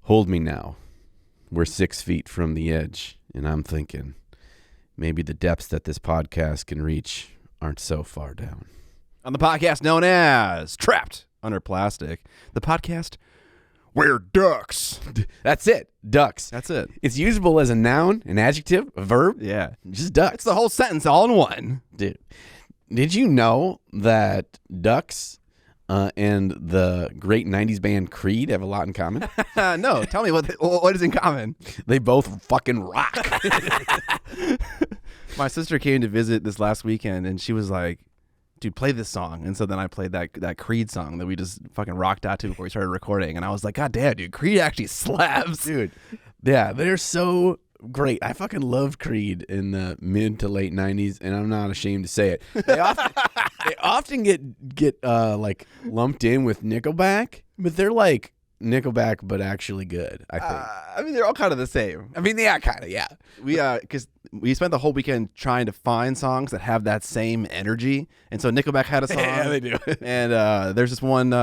Hold me now. We're 6 feet from the edge, and I'm thinking maybe the depths that this podcast can reach aren't so far down. On the podcast known as Trapped Under Plastic, the podcast where ducks. That's it. Ducks. That's it. It's usable as a noun, an adjective, a verb. Yeah. Just ducks. It's the whole sentence all in one. Dude, did you know that ducks and the great 90s band Creed have a lot in common? No, tell me what is in common. They both fucking rock. My sister came to visit this last weekend, and she was like, dude, play this song. And so then I played that Creed song that we just fucking rocked out to before we started recording. And I was like, God damn, dude, Creed actually slaps. Dude, yeah, they're so great. I fucking loved Creed in the mid to late 90s, and I'm not ashamed to say it. They often get like lumped in with Nickelback, but they're like Nickelback, but actually good, I think. I mean, they're all kind of the same. I mean, yeah, kind of, yeah. Because we spent the whole weekend trying to find songs that have that same energy. And so Nickelback had a song. Yeah, they do. And there's this one,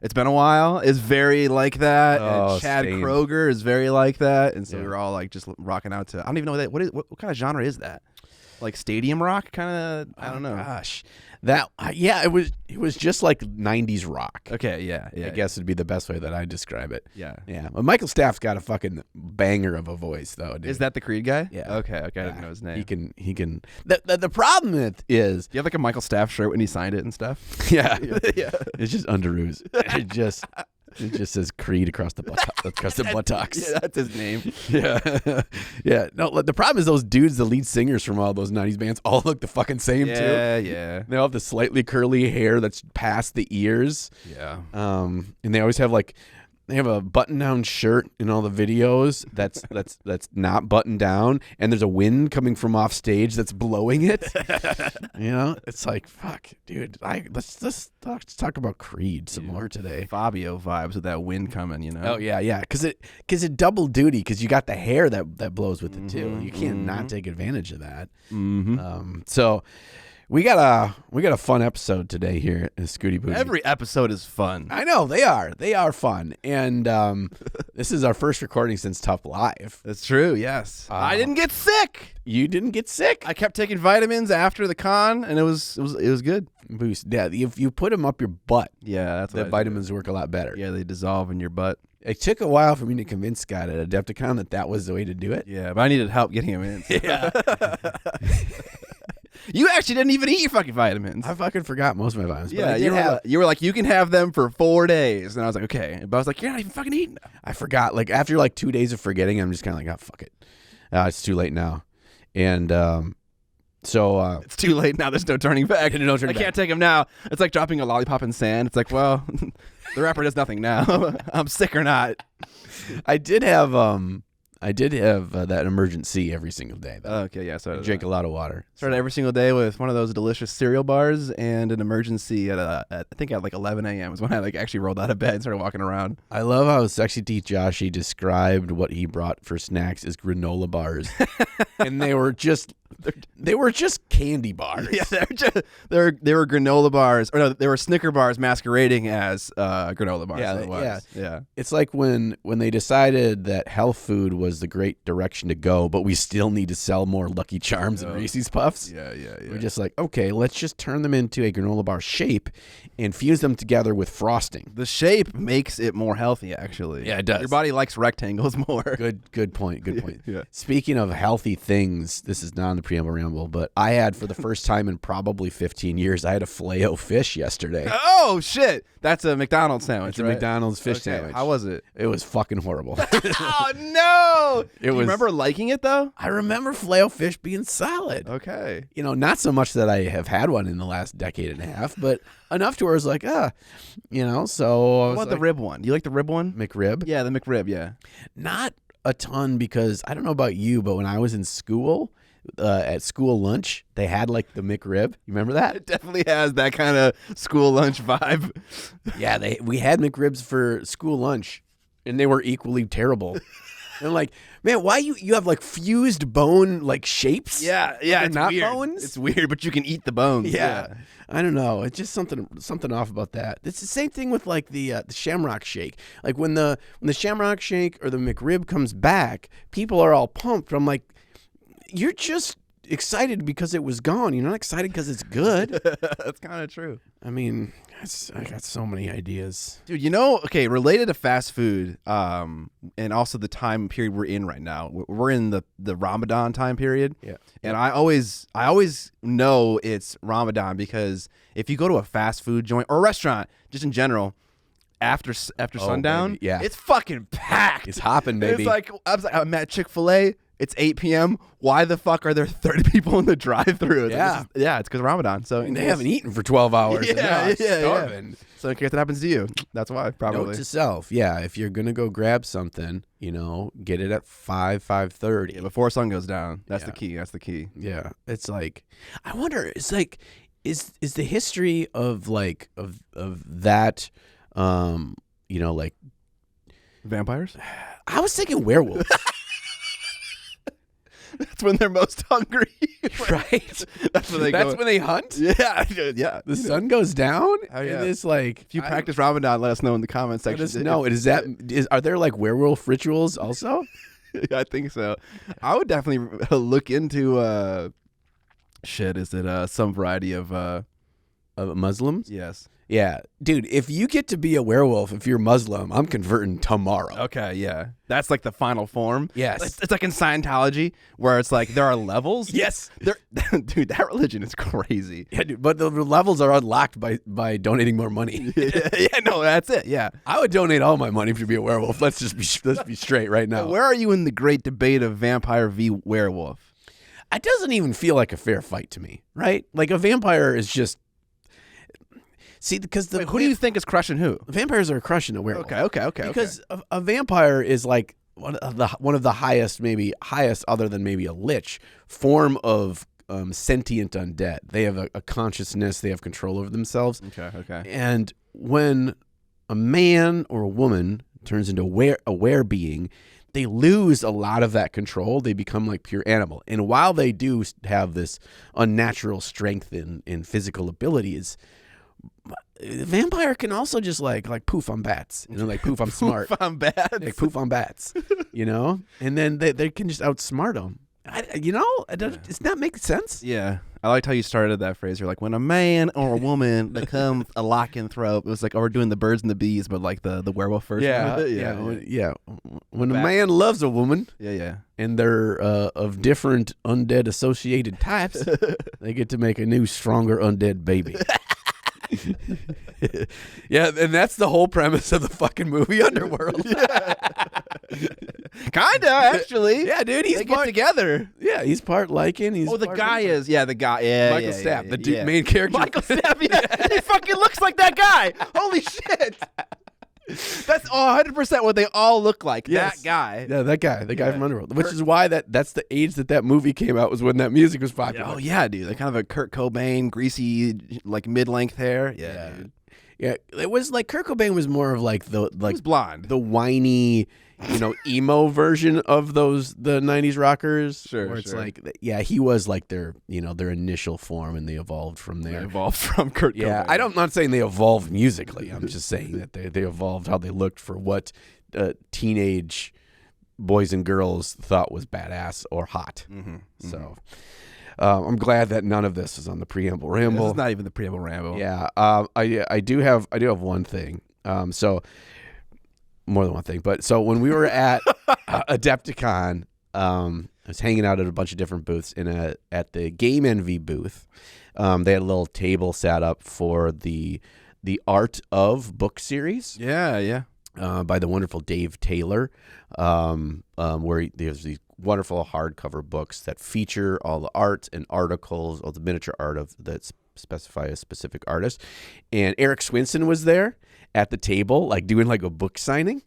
It's Been a While, is very like that. Oh, and Chad same. Kroeger is very like that. And so Yeah. we were all like just rocking out to, I don't even know what kind of genre is that? Like stadium rock kind of, I don't know. Gosh. It was just like 90s rock. Okay, yeah. I guess would be the best way that I describe it. Yeah. Yeah. But Michael Staff's got a fucking banger of a voice, though, dude. Is that the Creed guy? Yeah. Okay, I didn't know his name. He can. The problem is, Do you have like a Michael Staff shirt when he signed it and stuff? yeah, Yeah. it's just underoos. It just says Creed across the buttocks. Yeah, that's his name. Yeah. Yeah. No, the problem is those dudes, the lead singers from all those 90s bands, all look the fucking same too. Yeah. They all have the slightly curly hair that's past the ears. Yeah. And they always have they have a button-down shirt in all the videos that's not buttoned down, and there's a wind coming from off stage that's blowing it. You know, it's like, fuck, dude. Let's talk about Creed some more today. Fabio vibes with that wind coming, you know. Oh yeah, because it double duty, because you got the hair that blows with it too. You can't not take advantage of that. Mm-hmm. So. We got a fun episode today here at Scooty Booty. Every episode is fun. I know they are fun, and this is our first recording since Tough Live. That's true. Yes, I didn't get sick. You didn't get sick. I kept taking vitamins after the con, and it was good. Boost, yeah. If you put them up your butt, Yeah, that's the what vitamins work a lot better. Yeah, they dissolve in your butt. It took a while for me to convince Scott at Adepticon that was the way to do it. Yeah, but I needed help getting them in. So. Yeah. You actually didn't even eat your fucking vitamins. I fucking forgot most of my vitamins. Yeah, but you were like, you can have them for 4 days. And I was like, okay. But I was like, you're not even fucking eating them. I forgot. Like, after 2 days of forgetting, I'm just kind of like, oh, fuck it. It's too late now. And so... It's too late now. There's no turning back. No turning I back. Can't take them now. It's like dropping a lollipop in sand. It's like, well, the rapper does nothing now. I'm sick or not. I did have that emergency every single day, though. Okay, yeah. So I drink a lot of water. Started every single day with one of those delicious cereal bars and an emergency at I think at 11 a.m. is when I actually rolled out of bed and started walking around. I love how Sexy Teeth Joshy described what he brought for snacks as granola bars, and they were just candy bars. Yeah, they were granola bars, or no, they were Snicker bars masquerading as granola bars. Yeah. It's like when they decided that health food was the great direction to go, but we still need to sell more Lucky Charms and Reese's Puffs. Yeah. We're just like, okay, let's just turn them into a granola bar shape and fuse them together with frosting. The shape makes it more healthy, actually. Yeah, it does. Your body likes rectangles more. Good point. Yeah. Speaking of healthy things, this is not in the Preamble Ramble, but I had, for the first time in probably 15 years, I had a Filet-O-Fish yesterday. Oh, shit. That's a McDonald's sandwich, It's a right? McDonald's fish sandwich. How was it? It was fucking horrible. Oh, no. Do you remember liking it, though? I remember Filet-O-Fish being solid. Okay. You know, not so much that I have had one in the last decade and a half, but enough to where I was like, so I was What about the rib one? Do you like the rib one? McRib? Yeah, the McRib, yeah. Not a ton, because I don't know about you, but when I was in school, at school lunch, they had the McRib. You remember that? It definitely has that kind of school lunch vibe. Yeah, we had McRibs for school lunch, and they were equally terrible. And like, man, why you have like fused bone like shapes? Yeah, They're it's not weird. bones? It's weird, but you can eat the bones. Yeah. I don't know. It's just something off about that. It's the same thing with like the Shamrock Shake. Like when the Shamrock Shake or the McRib comes back, people are all pumped. I'm like, you're just excited because it was gone. You're not excited because it's good. That's kind of true. I mean, I got so many ideas. Dude, okay, related to fast food, and also the time period we're in right now. We're in the Ramadan time period. Yeah. And I always know it's Ramadan because if you go to a fast food joint or a restaurant, just in general, after sundown, baby, yeah. it's fucking packed. It's hopping, baby. It's like I'm at Chick-fil-A. It's 8 p.m. Why the fuck are there 30 people in the drive-thru? Yeah. It's because of Ramadan. So They haven't eaten for 12 hours. Yeah. Starving. So in case that happens to you, that's why probably. Note to self, yeah. If you're gonna go grab something, get it at 5:30 Before sun goes down. That's the Yeah. key. That's the key. Yeah, it's like, I wonder. It's like, is the history of like of that, like Vampires? I was thinking werewolves, That's when they're most hungry. right? That's when they That's go. when they hunt. Yeah, yeah. The sun goes down, Oh, yeah. and it's like If you practice Ramadan, let us know in the comments Let section. us know. Are there like werewolf rituals also? I think so. I would definitely look into shit. Is it some variety of Of Muslims? yes? Yeah, dude. If you get to be a werewolf, if you're Muslim, I'm converting tomorrow. Okay, yeah. That's like the final form. Yes. It's like in Scientology where it's like there are levels. Yes. Dude, that religion is crazy. Yeah, dude. But the levels are unlocked by donating more money. Yeah, no, that's it. Yeah. I would donate all my money to be a werewolf. Let's be straight right now. Where are you in the great debate of vampire v werewolf? It doesn't even feel like a fair fight to me, right? Like a vampire is just because Wait, who do you think is crushing who? vampires are crushing a werewolf. Okay. Because a vampire is like one of the highest other than maybe a lich form of sentient undead. They have a consciousness. They have control over themselves. Okay. And when a man or a woman turns into a were being, they lose a lot of that control. They become like pure animal. And while they do have this unnatural strength in physical abilities, the vampire can also just like poof on bats, like poof I'm smart, Poof on bats. like poof on bats, and then they can just outsmart them. Does that make sense? Yeah. I liked how you started that phrase. You're like, when a man or a woman becomes a lycanthrope. It was like, we're doing the birds and the bees, but like the werewolf version of it. Yeah. When a man loves a woman Yeah. and they're of different undead associated types, they get to make a new, stronger undead baby. Yeah, and that's the whole premise of the fucking movie Underworld. Kinda, actually. Yeah, dude, They get together. Yeah, he's part lichen. He's The part guy vampire. is. Yeah, the guy. Yeah, Michael yeah, Stapp, the main character. Michael Stapp, yeah. He fucking looks like that guy. Holy shit. That's 100% what they all look like. Yes. That guy. Yeah, that guy, the guy from Underworld. Which is why that's the age that movie came out, was when that music was popular. Oh, yeah, dude. Like kind of a Kurt Cobain, greasy, like mid-length hair. Yeah, dude. Yeah, it was like Kurt Cobain was more of like He was blonde. the whiny, emo version of the 90s rockers. Sure, where it's sure. like, yeah, he was like their initial form, and they evolved from there. They evolved from Kurt Yeah, Cobain. I'm not saying they evolved musically. I'm just saying that they evolved how they looked for what teenage boys and girls thought was badass or hot. So I'm glad that none of this is on the Preamble Ramble. This is not even the Preamble Ramble. Yeah, I do have one thing. So more than one thing, but so when we were at Adepticon, I was hanging out at a bunch of different booths. At the Game Envy booth, they had a little table set up for the Art of book series. Yeah. By the wonderful Dave Taylor, where there's these wonderful hardcover books that feature all the art and articles, all the miniature art that specify a specific artist. And Erik Swinson was there at the table, like doing like a book signing,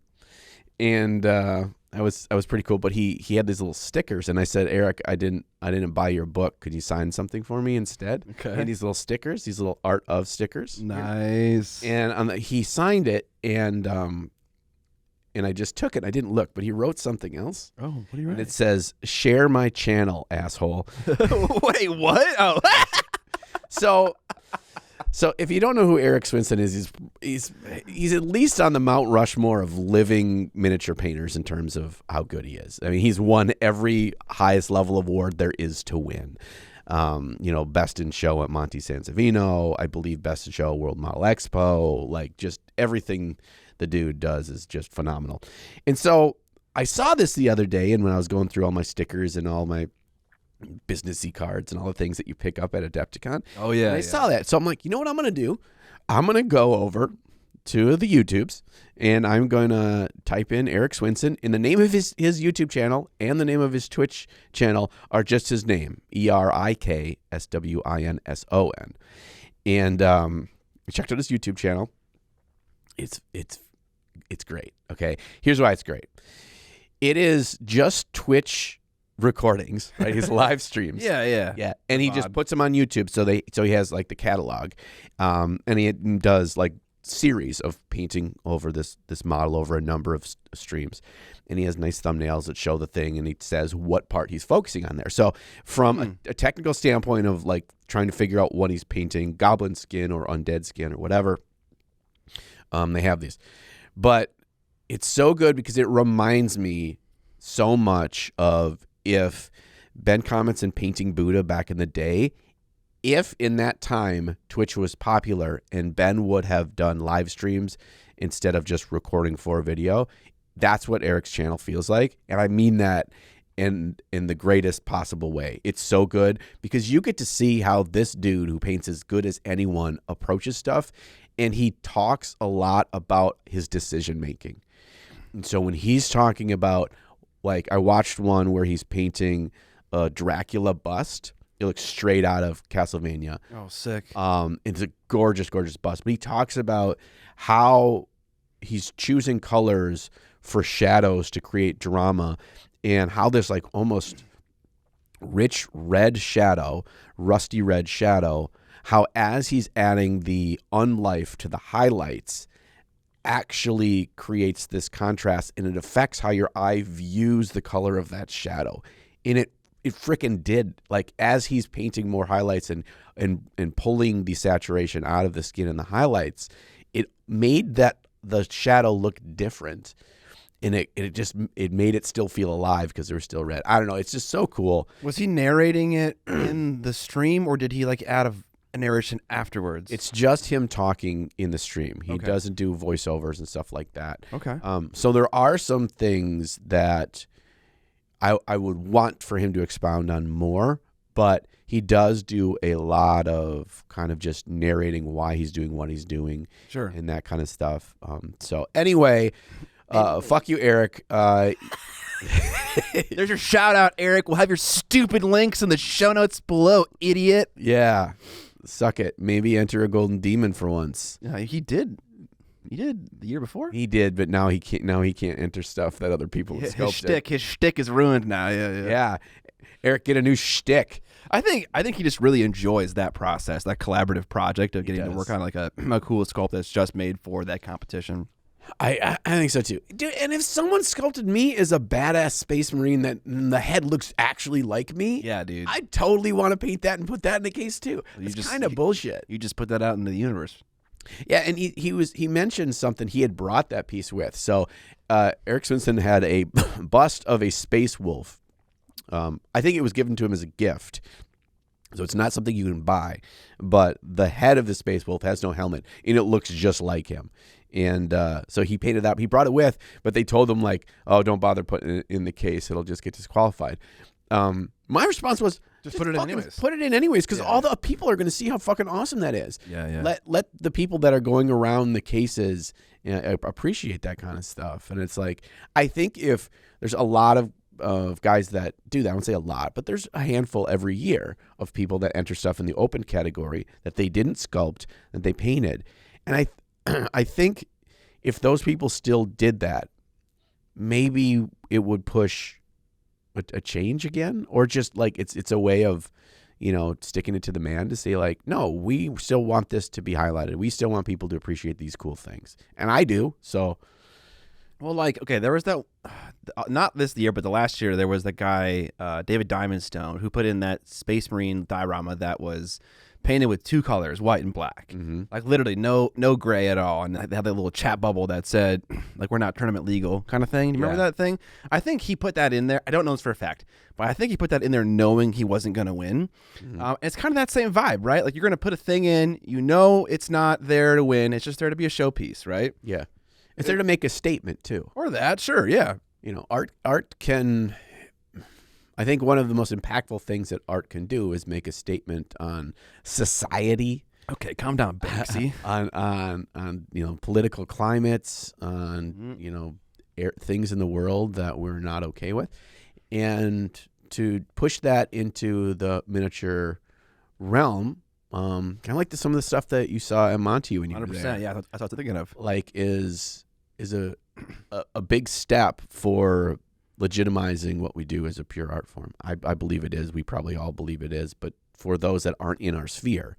and I was pretty cool. But he had these little stickers, and I said, Erik, I didn't buy your book. Could you sign something for me instead? Okay. And these little stickers, these little art of stickers. Nice. And he signed it, and and I just took it. I didn't look, but he wrote something else. Oh, what do you write? And it says, "Share my channel, asshole." Wait, what? Oh. So if you don't know who Erik Swinson is, he's at least on the Mount Rushmore of living miniature painters in terms of how good he is. I mean, he's won every highest level award there is to win. Best in show at Monte Sansevino, I believe best in show World Model Expo, like just everything the dude does is just phenomenal. And so I saw this the other day, and when I was going through all my stickers and all my businessy cards and all the things that you pick up at Adepticon. Oh, yeah. And I saw that. So I'm like, you know what I'm going to do? I'm going to go over to the YouTubes, and I'm going to type in Erik Swinson, and the name of his YouTube channel and the name of his Twitch channel are just his name, ErikSwinson. And I checked out his YouTube channel. It's great. Okay. Here's why it's great. It is just Twitch recordings, right? His live streams. Yeah. And he just puts them on YouTube. So he has like the catalog. And he does like series of painting over this model over a number of streams. And he has nice thumbnails that show the thing, and he says what part he's focusing on there. So from a technical standpoint of like trying to figure out what he's painting, goblin skin or undead skin or whatever, they have these. But it's so good because it reminds me so much of if Ben comments and Painting Buddha back in the day, if in that time Twitch was popular and Ben would have done live streams instead of just recording for a video, that's what Erik's channel feels like. And I mean that in the greatest possible way. It's so good because you get to see how this dude who paints as good as anyone approaches stuff, and he talks a lot about his decision making. And so when he's talking about, like, I watched one where he's painting a Dracula bust. It looks straight out of Castlevania. Oh, sick. It's a gorgeous, gorgeous bust. But he talks about how he's choosing colors for shadows to create drama, and how this like almost rich red shadow, rusty red shadow, how as he's adding the unlife to the highlights, actually creates this contrast, and it affects how your eye views the color of that shadow. And it freaking did. Like, as he's painting more highlights and pulling the saturation out of the skin and the highlights, it made that the shadow look different, and it made it still feel alive because they were still red. I don't know, it's just so cool. Was he narrating it in the stream, or did he like add a narration afterwards? It's just him talking in the stream. He doesn't do voiceovers and stuff like that. Okay. So there are some things that I would want for him to expound on more, but he does do a lot of kind of just narrating why he's doing what he's doing. Sure. And that kind of stuff. So anyway, fuck you, Erik. There's your shout out, Erik. We'll have your stupid links in the show notes below, idiot. Yeah. Suck it. Maybe enter a golden demon for once. Yeah, he did. He did the year before. He did, but now he can't. Now he can't enter stuff that other people have sculpted. His shtick is ruined now. Yeah. Erik, get a new shtick. I think he just really enjoys that process, that collaborative project of getting to work on like a cool sculpt that's just made for that competition. I think so too, dude. And if someone sculpted me as a badass space marine that the head looks actually like me, yeah, dude, I totally want to paint that and put that in the case too. It's kind of bullshit. You just put that out into the universe. Yeah, and he mentioned something he had brought that piece with. So Erik Swinson had a bust of a space wolf. I think it was given to him as a gift. So it's not something you can buy, but the head of the space wolf has no helmet, and it looks just like him. And so he painted that. He brought it with, but they told him like, "Oh, don't bother putting it in the case; it'll just get disqualified." My response was, just put it in anyways. Put it in anyways, because all the people are going to see how fucking awesome that is. Yeah. Let the people that are going around the cases appreciate that kind of stuff. And it's like, I think if there's a lot of guys that do that, I won't say a lot, but there's a handful every year of people that enter stuff in the open category that they didn't sculpt, that they painted. And I think if those people still did that, maybe it would push a change again, or just like it's a way of, sticking it to the man to say like, no, we still want this to be highlighted. We still want people to appreciate these cool things. And I do. So Well, like, okay, there was that, not this year, but the last year, there was that guy, David Diamondstone, who put in that Space Marine diorama that was painted with 2 colors, white and black. Mm-hmm. Like, literally no gray at all. And they had that little chat bubble that said, like, we're not tournament legal kind of thing. Do you remember that thing? I think he put that in there. I don't know this for a fact, but I think he put that in there knowing he wasn't going to win. Mm-hmm. It's kind of that same vibe, right? Like, you're going to put a thing in, you know it's not there to win. It's just there to be a showpiece, right? Yeah. It's there to make a statement, too. Or that, sure, yeah. You know, art can... I think one of the most impactful things that art can do is make a statement on society. Okay, calm down, Banksy. on you know, political climates, on you know, things in the world that we're not okay with, and to push that into the miniature realm. Kind of like some of the stuff that you saw at Monty when you were there. 100%. Yeah, that's what I was thinking of. Like is a big step for legitimizing what we do as a pure art form. I believe it is. We probably all believe it is. But for those that aren't in our sphere,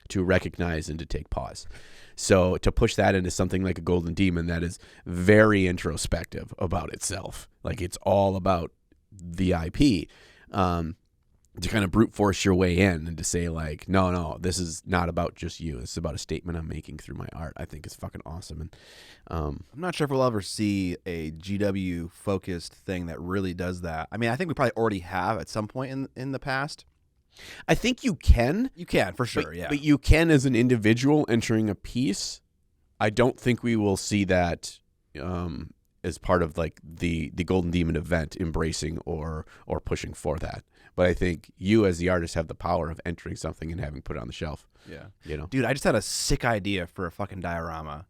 to recognize and to take pause. So to push that into something like a Golden Demon that is very introspective about itself, like it's all about the IP, to kind of brute force your way in and to say like, no, this is not about just you. This is about a statement I'm making through my art. I think it's fucking awesome. And I'm not sure if we'll ever see a GW focused thing that really does that. I mean, I think we probably already have at some point in the past. I think you can. You can, for sure, yeah. But you can as an individual entering a piece. I don't think we will see that as part of like the Golden Demon event embracing or pushing for that. But I think you as the artist have the power of entering something and having put it on the shelf. Yeah. You know? Dude, I just had a sick idea for a fucking diorama.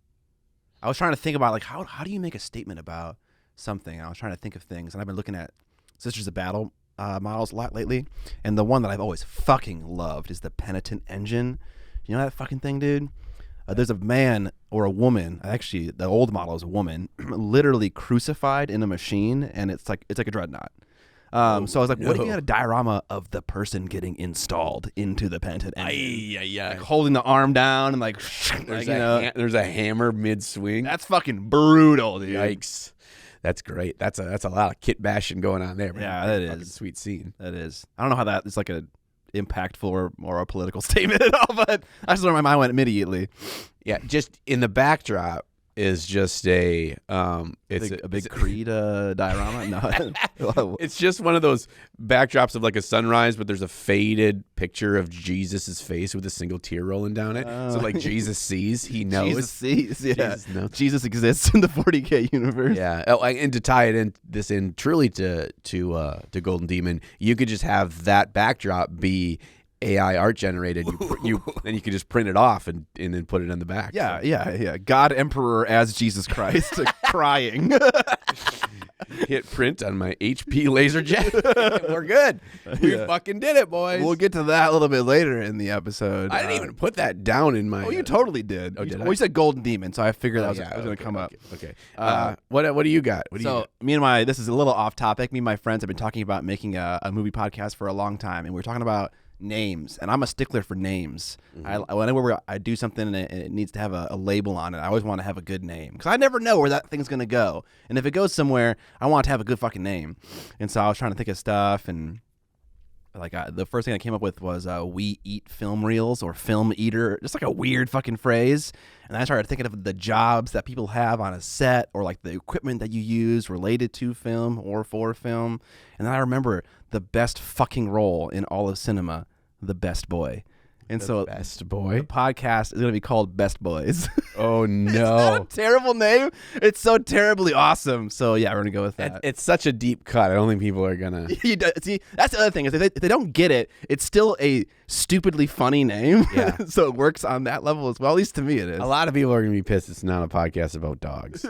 I was trying to think about like how do you make a statement about something? I was trying to think of things, and I've been looking at Sisters of Battle models a lot lately, and the one that I've always fucking loved is the Penitent Engine. You know that fucking thing, dude? There's a man or a woman, actually the old model is a woman, literally crucified in a machine, and it's like a dreadnought. So I was like, what if you had a diorama of the person getting installed into the Penitent Engine? Like holding the arm down and like, there's a hammer mid-swing. That's fucking brutal, dude. Yikes. That's great. That's a lot of kit bashing going on there. Yeah, that is. Fucking sweet scene. That is. I don't know how that is like a impactful or a political statement at all, but that's where my mind went immediately. Yeah, just in the backdrop is just a big Creed diorama. No, it's just one of those backdrops of like a sunrise, but there's a faded picture of Jesus's face with a single tear rolling down it. So like Jesus sees, he knows. Jesus sees, yeah. Jesus knows. Jesus exists in the 40K universe. Yeah. Oh, and to tie this in truly to Golden Demon, you could just have that backdrop be AI art generated. Then you could just print it off and then put it in the back. Yeah, yeah. God Emperor as Jesus Christ crying. Hit print on my HP laser jet. We're good. We fucking did it, boys. We'll get to that a little bit later in the episode. I didn't even put that down in my. Oh, you totally did. Oh, did I? Well, you said Golden Demon, so I figured that was going to come up. Okay. What do you got? This is a little off topic. Me and my friends have been talking about making a movie podcast for a long time, and we're talking about names, and I'm a stickler for names. Mm-hmm. Whenever I do something and it needs to have a label on it, I always want to have a good name because I never know where that thing's gonna go, and if it goes somewhere, I want to have a good fucking name. And so I was trying to think of stuff, and like the first thing I came up with was "we eat film reels" or "film eater," just like a weird fucking phrase. And I started thinking of the jobs that people have on a set, or like the equipment that you use related to film or for film. And then I remember the best fucking role in all of cinema, the best boy. And so Best Boy. The podcast is going to be called Best Boys. Oh, no. Is that a terrible name? It's so terribly awesome. So, yeah, we're going to go with that. It's such a deep cut. I don't think people are going to. See, that's the other thing. Is if they don't get it, it's still a stupidly funny name. Yeah. So it works on that level as well. At least to me it is. A lot of people are going to be pissed it's not a podcast about dogs.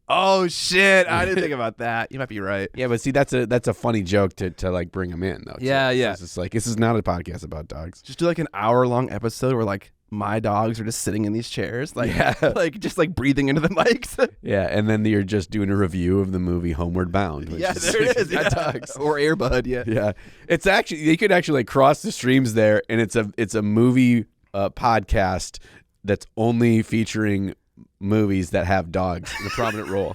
Oh, shit. I didn't think about that. You might be right. Yeah, but see, that's a funny joke to like bring them in, though. Yeah. It's just like, this is not a podcast about dogs. Just do like an hour-long episode where like my dogs are just sitting in these chairs, like just like breathing into the mics. Yeah, and then you're just doing a review of the movie Homeward Bound. Yeah, there it is. Yeah. Dogs. Or Airbud. Yeah. Yeah. It's actually, they could actually like cross the streams there, and it's a movie podcast that's only featuring movies that have dogs in a prominent role.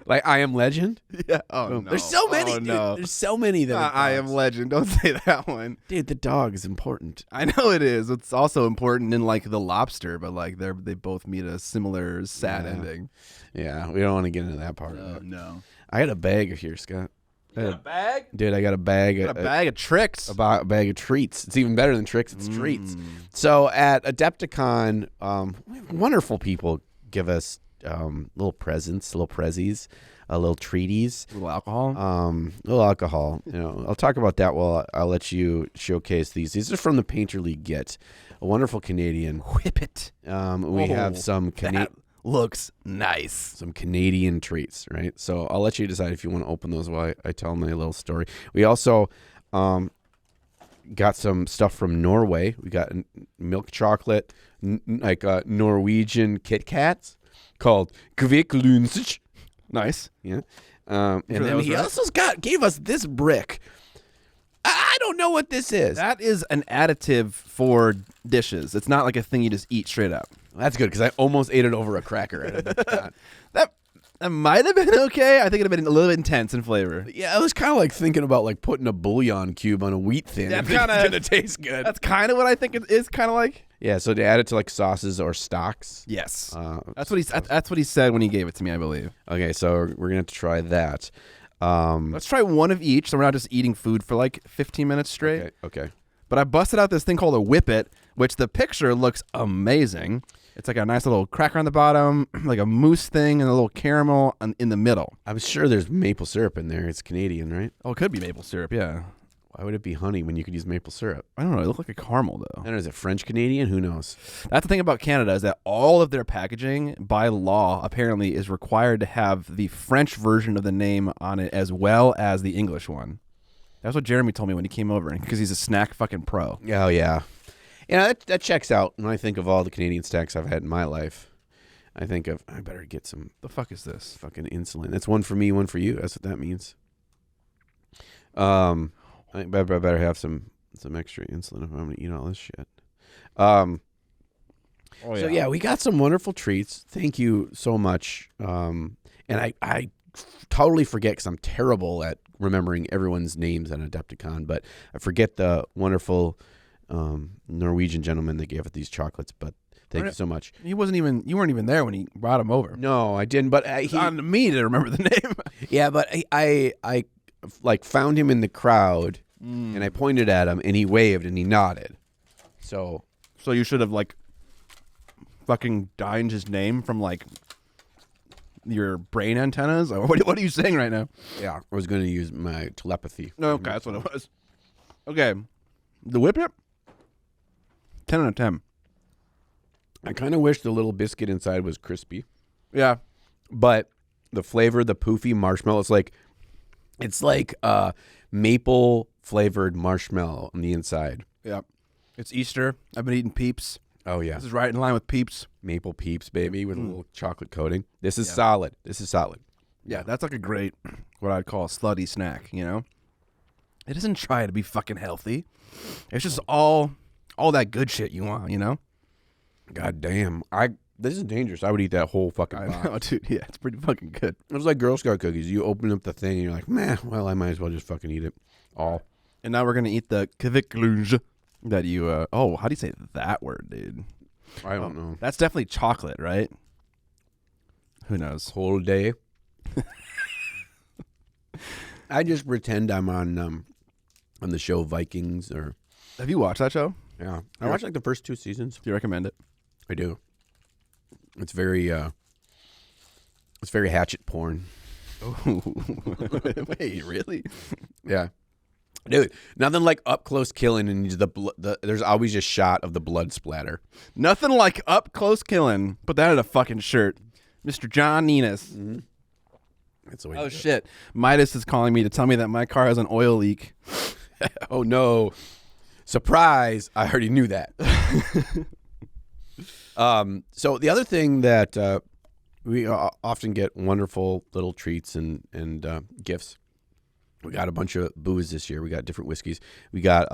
Like I Am Legend. Yeah. Oh no. There's so many. Oh Dude. no. There's so many that. I Am Legend. Don't say that one. Dude, the dog is important. I know it is. It's also important in like The Lobster, but like they both meet a similar sad ending. Yeah, we don't want to get into that part. Oh no. I had a bag here, Scott. You got a bag? Dude, I got a bag. A bag of tricks. A bag of treats. It's even better than tricks. It's treats. So at Adepticon, wonderful people give us little presents, little prezzies, little treaties, Little alcohol. little alcohol. You know, I'll talk about that while I'll let you showcase these. These are from the Painterly Get, a wonderful Canadian. Whip it. We have some That looks nice. some Canadian treats, right? So I'll let you decide if you want to open those while I tell my little story. We also got some stuff from Norway. We got milk chocolate, Norwegian Kit Kats called ghzworkshop. Nice. Yeah. And then he right. also gave us this brick. I don't know what this is. That is an additive for dishes. It's not like a thing you just eat straight up. That's good because I almost ate it over a cracker. That might have been okay. I think it'd have been a little bit intense in flavor. Yeah, I was kind of like thinking about like putting a bouillon cube on a wheat thin. That's It's kinda- gonna taste good. That's kind of what I think it is kind of like. Yeah, so to add it to like sauces or stocks. Yes. That's That's what he said when he gave it to me, I believe. Okay, so we're gonna have to try that. Let's try one of each, so we're not just eating food for like 15 minutes straight. Okay. But I busted out this thing called a Whippet, which the picture looks amazing. It's like a nice little cracker on the bottom, like a mousse thing, and a little caramel in the middle. I'm sure there's maple syrup in there. It's Canadian, right? Oh, it could be maple syrup, yeah. Why would it be honey when you could use maple syrup? I don't know. It looked like a caramel, though. And is it French Canadian? Who knows? That's the thing about Canada is that all of their packaging, by law, apparently is required to have the French version of the name on it as well as the English one. That's what Jeremy told me when he came over, because he's a snack fucking pro. Oh yeah. Yeah, that checks out when I think of all the Canadian snacks I've had in my life. I think of I better get some The fuck is this? fucking insulin. That's one for me, one for you. That's what that means. I better have some extra insulin if I'm gonna eat all this shit. So yeah, we got some wonderful treats. Thank you so much. And I totally forget because I'm terrible at remembering everyone's names at Adepticon, but I forget the wonderful Norwegian gentleman that gave us these chocolates. But thank you so much. You weren't even there when he brought him over. No, I didn't. But It's on me to remember the name. yeah, but I like found him in the crowd and I pointed at him and he waved and he nodded. So you should have like fucking dined his name from like your brain antennas, or what are you saying right now? yeah, I was going to use my telepathy. No, okay, that's what it was. Okay, the Whippet, 10 out of 10. I kind of wish the little biscuit inside was crispy, Yeah, but the flavor, the poofy marshmallow, it's like maple flavored marshmallow on the inside. yeah. It's Easter. I've been eating Peeps. Oh yeah, This is right in line with Peeps. maple Peeps, baby, with a little chocolate coating. This is solid. This is solid. Yeah, that's like a great, what I'd call a slutty snack. You know, it doesn't try to be fucking healthy. It's just all that good shit you want. You know. God damn, this is dangerous. I would eat that whole fucking I box. know, dude. Yeah, it's pretty fucking good. It was like Girl Scout cookies. You open up the thing and you're like, meh, well, I might as well just fucking eat it all. And now we're gonna eat the ghzworkshop that you. Oh, how do you say that word, dude? I don't know. That's definitely chocolate, right? Who knows? Whole day. I just pretend I'm on the show Vikings or Have you watched that show? yeah. I watched like the first 2 seasons. Do you recommend it? I do. It's very hatchet porn. Oh, wait, really? Yeah. Dude, nothing like up close killing and there's always a shot of the blood splatter. Nothing like up close killing. Put that in a fucking shirt, Mr. John Enos. Mm-hmm. That's the way. Oh shit! Midas is calling me to tell me that my car has an oil leak. Oh no. Surprise. I already knew that. So the other thing that we often get wonderful little treats and gifts. We got a bunch of booze this year. We got different whiskeys. We got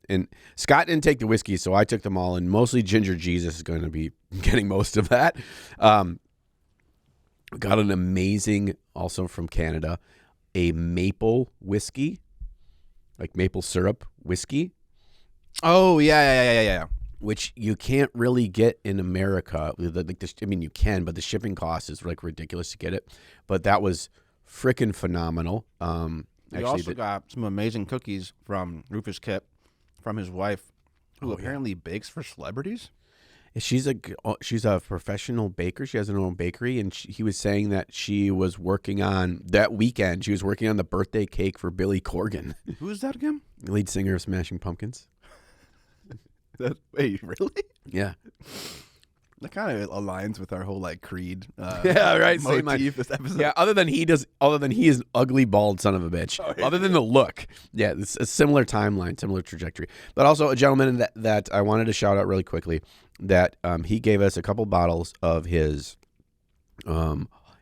and Scott didn't take the whiskey, so I took them all, and mostly Ginger Jesus is going to be getting most of that. Got an amazing, also from Canada, a maple whiskey, like maple syrup whiskey. Oh, yeah. Which you can't really get in America. I mean, you can, but the shipping cost is like ridiculous to get it. But that was freaking phenomenal. We also got some amazing cookies from Rufus Kip, from his wife, who apparently bakes for celebrities. She's a professional baker. She has her own bakery, and he was saying that she was working on that weekend. She was working on the birthday cake for Billy Corgan. Who is that again? The lead singer of Smashing Pumpkins. Wait, really? Yeah. That kind of aligns with our whole like Creed. Yeah, right. Motif this episode. Yeah, other than he is an ugly bald son of a bitch. Oh, yeah. Other than the look, yeah, it's a similar timeline, similar trajectory. But also a gentleman that I wanted to shout out really quickly that he gave us a couple bottles of his.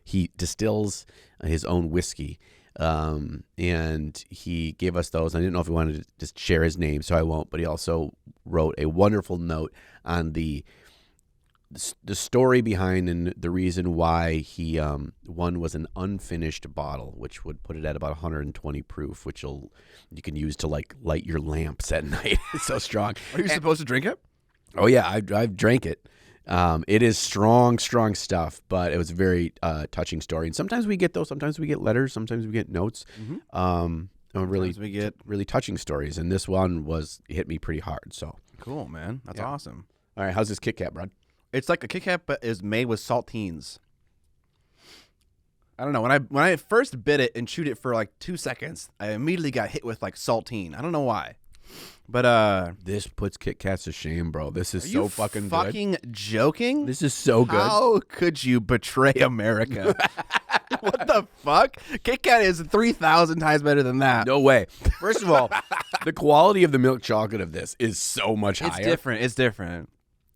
He distills his own whiskey. And he gave us those. I didn't know if he wanted to just share his name, so I won't. But he also wrote a wonderful note on the story behind and the reason why he one was an unfinished bottle, which would put it at about 120 proof, which you can use to like light your lamps at night. It's so strong. Are you supposed to drink it? Oh yeah, I've drank it. It is strong stuff, but it was a very touching story. And sometimes we get those. Sometimes we get letters. Sometimes we get notes. We get really touching stories. And this one hit me pretty hard. So cool, man. That's awesome. All right, how's this Kit Kat, bud? It's like a Kit Kat, but is made with saltines. I don't know. When I first bit it and chewed it for like 2 seconds, I immediately got hit with like saltine. I don't know why. But this puts Kit Kats to shame, bro. This is so fucking fucking joking. This is so good. How could you betray America? What the fuck? Kit Kat is 3,000 times better than that. No way. First of all, the quality of the milk chocolate of this is so much higher. It's different.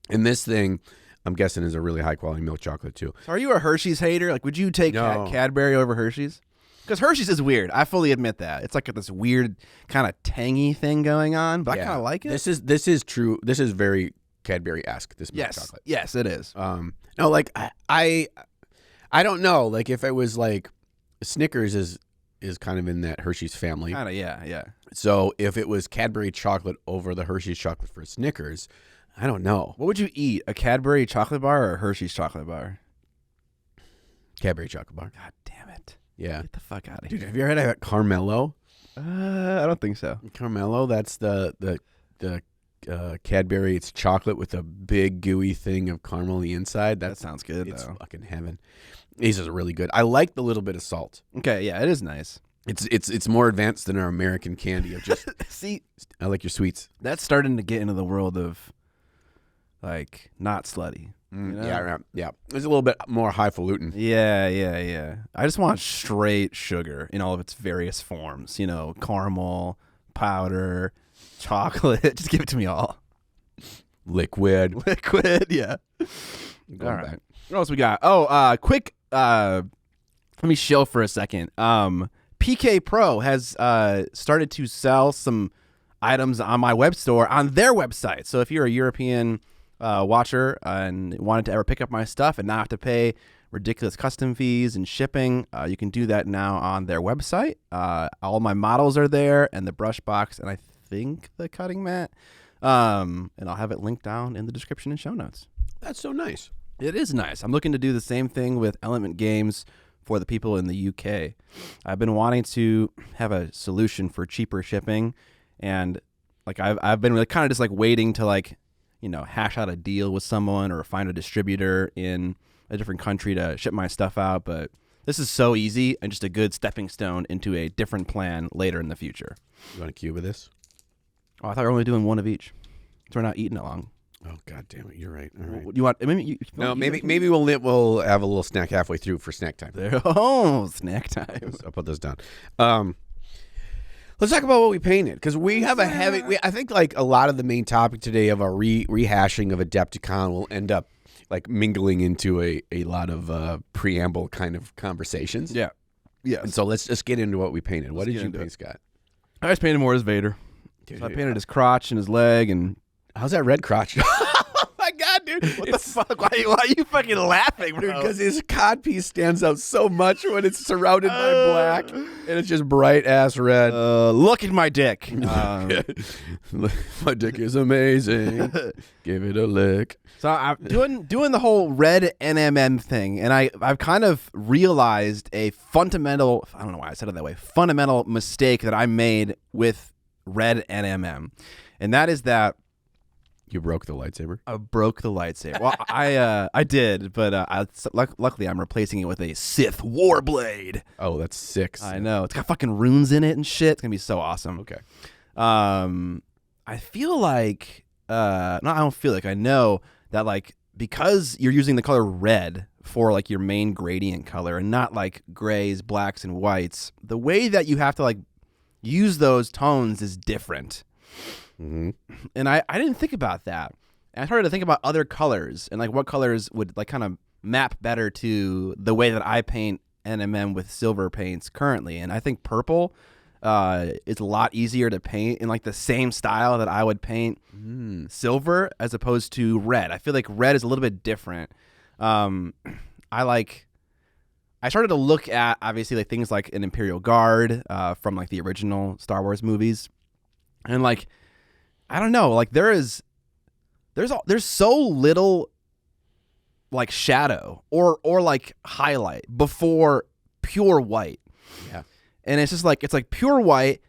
And this thing, I'm guessing, is a really high quality milk chocolate too. So are you a Hershey's hater? Like, would you take Cadbury over Hershey's? Because Hershey's is weird. I fully admit that. It's like this weird kind of tangy thing going on, but I kind of like it. This is true. This is very Cadbury-esque, this milk chocolate. Yes, it is. No, like I don't know. Like if it was like Snickers is kind of in that Hershey's family. Kind of, yeah. So if it was Cadbury chocolate over the Hershey's chocolate for Snickers, I don't know. What would you eat? A Cadbury chocolate bar or a Hershey's chocolate bar? Cadbury chocolate bar. God damn it. Yeah. Get the fuck out of Dude, here. have you ever had a Carmelo? I don't think so. Carmelo, that's the Cadbury. It's chocolate with a big gooey thing of caramel on the inside. That sounds good, It's though. fucking heaven. These are really good. I like the little bit of salt. Okay, yeah, it is nice. It's more advanced than our American candy of just See, I like your sweets. that's starting to get into the world of like not slutty. You know? Yeah. It's a little bit more highfalutin. Yeah. I just want straight sugar in all of its various forms. You know, caramel, powder, chocolate. Just give it to me all. Liquid. Yeah. Going All right. back. What else we got? Quick. Let me chill for a second. PK Pro has started to sell some items on my web store on their website. So if you're a European watcher and wanted to ever pick up my stuff and not have to pay ridiculous custom fees and shipping, you can do that now on their website. All my models are there, and the brush box, and I think the cutting mat. And I'll have it linked down in the description and show notes. That's so nice. It is nice. I'm looking to do the same thing with Element Games for the people in the UK. I've been wanting to have a solution for cheaper shipping, and like I've been really kind of just like waiting to like, you know, hash out a deal with someone or find a distributor in a different country to ship my stuff out. But this is so easy and just a good stepping stone into a different plan later in the future. You want a cube of this? Oh, I thought we were only doing one of each, so we're not eating it long. Oh, God damn it. You're right. All right. You want? Maybe Maybe we'll have a little snack halfway through for snack time. There. Oh, snack time. I'll put those down. Let's talk about what we painted, because we have a heavy. I think like a lot of the main topic today of our rehashing of Adepticon will end up like mingling into a lot of preamble kind of conversations. Yeah. And so let's just get into what we painted. What did you paint, Scott? I just painted more as Vader. Dude, So I painted his crotch and his leg, and how's that red crotch? oh my God, dude. What the fuck? Why are you fucking laughing, bro? Because his codpiece stands out so much when it's surrounded by black, and it's just bright ass red. Look at my dick. My dick is amazing. Give it a lick. So I'm doing the whole red NMM thing, and I've kind of realized a fundamental, I don't know why I said it that way, fundamental mistake that I made with red NMM, and that is that you broke the lightsaber. I broke the lightsaber. Well, I did, but luckily I'm replacing it with a Sith Warblade. Oh, that's sick. I know, it's got fucking runes in it and shit. It's gonna be so awesome. Okay. I feel like I don't feel like I know that, like, because you're using the color red for like your main gradient color and not like grays, blacks, and whites, the way that you have to like use those tones is different. Mm-hmm. And I didn't think about that. And I started to think about other colors and like what colors would like kind of map better to the way that I paint NMM with silver paints currently. And I think purple it's a lot easier to paint in like the same style that I would paint silver as opposed to red. I feel like red is a little bit different. I started to look at obviously like things like an Imperial Guard from like the original Star Wars movies, and like I don't know, like there's so little like shadow or like highlight before pure white. Yeah. And it's just like, it's like pure white,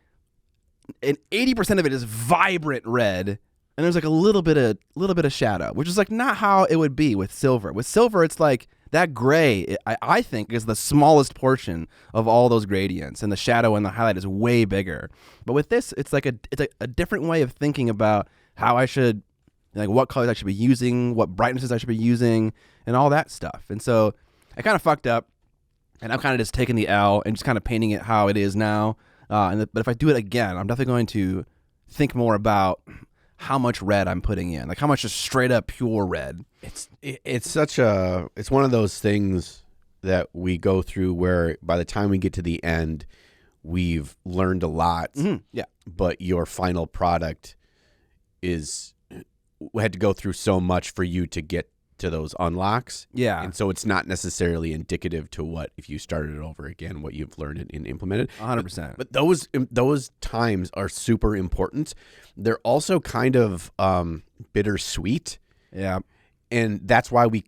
and 80% of it is vibrant red, and there's like a little bit of shadow, which is like not how it would be with silver. With silver, it's like that gray, I think, is the smallest portion of all those gradients, and the shadow and the highlight is way bigger. But with this, it's like a different way of thinking about how I should, like what colors I should be using, what brightnesses I should be using, and all that stuff. And so I kind of fucked up. And I'm kind of just taking the L and just kind of painting it how it is now. But if I do it again, I'm definitely going to think more about how much red I'm putting in, like how much just straight up pure red. It's one of those things that we go through where by the time we get to the end, we've learned a lot. Mm-hmm. Yeah. But your final product we had to go through so much for you to get to those unlocks. Yeah. And so it's not necessarily indicative to what, if you started it over again, what you've learned and implemented. 100%. But those times are super important. They're also kind of bittersweet. Yeah. And that's why we,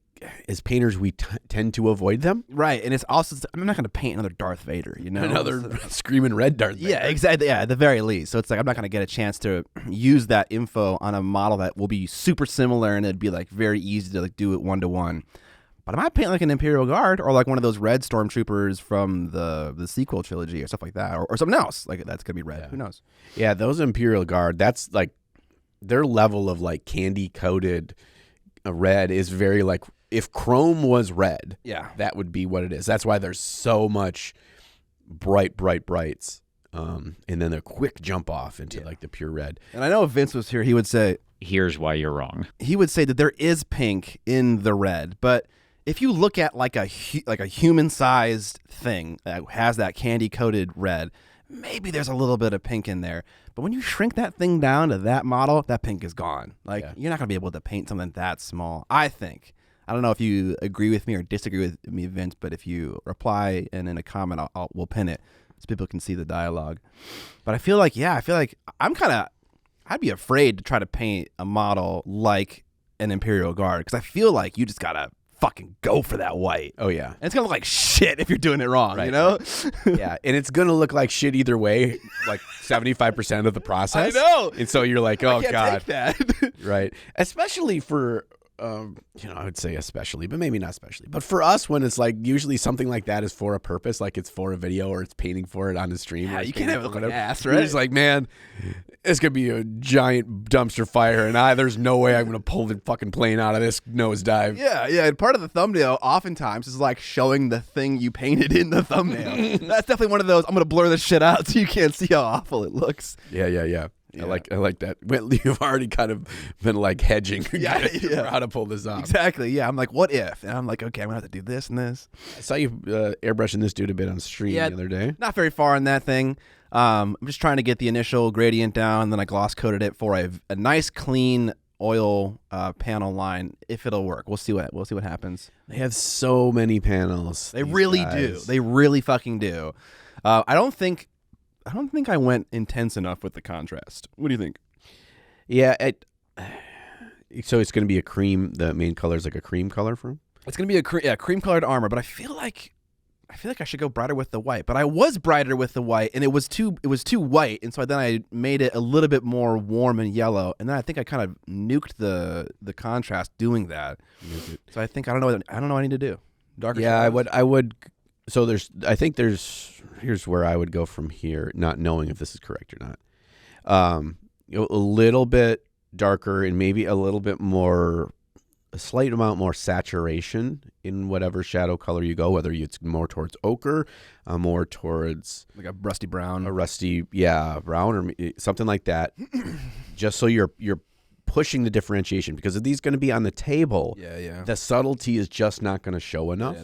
as painters, we tend to avoid them. Right. And it's also, I'm not going to paint another Darth Vader, you know? Another screaming red Darth Vader. Yeah, exactly. Yeah, at the very least. So it's like I'm not going to get a chance to use that info on a model that will be super similar, and it'd be like very easy to like do it one-to-one. But I might paint like an Imperial Guard or like one of those red stormtroopers from the sequel trilogy or stuff like that, or something else like that's going to be red. Yeah. Who knows? Yeah, those Imperial Guard, that's like their level of like candy-coated red is very like, if chrome was red, yeah, that would be what it is. That's why there's so much brights. And then a quick jump off into like the pure red. And I know if Vince was here, he would say, here's why you're wrong. He would say that there is pink in the red, but if you look at like a human-sized thing that has that candy-coated red, maybe there's a little bit of pink in there. But when you shrink that thing down to that model, that pink is gone. Like, You're not going to be able to paint something that small, I think. I don't know if you agree with me or disagree with me, Vince, but if you reply and in a comment, we'll pin it so people can see the dialogue. But I feel like I'd be afraid to try to paint a model like an Imperial Guard, because I feel like you just got to fucking go for that white. Oh, yeah. And it's going to look like shit if you're doing it wrong, you know? Yeah, and it's going to look like shit either way, like 75% of the process. I know. And so you're like, oh, I can't God. take that. Right. Especially for, I would say especially, but maybe not especially. But for us, when it's like usually something like that is for a purpose, like it's for a video or it's painting for it on the stream. Yeah, or you can't have it look like ass, You're right? just like, man, it's going to be a giant dumpster fire, and there's no way I'm going to pull the fucking plane out of this nosedive. Yeah. And part of the thumbnail oftentimes is like showing the thing you painted in the thumbnail. That's definitely one of those, I'm going to blur this shit out so you can't see how awful it looks. Yeah. I like that. Well, you've already kind of been like hedging for how to pull this off. Exactly. Yeah. I'm like, what if? And I'm like, okay, I'm going to have to do this and this. I saw you airbrushing this dude a bit on stream the other day. Not very far on that thing. I'm just trying to get the initial gradient down, and then I gloss coated it for a nice clean oil panel line if it'll work. We'll see what happens. They have so many panels. They really do. They really fucking do. I don't think I went intense enough with the contrast. What do you think? Yeah. So it's going to be a cream. The main color is like a cream color for him. It's going to be a cream colored armor, but I feel like I should go brighter with the white. But I was brighter with the white, and it was too white, and so then I made it a little bit more warm and yellow, and then I think I kind of nuked the contrast doing that. So I think I don't know what I need to do. Darker. Yeah, I would. So here's where I would go from here, not knowing if this is correct or not. A little bit darker and maybe a slight amount more saturation in whatever shadow color you go, whether it's more towards ochre, more towards like a rusty brown, brown or something like that. Just so you're pushing the differentiation, because if these going to be on the table, the subtlety is just not going to show enough.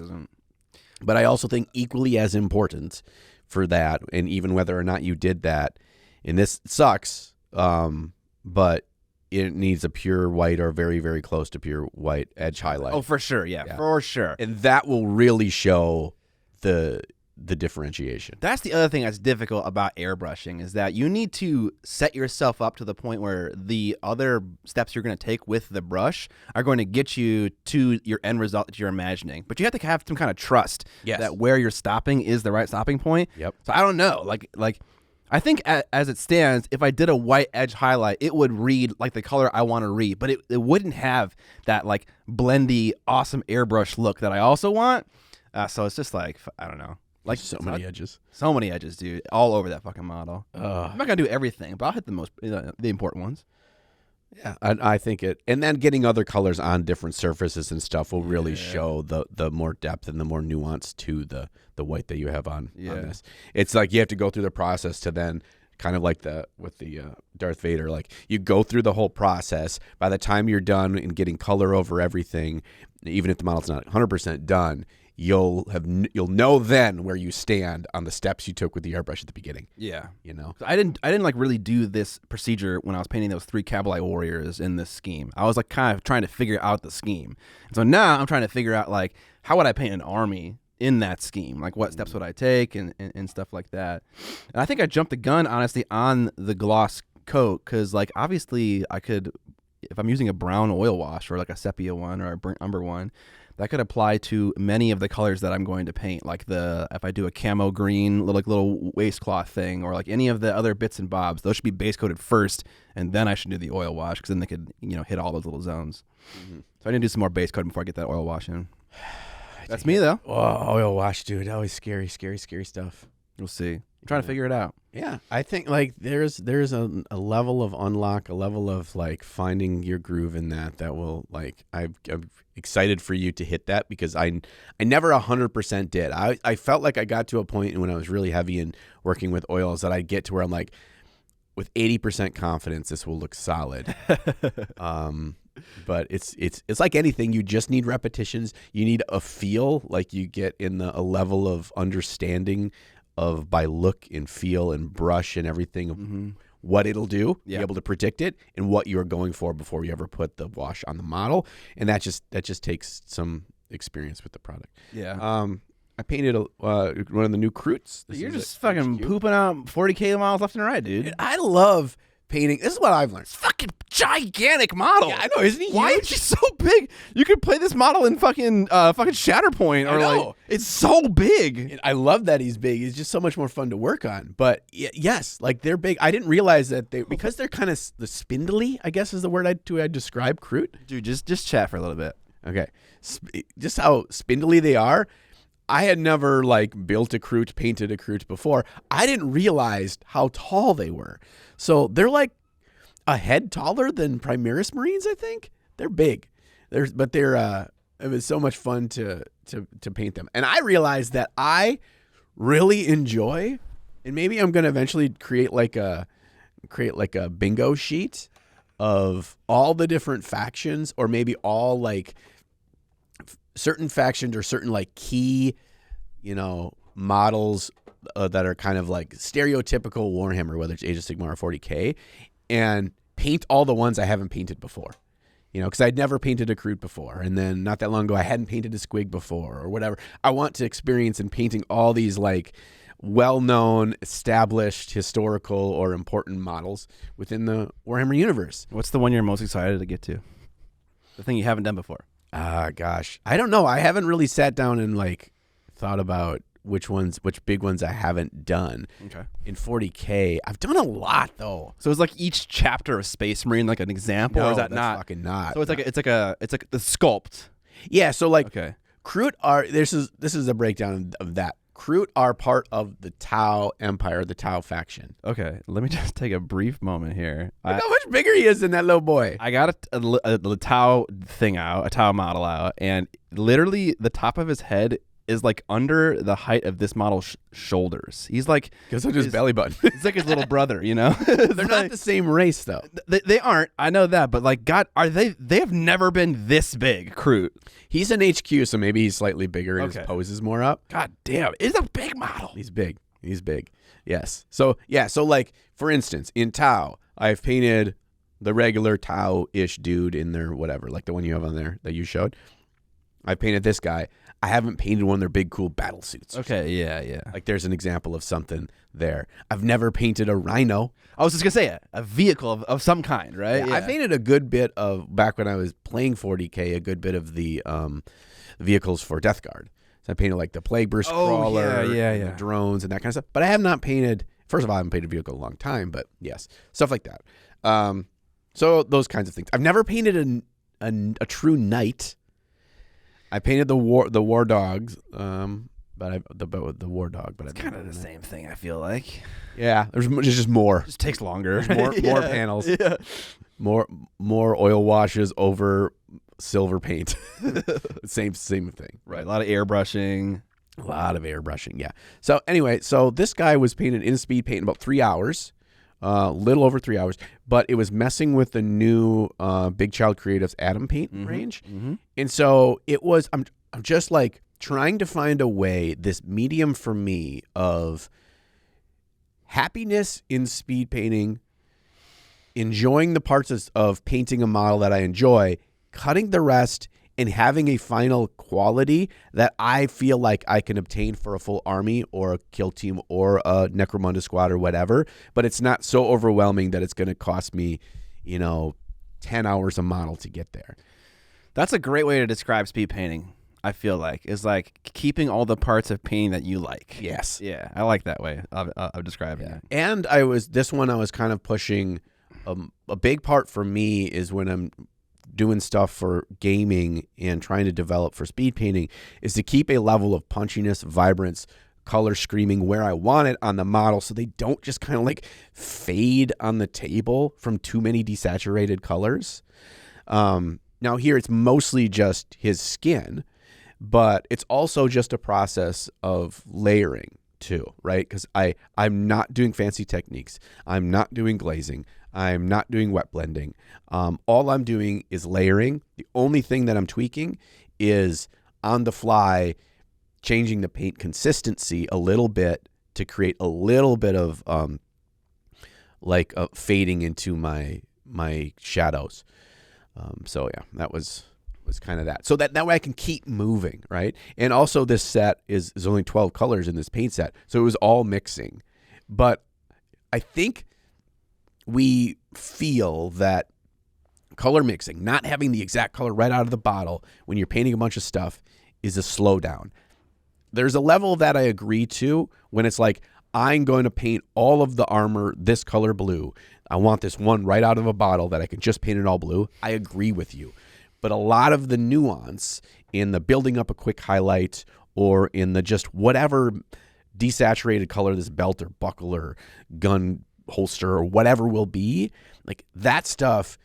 But I also think equally as important for that, and even whether or not you did that, and this sucks, but it needs a pure white or very, very close to pure white edge highlight. Oh, for sure. Yeah, for sure. And that will really show the differentiation. That's the other thing that's difficult about airbrushing, is that you need to set yourself up to the point where the other steps you're going to take with the brush are going to get you to your end result that you're imagining. But you have to have some kind of trust that where you're stopping is the right stopping point. Yep. So I don't know. Like I think as it stands, if I did a white edge highlight, it would read like the color I want to read, but it wouldn't have that like blendy, awesome airbrush look that I also want. So it's just like, I don't know. Like so many edges. So many edges, dude. All over that fucking model. I'm not going to do everything, but I'll hit the important ones. Yeah, I think it, and then getting other colors on different surfaces and stuff will really show the more depth and the more nuance to the white that you have on this. It's like you have to go through the process to then kind of like with the Darth Vader, like you go through the whole process. By the time you're done and getting color over everything, even if the model's not 100% done, you'll know then where you stand on the steps you took with the airbrush at the beginning. Yeah, you know. I didn't like really do this procedure when I was painting those 3 Cabalite warriors in this scheme. I was like kind of trying to figure out the scheme. And so now I'm trying to figure out like how would I paint an army in that scheme? Like what steps would I take and stuff like that. And I think I jumped the gun honestly on the gloss coat, because like obviously I could, if I'm using a brown oil wash or like a sepia one or a burnt umber one, that could apply to many of the colors that I'm going to paint. Like if I do a camo green little waistcloth thing, or like any of the other bits and bobs, those should be base coated first, and then I should do the oil wash, because then they could hit all those little zones. Mm-hmm. So I need to do some more base coating before I get that oil wash in. That's me though. Oh, oil wash, dude. Always scary stuff. We'll see. I'm trying to figure it out. Yeah, I think like there's a level of unlock, a level of like finding your groove in that will like I'm excited for you to hit that, because I never 100% did. I felt like I got to a point when I was really heavy in working with oils that I'd get to where I'm like, with 80% confidence this will look solid. But it's like anything, you just need repetitions. You need a feel, like you get in a level of understanding of by look and feel and brush and everything, what it'll do, be able to predict it, and what you're going for before you ever put the wash on the model. And that just takes some experience with the product. Yeah. I painted one of the new Croots. You're just fucking pooping out 40K miles left and right, dude. I love painting. This is what I've learned. It's fucking gigantic model. Yeah, I know, isn't he? Why is he so big? You could play this model in fucking Shatterpoint, or like it's so big. I love that he's big. He's just so much more fun to work on. But yes, like they're big. I didn't realize that because they're kind of the spindly, I guess is the word I'd describe Kroot. Dude, just chat for a little bit. Okay, just how spindly they are. I had never like built a Kroot, painted a Kroot before. I didn't realize how tall they were. So they're like a head taller than Primaris Marines, I think. They're big. It was so much fun to paint them. And I realized that I really enjoy, and maybe I'm going to eventually create like a bingo sheet of all the different factions, or maybe all like certain factions or certain like key, models that are kind of like stereotypical Warhammer, whether it's Age of Sigmar or 40K, and paint all the ones I haven't painted before. Because I'd never painted a Kroot before. And then not that long ago, I hadn't painted a Squig before or whatever. I want to experience in painting all these like well-known, established, historical, or important models within the Warhammer universe. What's the one you're most excited to get to? The thing you haven't done before. Gosh. I don't know. I haven't really sat down and like thought about which big ones I haven't done. Okay. In 40K. I've done a lot though. So it's like each chapter of Space Marine like an example, or is that that's not? fucking not. So it's like the sculpt. Yeah, so like Okay. Kroot are this is a breakdown of that. Kroot are part of the Tau Empire, the Tau faction. Okay, let me just take a brief moment here. Look how much bigger he is than that little boy. I got a Tau thing out, a Tau model out, and literally the top of his head is like under the height of this model's shoulders. He's like, Because of his belly button. it's like his little brother, you know? They're not the same race though. They aren't. I know that, but like, God, are they? They have never been this big, Kroot. He's an HQ, so maybe he's slightly bigger and Okay. his pose is more up. God damn, it's a big model. He's big. Yes. So like for instance, in Tau, I've painted the regular Tau-ish dude in there, whatever, like the one you have on there that you showed. I painted this guy. I haven't painted one of their big cool battle suits. Okay, yeah. Like there's an example of something there. I've never painted a rhino. I was just gonna say a vehicle of some kind, right? I painted a good bit of, back when I was playing 40K, a good bit of the vehicles for Death Guard. So I painted like the Plague Burst Crawler, yeah. and the drones and that kind of stuff. But I have not painted, first of all, I haven't painted a vehicle in a long time, but yes, stuff like that. So those kinds of things. I've never painted a true knight. I painted the war dogs, but the war dog. But It's kind of the same thing. I feel like there's just more. it just takes longer. More panels. Yeah. More oil washes over silver paint. same thing. Right. A lot of airbrushing. A lot of airbrushing. Yeah. So anyway, this guy was painted in speed paint in about 3 hours. Little over 3 hours, but it was messing with the new Big Child Creatives Atom Paint range. Mm-hmm. And so it was, I'm just like trying to find a way, this medium for me of happiness in speed painting, enjoying the parts of painting a model that I enjoy, cutting the rest, and having a final quality that I feel like I can obtain for a full army or a kill team or a Necromunda squad or whatever, but it's not so overwhelming that it's going to cost me, 10 hours a model to get there. That's a great way to describe speed painting. I feel like is like keeping all the parts of painting that you like. Yes. Yeah, I like that way of describing it. And I was kind of pushing a big part for me is when I'm doing stuff for gaming and trying to develop for speed painting is to keep a level of punchiness, vibrance, color screaming where I want it on the model so they don't just kind of like fade on the table from too many desaturated colors. Now here it's mostly just his skin, but it's also just a process of layering too, right? Because I'm not doing fancy techniques. I'm not doing glazing. I'm not doing wet blending. All I'm doing is layering. The only thing that I'm tweaking is on the fly changing the paint consistency a little bit to create a little bit of fading into my shadows. So yeah, that was kind of that. So that way I can keep moving, right? And also this set is only 12 colors in this paint set. So it was all mixing. But I think we feel that color mixing, not having the exact color right out of the bottle when you're painting a bunch of stuff is a slowdown. There's a level that I agree to when it's like, I'm going to paint all of the armor this color blue. I want this one right out of a bottle that I can just paint it all blue. I agree with you. But a lot of the nuance in the building up a quick highlight or in the just whatever desaturated color this belt or buckle or gun holster or whatever will be, like that stuff,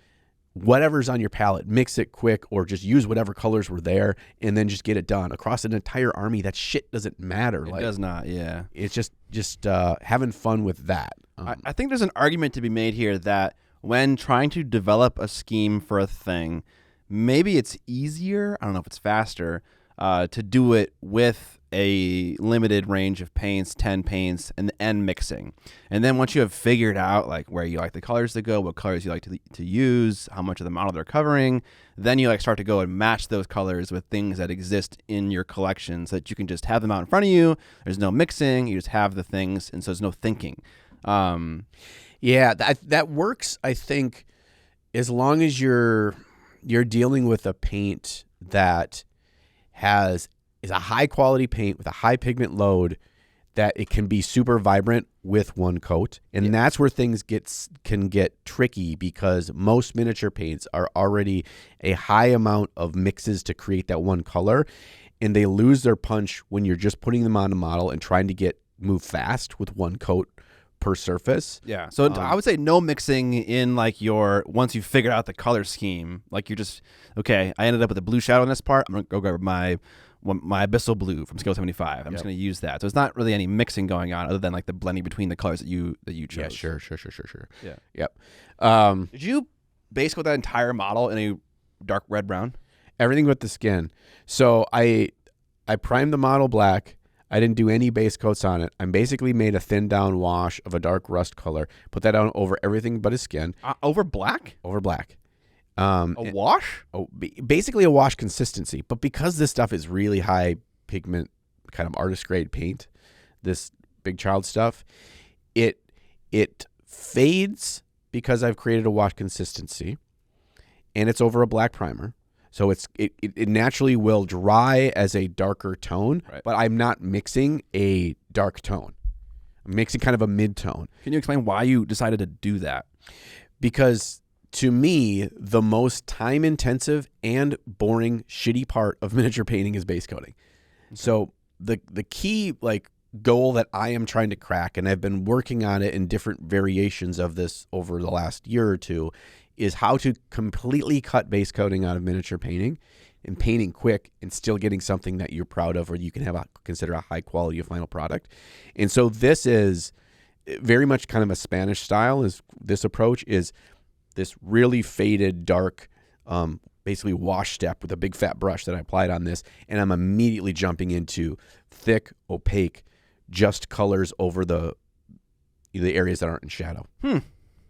whatever's on your palette, mix it quick or just use whatever colors were there and then just get it done. Across an entire army, that shit doesn't matter. It does not, yeah. It's just having fun with that. I think there's an argument to be made here that when trying to develop a scheme for a thing, maybe it's easier, I don't know if it's faster, to do it with a limited range of paints, 10 paints, and mixing. And then once you have figured out like where you like the colors to go, what colors you like to use, how much of the model they're covering, then you like start to go and match those colors with things that exist in your collection so that you can just have them out in front of you. There's no mixing, you just have the things, and so there's no thinking. Yeah, that works, I think, as long as you're dealing with a paint that is a high quality paint with a high pigment load, that it can be super vibrant with one coat. And that's where things can get tricky, because most miniature paints are already a high amount of mixes to create that one color, and they lose their punch when you're just putting them on a model and trying to move fast with one coat per surface. Yeah. So I would say no mixing in like once you've figured out the color scheme. Like you're just, okay, I ended up with a blue shadow in this part. I'm going to go grab my abyssal blue from scale 75. I'm just going to use that. So it's not really any mixing going on other than like the blending between the colors that you chose. Yeah, sure. Yeah. Yep. Did you base coat that entire model in a dark red brown? Everything but the skin. So I primed the model black. I didn't do any base coats on it. I basically made a thin down wash of a dark rust color, put that on over everything but his skin. Over black? Over black. A wash? Basically a wash consistency. But because this stuff is really high pigment, kind of artist grade paint, this Big Child stuff, it fades because I've created a wash consistency, and it's over a black primer. So it naturally will dry as a darker tone, right, but I'm not mixing a dark tone. I'm mixing kind of a mid-tone. Can you explain why you decided to do that? Because to me, the most time-intensive and boring, shitty part of miniature painting is base coating. Okay. So the key goal that I am trying to crack, and I've been working on it in different variations of this over the last year or two, is how to completely cut base coating out of miniature painting and painting quick and still getting something that you're proud of or you can consider a high quality of final product. And so this is very much kind of a Spanish style. This approach is this really faded, dark, basically wash step with a big fat brush that I applied on this, and I'm immediately jumping into thick, opaque, just colors over the areas that aren't in shadow.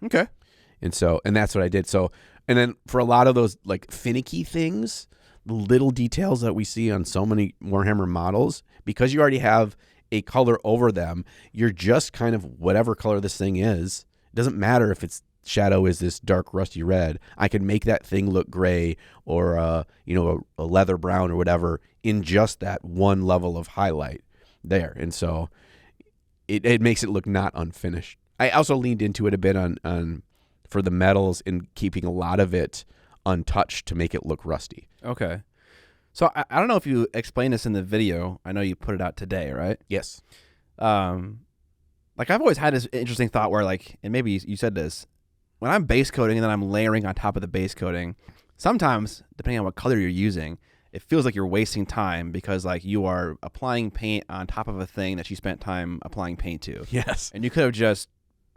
Okay. And that's what I did. So, and then for a lot of those finicky things, the little details that we see on so many Warhammer models, because you already have a color over them, you're just kind of whatever color this thing is. It doesn't matter if its shadow is this dark rusty red. I can make that thing look gray or a leather brown or whatever in just that one level of highlight there. And so it makes it look not unfinished. I also leaned into it a bit on for the metals and keeping a lot of it untouched to make it look rusty. Okay. So I don't know if you explained this in the video. I know you put it out today, right? Yes. I've always had this interesting thought where and maybe you said this, when I'm base coating and then I'm layering on top of the base coating, sometimes depending on what color you're using, it feels like you're wasting time because you are applying paint on top of a thing that you spent time applying paint to. Yes. And you could have just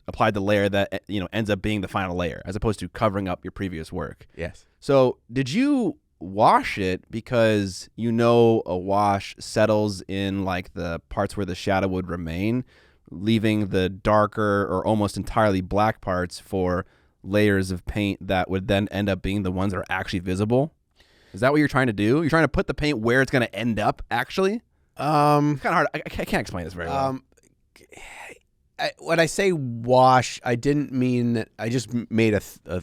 applied the layer that ends up being the final layer as opposed to covering up your previous work. Yes. So did you wash it because a wash settles in the parts where the shadow would remain, leaving the darker or almost entirely black parts for layers of paint that would then end up being the ones that are actually visible? Is that what you're trying to do? You're trying to put the paint where it's going to end up actually? It's kind of hard. I can't explain this very well. When I say wash, I didn't mean that. I just made a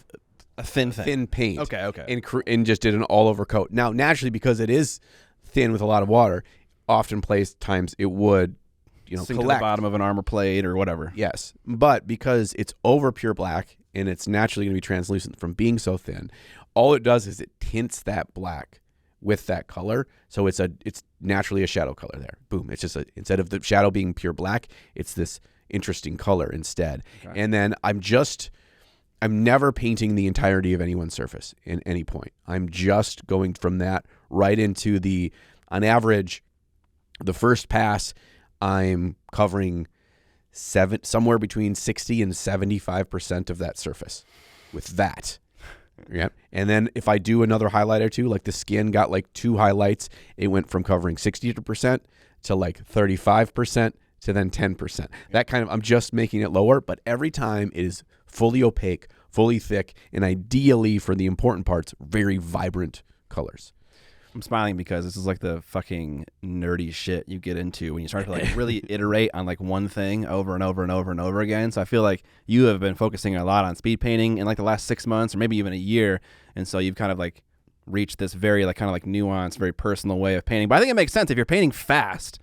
thin paint. Okay. And just did an all over coat. Now, naturally, because it is thin with a lot of water, often times it would, sink collect to the bottom of an armor plate or whatever. Yes, but because it's over pure black and it's naturally going to be translucent from being so thin, all it does is it tints that black with that color, so it's naturally a shadow color there. Boom! It's just instead of the shadow being pure black, it's this interesting color instead. Okay. And then I'm never painting the entirety of anyone's surface in any point. I'm just going from that right into on average, the first pass, I'm covering somewhere between 60 and 75% of that surface with that. Yeah. And then if I do another highlight or two, like the skin got like 2 highlights, it went from covering 60% to like 35% to then 10%. That kind of, I'm just making it lower, but every time it is fully opaque, fully thick, and ideally for the important parts, very vibrant colors. I'm smiling because this is like the fucking nerdy shit you get into when you start to like really iterate on like one thing over and over and over and over again. So I feel like you have been focusing a lot on speed painting in like the last 6 months or maybe even a year. And so you've kind of like reached this very like kind of like nuanced, very personal way of painting. But I think it makes sense. If you're painting fast,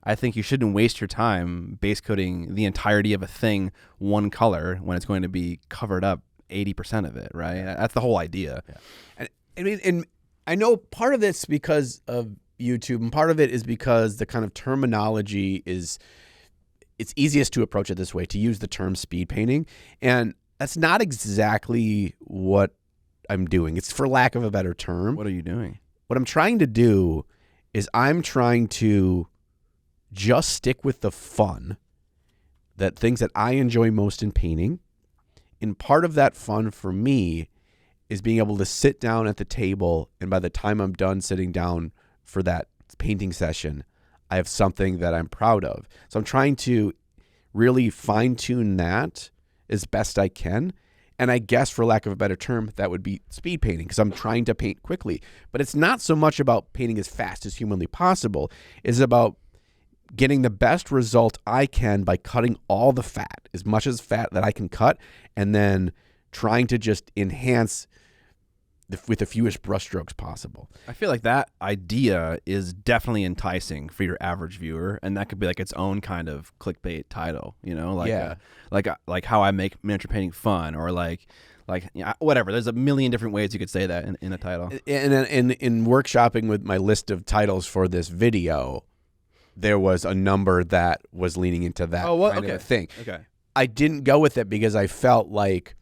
I think you shouldn't waste your time base coating the entirety of a thing one color when it's going to be covered up 80% of it, right? That's the whole idea. Yeah. And I mean, and I know part of it's because of YouTube, and part of it is because the kind of terminology is, it's easiest to approach it this way, to use the term speed painting. And that's not exactly what I'm doing. It's for lack of a better term. What are you doing? What I'm trying to do is I'm trying to just stick with the fun, that things that I enjoy most in painting. And part of that fun for me is being able to sit down at the table, and by the time I'm done sitting down for that painting session, I have something that I'm proud of. So I'm trying to really fine-tune that as best I can. And I guess, for lack of a better term, that would be speed painting, because I'm trying to paint quickly. But it's not so much about painting as fast as humanly possible. It's about getting the best result I can by cutting all the fat, as much as fat that I can cut, and then trying to just enhance with the fewest brushstrokes possible. I feel like that idea is definitely enticing for your average viewer, and that could be like its own kind of clickbait title, you know, like how I make miniature painting fun, or like whatever. There's a million different ways you could say that in a title. And in workshopping with my list of titles for this video, there was a number that was leaning into that kind of a thing. Okay. I didn't go with it because I felt like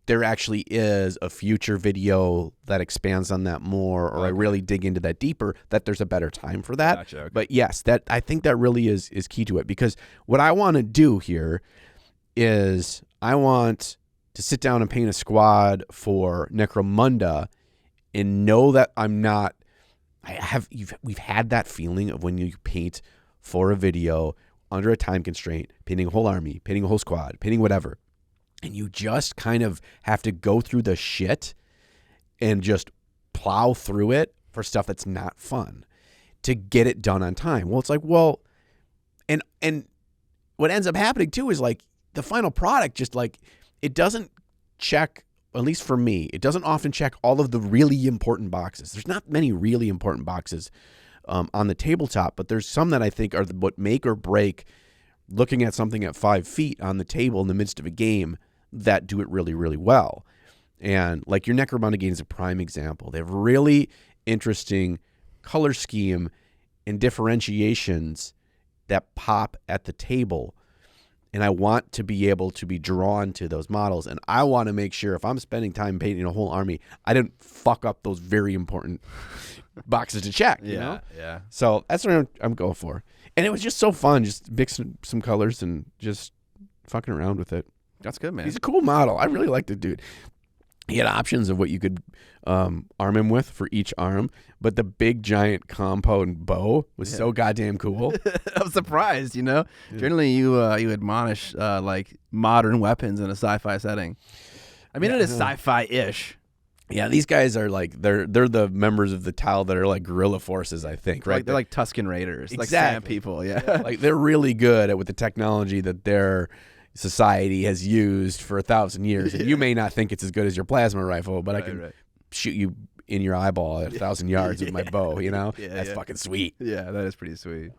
there actually is a future video that expands on that more, or I really dig into that deeper, that there's a better time for that. Gotcha, okay. But yes, that I think that really is key to it, because what I want to do here is I want to sit down and paint a squad for Necromunda and know that we've had that feeling of when you paint for a video under a time constraint, painting a whole army, painting a whole squad, painting whatever. And you just kind of have to go through the shit and just plow through it for stuff that's not fun to get it done on time. Well, it's like, and what ends up happening too is like the final product just like, it doesn't check, at least for me, it doesn't often check all of the really important boxes. There's not many really important boxes on the tabletop, but there's some that I think are what make or break looking at something at 5 feet on the table in the midst of a game that do it really, really well. And like your Necromunda game is a prime example. They have really interesting color scheme and differentiations that pop at the table. And I want to be able to be drawn to those models. And I want to make sure if I'm spending time painting a whole army, I didn't fuck up those very important boxes to check. You know? Yeah. So that's what I'm going for. And it was just so fun, just mixing some colors and just fucking around with it. That's good, man. He's a cool model. I really like the dude. He had options of what you could arm him with for each arm, but the big giant compound bow was so goddamn cool. I'm surprised, you know. Yeah. Generally, you admonish like modern weapons in a sci-fi setting. I mean, it is sci-fi-ish. Yeah, these guys are like they're the members of the Tau that are like guerrilla forces, I think, right? Like, they're like Tusken Raiders, exactly. Like sand people, yeah. Like they're really good at with the technology that their society has used for 1,000 years. And you may not think it's as good as your plasma rifle, but I can shoot you in your eyeball at 1,000 yards with my bow, you know? That's fucking sweet. Yeah, that is pretty sweet.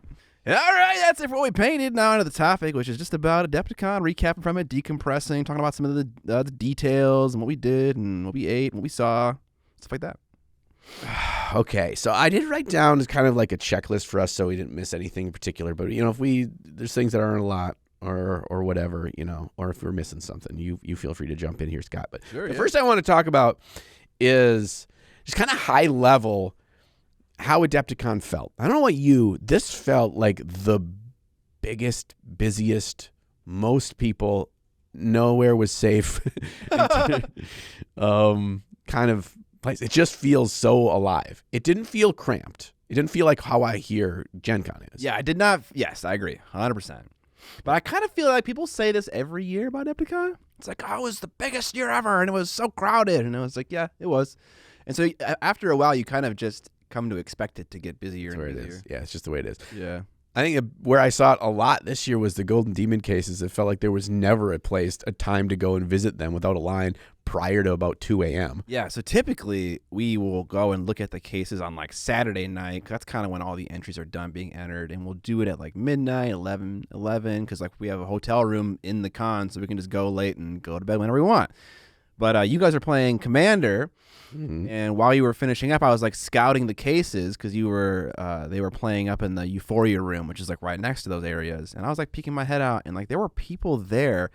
All right, that's it for what we painted. Now onto the topic, which is just about Adepticon, recapping from it, decompressing, talking about some of the details and what we did and what we ate and what we saw, stuff like that. Okay, so I did write down kind of like a checklist for us so we didn't miss anything in particular. But, you know, if there's things that aren't a lot or whatever, you know, or if we're missing something, you feel free to jump in here, Scott. But the first I want to talk about is just kind of high level how Adepticon felt. I don't know what this felt like the biggest, busiest, most people, nowhere was safe. kind of place. It just feels so alive. It didn't feel cramped. It didn't feel like how I hear Gen Con is. Yeah, I did not. Yes, I agree, 100%. But I kind of feel like people say this every year about Adepticon. It's like, oh, it was the biggest year ever, and it was so crowded. And I was like, yeah, it was. And so after a while, you kind of just come to expect it to get busier and busier. Yeah, it's just the way it is. Yeah. I think where I saw it a lot this year was the Golden Demon cases. It felt like there was never a time to go and visit them without a line prior to about 2 a.m. Yeah, so typically we will go and look at the cases on like Saturday night. 'Cause that's kind of when all the entries are done being entered, and we'll do it at like midnight, 11, because like we have a hotel room in the con, so we can just go late and go to bed whenever we want. But you guys are playing Commander. Mm-hmm. And while you were finishing up, I was like scouting the cases because they were playing up in the Euphoria room, which is like right next to those areas. And I was like peeking my head out, and like there were people there,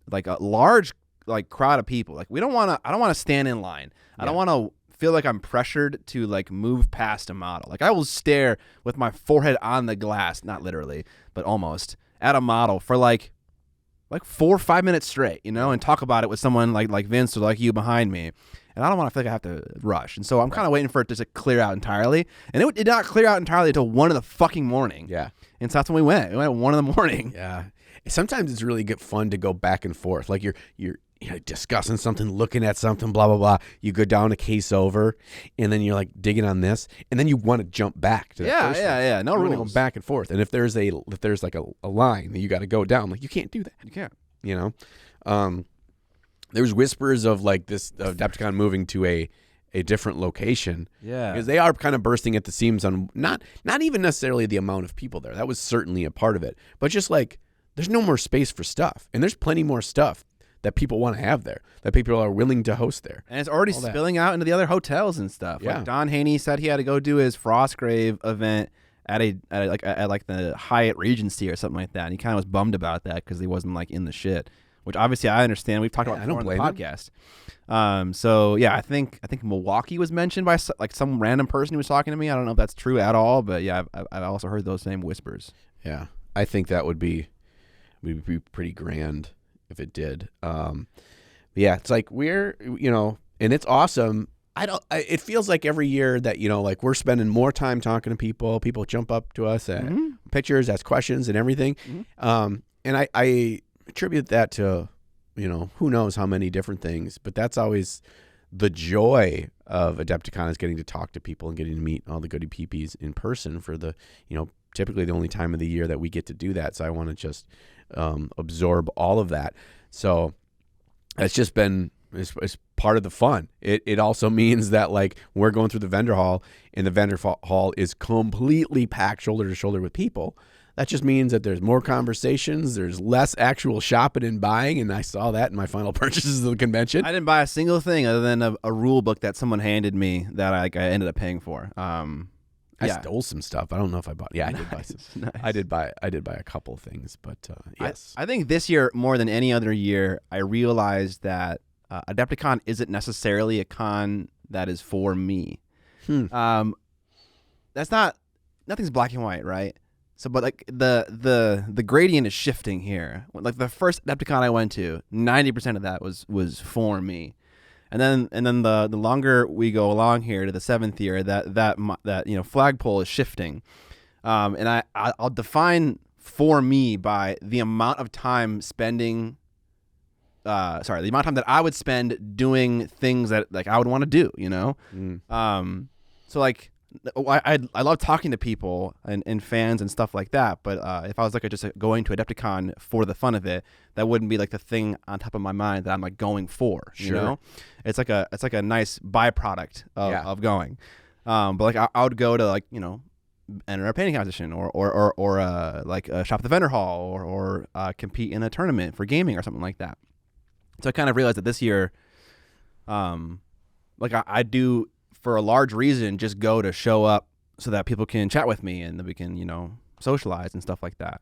like a large like crowd of people. Like I don't want to stand in line. Yeah. I don't want to feel like I'm pressured to like move past a model. Like I will stare with my forehead on the glass, not literally, but almost, at a model for like 4 or 5 minutes straight, and talk about it with someone like Vince or like you behind me. And I don't want to feel like I have to rush. And so I'm kind of waiting for it to clear out entirely. And it did not clear out entirely until 1 in the fucking morning. Yeah. And so that's when we went. We went at 1 in the morning. Yeah. Sometimes it's really fun to go back and forth. Like you're discussing something, looking at something, blah, blah, blah. You go down a case over, and then you're like digging on this, and then you want to jump back to the first one. Yeah. No rules. You go back and forth. And if there's like a line that you got to go down, like you can't do that. You can't. There's whispers of like this Adepticon moving to a different location. Yeah. Because they are kind of bursting at the seams on not even necessarily the amount of people there. That was certainly a part of it. But just like there's no more space for stuff. And there's plenty more stuff that people want to have there, that people are willing to host there. And it's already spilling out into the other hotels and stuff. Yeah. Like Don Haney said he had to go do his Frostgrave event at the Hyatt Regency or something like that. And he kind of was bummed about that because he wasn't like in the shit. Which obviously I understand. We've talked about it before on the podcast. So yeah, I think Milwaukee was mentioned by like some random person who was talking to me. I don't know if that's true at all, but yeah, I've also heard those same whispers. Yeah, I think that would be pretty grand if it did. Yeah, it's like we're and it's awesome. It feels like every year that like we're spending more time talking to people. People jump up to us at pictures, ask questions, and everything. And I attribute that to, who knows how many different things, but that's always the joy of Adepticon, is getting to talk to people and getting to meet all the goody peepees in person for the, typically the only time of the year that we get to do that. So I want to just absorb all of that. So it's just been, it's part of the fun. It also means that like we're going through the vendor hall, and the vendor hall is completely packed shoulder to shoulder with people. That just means that there's more conversations, there's less actual shopping and buying, and I saw that in my final purchases of the convention. I didn't buy a single thing other than a rule book that someone handed me that I ended up paying for. I stole some stuff. I don't know if I bought. Yeah, nice, I did buy some. Nice. I did buy a couple things, but yes. I think this year more than any other year, I realized that Adepticon isn't necessarily a con that is for me. That's not. Nothing's black and white, right? So, but like the gradient is shifting here. Like the first Adepticon I went to, 90% of that was for me, and then the longer we go along here to the 7th year, that flagpole is shifting, and I'll define for me by the amount of time spending. The amount of time that I would spend doing things that like I would want to do, So like. I love talking to people and fans and stuff like that, but if I was like just going to Adepticon for the fun of it, that wouldn't be like the thing on top of my mind that I'm like going for. Sure. It's like a nice byproduct of going. But like I would go to like enter a painting competition or like shop at the vendor hall or compete in a tournament for gaming or something like that. So I kind of realized that this year, like I do. For a large reason, just go to show up so that people can chat with me and that we can, socialize and stuff like that.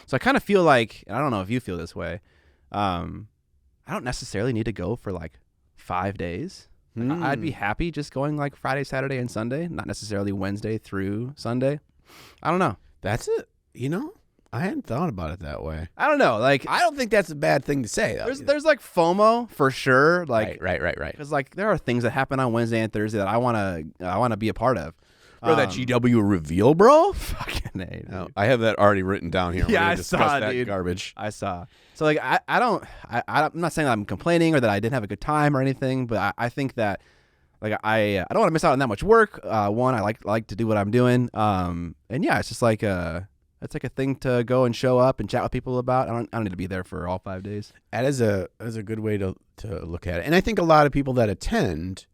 So I kind of feel like, and I don't know if you feel this way, I don't necessarily need to go for like 5 days. Like, I'd be happy just going like Friday, Saturday, and Sunday, not necessarily Wednesday through Sunday. I don't know. That's it. I hadn't thought about it that way. I don't know. Like, I don't think that's a bad thing to say, though. there's like FOMO for sure. Like, right. Because like there are things that happen on Wednesday and Thursday that I wanna be a part of. Bro, that GW reveal, bro. Fucking A. No, I have that already written down here. Yeah, We're gonna I discuss saw, that dude. garbage. I saw. So like I'm not saying that I'm complaining or that I didn't have a good time or anything, but I think that like I don't want to miss out on that much work. One, I like to do what I'm doing. And yeah, it's just like it's like a thing to go and show up and chat with people about. I don't need to be there for all 5 days. That is a good way to look at it. And I think a lot of people that attend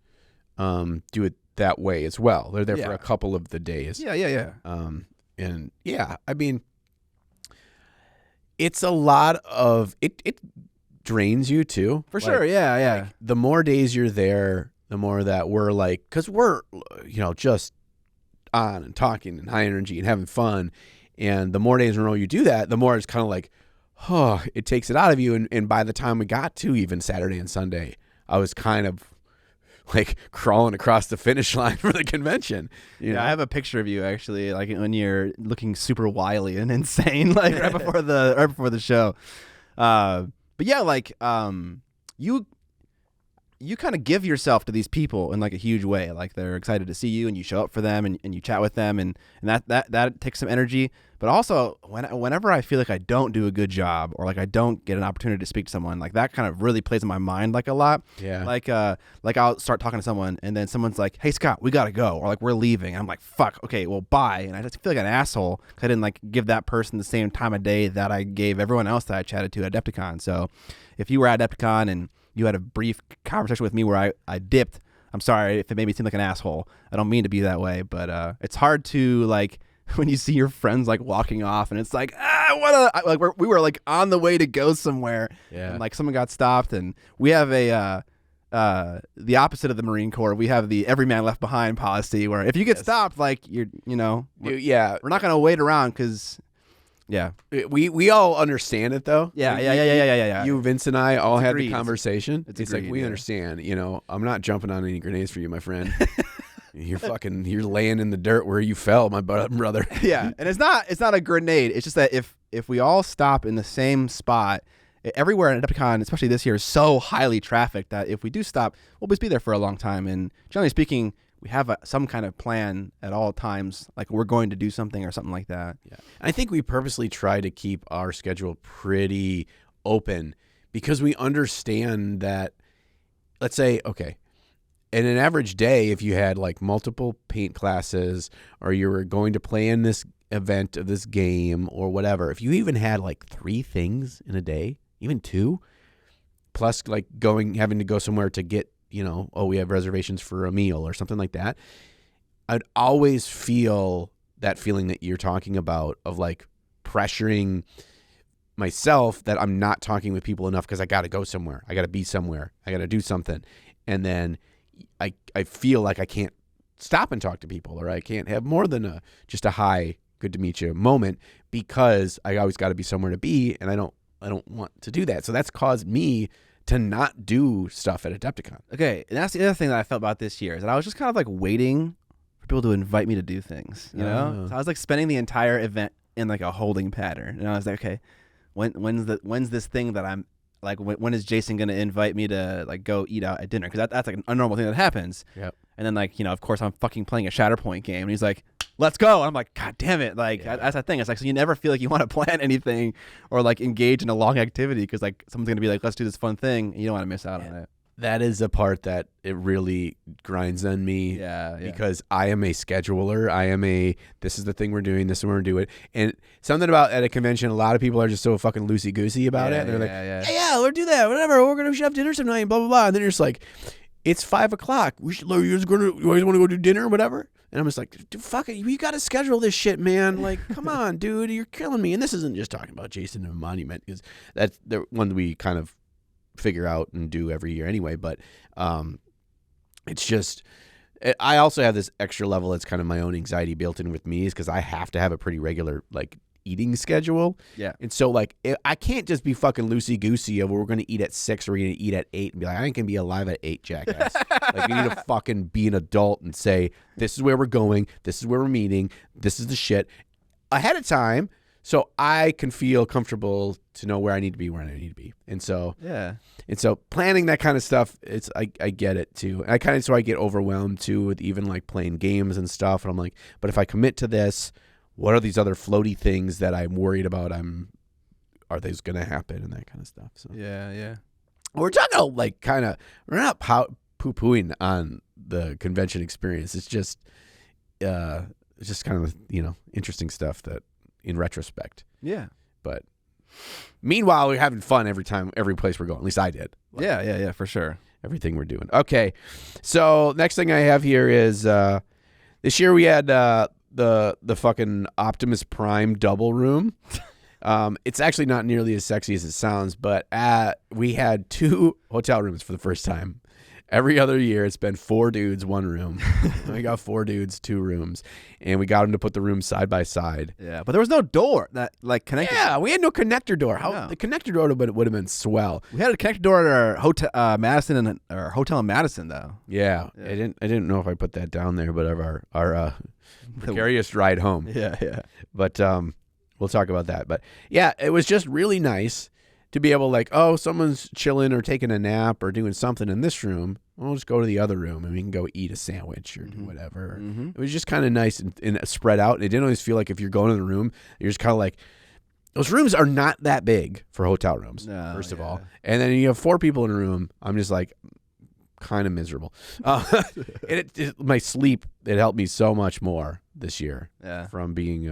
do it that way as well. They're there for a couple of the days. Yeah. And yeah, I mean, it's a lot of it drains you too. For sure. Yeah. Like, the more days you're there, the more that we're like, because we're, just on and talking and high energy and having fun. And the more days in a row you do that, the more it's kind of like, it takes it out of you. And by the time we got to even Saturday and Sunday, I was kind of like crawling across the finish line for the convention. Yeah, I have a picture of you actually, like when you're looking super wily and insane, like right before the show. But yeah, like you kind of give yourself to these people in like a huge way. Like they're excited to see you and you show up for them and you chat with them and that takes some energy. But also whenever I feel like I don't do a good job or like I don't get an opportunity to speak to someone, like that kind of really plays in my mind like a lot. Yeah. Like I'll start talking to someone and then someone's like, "Hey Scott, we gotta go," or like, "We're leaving." And I'm like, "Fuck, okay, well bye." And I just feel like an asshole because I didn't like give that person the same time of day that I gave everyone else that I chatted to at Adepticon. So if you were at Adepticon and you had a brief conversation with me where I dipped, I'm sorry if it made me seem like an asshole. I don't mean to be that way, but it's hard to like when you see your friends like walking off and it's like, we were like on the way to go somewhere. Yeah. And like someone got stopped and we have the opposite of the Marine Corps. We have the every man left behind policy where if you get stopped, like we're not going to wait around because yeah. We all understand it though. Yeah. You, Vince, and I all had the agreed. conversation. It's It's agreed, like we yeah. understand. I'm not jumping on any grenades for you, my friend. You're laying in the dirt where you fell, my brother. Yeah, and it's not a grenade. It's just that if we all stop in the same spot, everywhere in Adepticon, especially this year, is so highly trafficked that if we do stop, we'll just be there for a long time. And generally speaking, we have some kind of plan at all times, like we're going to do something or something like that. Yeah, I think we purposely try to keep our schedule pretty open because we understand that. Let's say, okay, in an average day, if you had like multiple paint classes or you were going to play in this event of this game or whatever, if you even had like 3 things in a day, even 2, plus like having to go somewhere to get, we have reservations for a meal or something like that, I'd always feel that feeling that you're talking about of like pressuring myself that I'm not talking with people enough because I got to go somewhere. I got to be somewhere. I got to do something. And then I feel like I can't stop and talk to people or I can't have more than just a hi, good to meet you moment because I always got to be somewhere to be and I don't want to do that. So that's caused me to not do stuff at Adepticon. Okay, and that's the other thing that I felt about this year is that I was just kind of like waiting for people to invite me to do things, So I was like spending the entire event in like a holding pattern, and I was like, okay, when's this thing that I'm like, when is Jason gonna invite me to like go eat out at dinner? Because that's like a normal thing that happens. Yep. And then like of course I'm fucking playing a Shatterpoint game, and he's like, let's go. And I'm like, God damn it. Like, that's the thing. It's like, so you never feel like you want to plan anything or like engage in a long activity because like someone's going to be like, let's do this fun thing. And you don't want to miss out on it. That is a part that it really grinds on me. Yeah. Because I am a scheduler. This is the thing we're doing. This is what we're doing. And something about at a convention, a lot of people are just so fucking loosey-goosey about it. They're hey, we'll do that. Whatever. We're going to have dinner tonight. Blah, blah, blah. And then you're just like, it's 5:00. You guys want to go do dinner or whatever? And I'm just like, dude, fuck it. You got to schedule this shit, man. Like, come on, dude. You're killing me. And this isn't just talking about Jason and Monument because that's the one we kind of figure out and do every year anyway. But it's just, I also have this extra level that's kind of my own anxiety built in with me is because I have to have a pretty regular, like, eating schedule. Yeah. And so, like, I can't just be fucking loosey-goosey of we're going to eat at 6 or we're going to eat at 8 and be like, I ain't going to be alive at 8, jackass. Like, you need to fucking be an adult and say, this is where we're going. This is where we're meeting. This is the shit. Ahead of time so I can feel comfortable to know where I need to be, and so planning that kind of stuff, I get it too. And I get overwhelmed too with even like playing games and stuff, and I'm like, but if I commit to this, what are these other floaty things that I'm worried about? Are these going to happen and that kind of stuff? So yeah. We're talking like we're not poo-pooing on the convention experience. It's just kind of interesting stuff that in retrospect. Yeah. But meanwhile, we're having fun every place we're going. At least I did. Yeah, for sure. Everything we're doing. Okay, so next thing I have here is this year we had the fucking Optimus Prime double room. It's actually not nearly as sexy as it sounds, but we had 2 hotel rooms for the first time. Every other year, it's been 4 dudes, 1 room. We got 4 dudes, 2 rooms, and we got them to put the rooms side by side. Yeah, but there was no door that like connected. Yeah, we had no connector door. The connector door would have been swell. We had a connector door at our hotel, our hotel in Madison, though. Yeah. I didn't know if I put that down there, but of our precarious ride home. Yeah. But we'll talk about that. But yeah, it was just really nice to be able someone's chilling or taking a nap or doing something in this room. We'll just go to the other room and we can go eat a sandwich or do whatever. Mm-hmm. It was just kind of nice and spread out. It didn't always feel like if you're going to the room, you're just kind of like, those rooms are not that big for hotel rooms, first of all. And then you have 4 people in a room. I'm just like kind of miserable. My sleep, it helped me so much more this year from being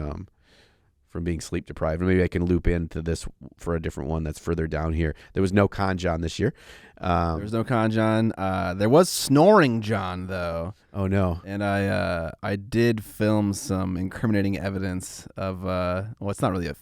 sleep deprived. And maybe I can loop into this for a different one that's further down here. There was no Con John this year. There was no Con John. There was Snoring John, though. Oh, no. And I did film some incriminating evidence of it's not really a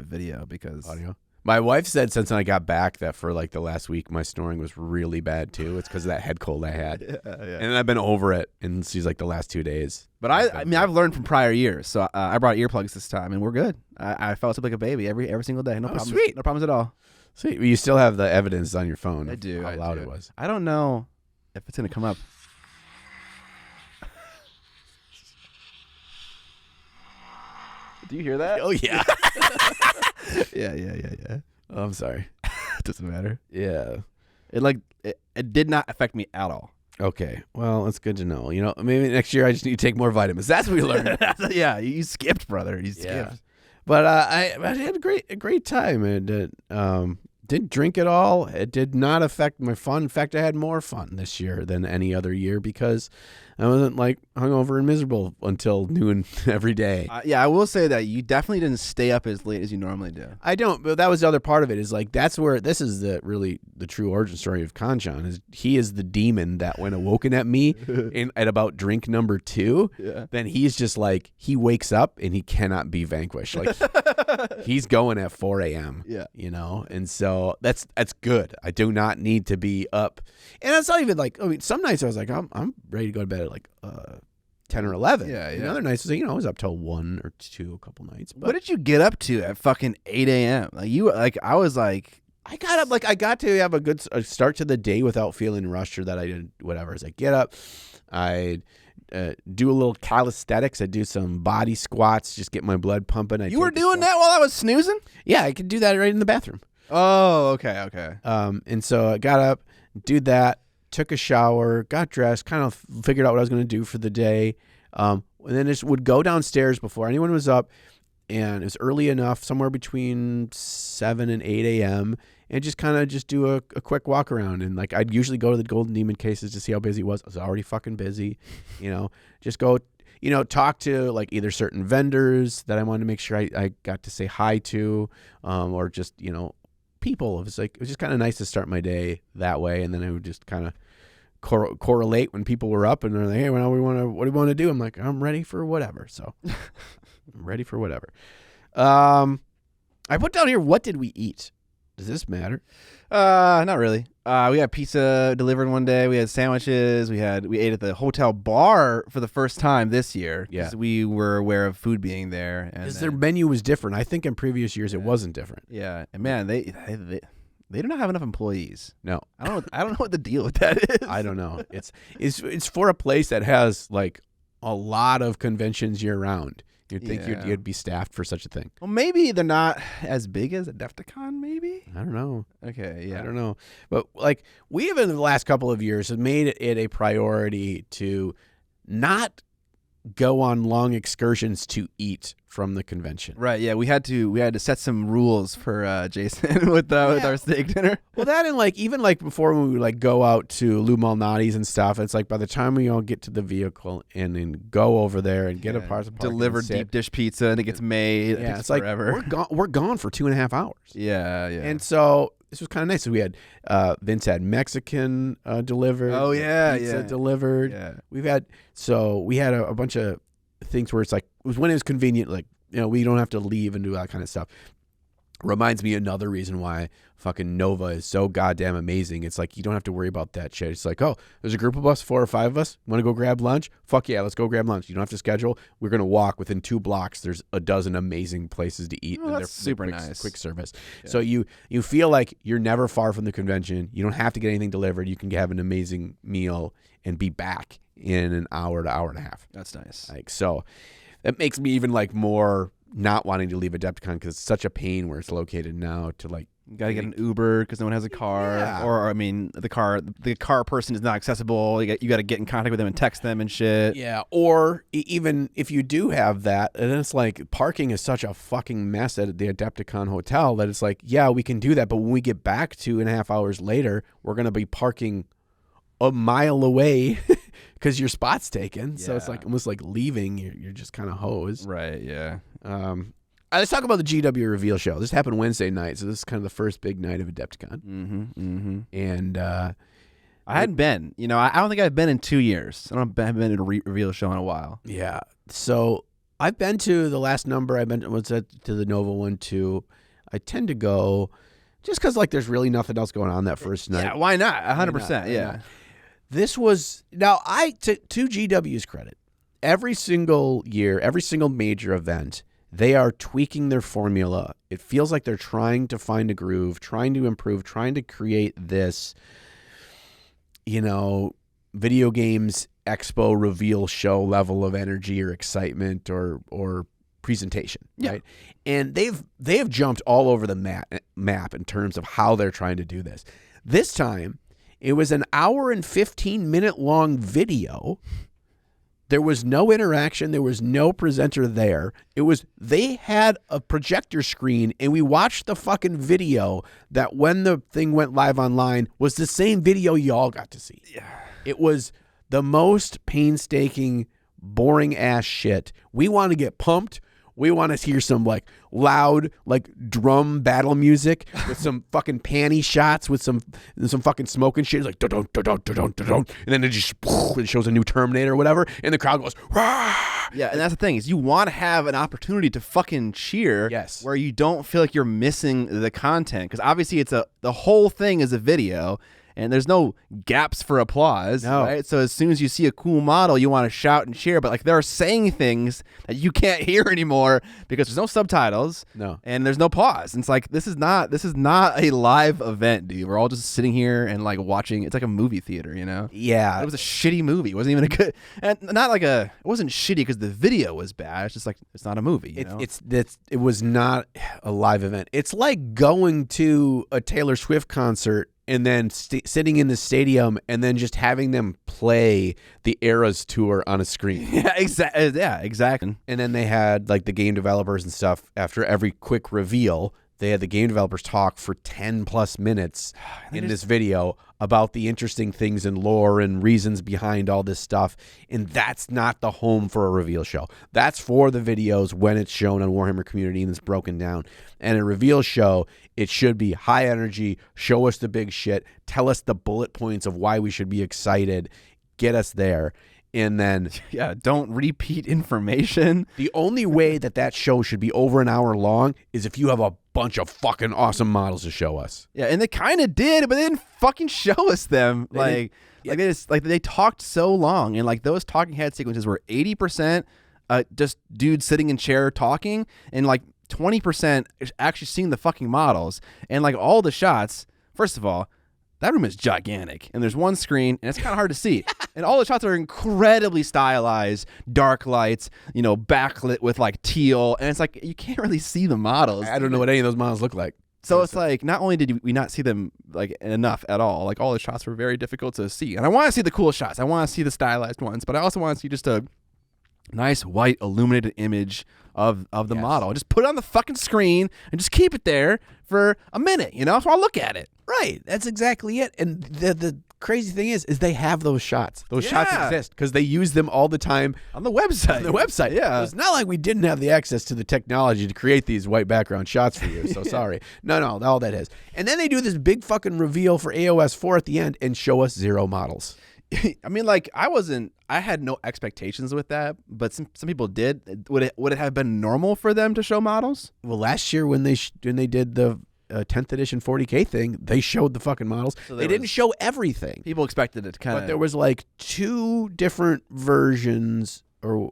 video because audio. My wife said since I got back that for like the last week my snoring was really bad too. It's because of that head cold I had. Yeah. And I've been over it, and she's like the last 2 days. But I've learned from prior years, so I brought earplugs this time, and we're good. I fell asleep like a baby every single day. No problems. Sweet. No problems at all. Sweet. You still have the evidence on your phone. I do. How loud it was. I don't know if it's gonna come up. Do you hear that? Oh yeah. Yeah. Oh, I'm sorry. It doesn't matter. Yeah. It did not affect me at all. Okay. Well, that's good to know. Maybe next year I just need to take more vitamins. That's what we learned. Yeah, you skipped, brother. You skipped. Yeah. But I had a great time. And didn't drink at all. It did not affect my fun. In fact, I had more fun this year than any other year because I wasn't like hungover and miserable until noon every day. Yeah, I will say that you definitely didn't stay up as late as you normally do. I don't, but that was the other part of it. Is like that's where this is the true origin story of Kanchan. Is he is the demon that when awoken at me at about drink number 2, then he's just like he wakes up and he cannot be vanquished. Like he's going at 4 a.m. Yeah, and so that's good. I do not need to be up, and it's not even like some nights I was like I'm ready to go to bed at like 10 or 11. Yeah. And other nights I was up till 1 or 2 a couple nights. But what did you get up to at fucking 8 a.m.? I was like, I got up I got to have a good start to the day without feeling rushed or that I did whatever. As I get up, I do a little calisthenics. I do some body squats, just get my blood pumping. You were doing that while I was snoozing? Yeah, I could do that right in the bathroom. Oh, okay. And so I got up, did that, took a shower, got dressed, kind of figured out what I was going to do for the day. And then just would go downstairs before anyone was up. And it was early enough, somewhere between 7 and 8 a.m. And just kind of do a quick walk around. And like I'd usually go to the Golden Demon cases to see how busy it was. I was already fucking busy, just go, talk to like either certain vendors that I wanted to make sure I got to say hi to, or just, people. It was just kind of nice to start my day that way. And then I would just kind of correlate when people were up and they're like, hey, what do we want to do? I'm like, I'm ready for whatever. So I'm ready for whatever. I put down here, what did we eat? Does this matter? Not really. We had pizza delivered one day. We had sandwiches. We ate at the hotel bar for the first time this year. Yeah. We were aware of food being there. Because their menu was different. I think in previous years it wasn't different. Yeah. And man, they do not have enough employees. No. I don't know what the deal with that is. I don't know. It's for a place that has like a lot of conventions year round. You'd think you'd be staffed for such a thing. Well, maybe they're not as big as Adepticon, maybe? I don't know. Okay, yeah. I don't know. But, like, we have in the last couple of years have made it a priority to not go on long excursions to eat from the convention. Right, yeah, we had to set some rules for Jason with our steak dinner. Well, that and like even like before when we like go out to Lou Malnati's and stuff, it's like by the time we all get to the vehicle and then go over there and get a parts of delivered deep dish pizza and it gets made. Yeah, it's forever. Like we're gone for 2.5 hours. Yeah, yeah. And so this was kind of nice. So we had Vince had Mexican delivered. Oh yeah, pizza yeah. delivered. Yeah. We had a bunch of things where it's like it was when it was convenient, like, you know, we don't have to leave and do that kind of stuff. Reminds me another reason why fucking Nova is so goddamn amazing. It's like you don't have to worry about that shit. It's like, oh, there's a group of us, 4 or 5 of us. Want to go grab lunch? Fuck yeah, let's go grab lunch. You don't have to schedule. We're gonna walk within 2 blocks. There's a dozen amazing places to eat. Oh, and that's super nice. Quick service. Yeah. So you feel like you're never far from the convention. You don't have to get anything delivered. You can have an amazing meal and be back in an hour to hour and a half. That's nice. Like, so that makes me even like more not wanting to leave Adepticon because it's such a pain where it's located now to like. You gotta get an Uber because no one has a car, Yeah. or I mean, the car person is not accessible. You got to get in contact with them and text them and shit. Yeah, or even if you do have that, and it's like parking is such a fucking mess at the Adepticon hotel that it's like, yeah, we can do that, but when we get back 2.5 hours later, we're gonna be parking a mile away because your spot's taken. So it's like almost like leaving. You're just kind of hosed. Right. Yeah. Let's talk about the GW reveal show. This happened Wednesday night, so this is kind of the first big night of Adepticon. Mm-hmm. Mm-hmm. And I hadn't been. You know, I don't think I've been in 2 years. I haven't been to a reveal show in a while. Yeah. So I've been to the last number. I was to the Nova one too. I tend to go just because like there's really nothing else going on that first night. Yeah. Why not? 100%. Yeah. This was now to GW's credit, every single year, every single major event, they are tweaking their formula. It feels like they're trying to find a groove, trying to improve, trying to create this, you know, video games expo reveal show level of energy or excitement or presentation, right? And they've jumped all over the map in terms of how they're trying to do this. This time, it was an hour and 15-minute long video. There was no interaction. There was no presenter there. They had a projector screen, and we watched the fucking video that when the thing went live online was the same video y'all got to see. Yeah. It was the most painstaking, boring ass shit. We want to get pumped. We want to hear some like loud like drum battle music with some fucking panty shots with some fucking smoke and shit. It's like dun dun dun dun dun dun, and then it shows a new Terminator or whatever, and the crowd goes rah. Yeah, and that's the thing is you want to have an opportunity to fucking cheer. Yes. Where you don't feel like you're missing the content because obviously the whole thing is a video. And there's no gaps for applause, right? So as soon as you see a cool model, you want to shout and cheer. But like they're saying things that you can't hear anymore because there's no subtitles, and there's no pause. And it's like this is not a live event, dude. We're all just sitting here and like watching. It's like a movie theater, you know? Yeah. It was a shitty movie. It wasn't even a good, and not like it wasn't shitty because the video was bad. It's just like it's not a movie. You know? It was not a live event. It's like going to a Taylor Swift concert and then sitting in the stadium and then just having them play the Eras tour on a screen. Yeah, exactly. And then they had like the game developers and stuff after every quick reveal. They had the game developers talk for 10 plus minutes in this video about the interesting things in lore and reasons behind all this stuff. And that's not the home for a reveal show. That's for the videos when it's shown on Warhammer Community and it's broken down. And a reveal show, it should be high energy, show us the big shit, tell us the bullet points of why we should be excited, get us there. And then don't repeat information. The only way that show should be over an hour long is if you have a bunch of fucking awesome models to show us. Yeah, and they kind of did, but they didn't fucking show us them. They talked so long, and like those talking head sequences were 80% just dudes sitting in chair talking, and like 20% actually seeing the fucking models, and like all the shots. First of all, that room is gigantic, and there's one screen, and it's kind of hard to see. And all the shots are incredibly stylized, dark lights, backlit with like teal, and it's like you can't really see the models. I don't know what any of those models look like. So it's like, not only did we not see them like enough at all, like all the shots were very difficult to see. And I want to see the cool shots. I want to see the stylized ones, but I also want to see just a nice white illuminated image of the model. Just put it on the fucking screen and just keep it there for a minute, so I'll look at it. Right. That's exactly it. And the crazy thing is they have those shots. Those shots exist because they use them all the time on the website. Yeah. It's not like we didn't have the access to the technology to create these white background shots for you. So sorry. No, all that is. And then they do this big fucking reveal for AOS 4 at the end and show us 0 models. I mean, like, I had no expectations with that, but some people did. Would it have been normal for them to show models? Well, last year when they did the 10th edition 40K thing, they showed the fucking models. So they didn't show everything. People expected it to kind of... But there was like 2 different versions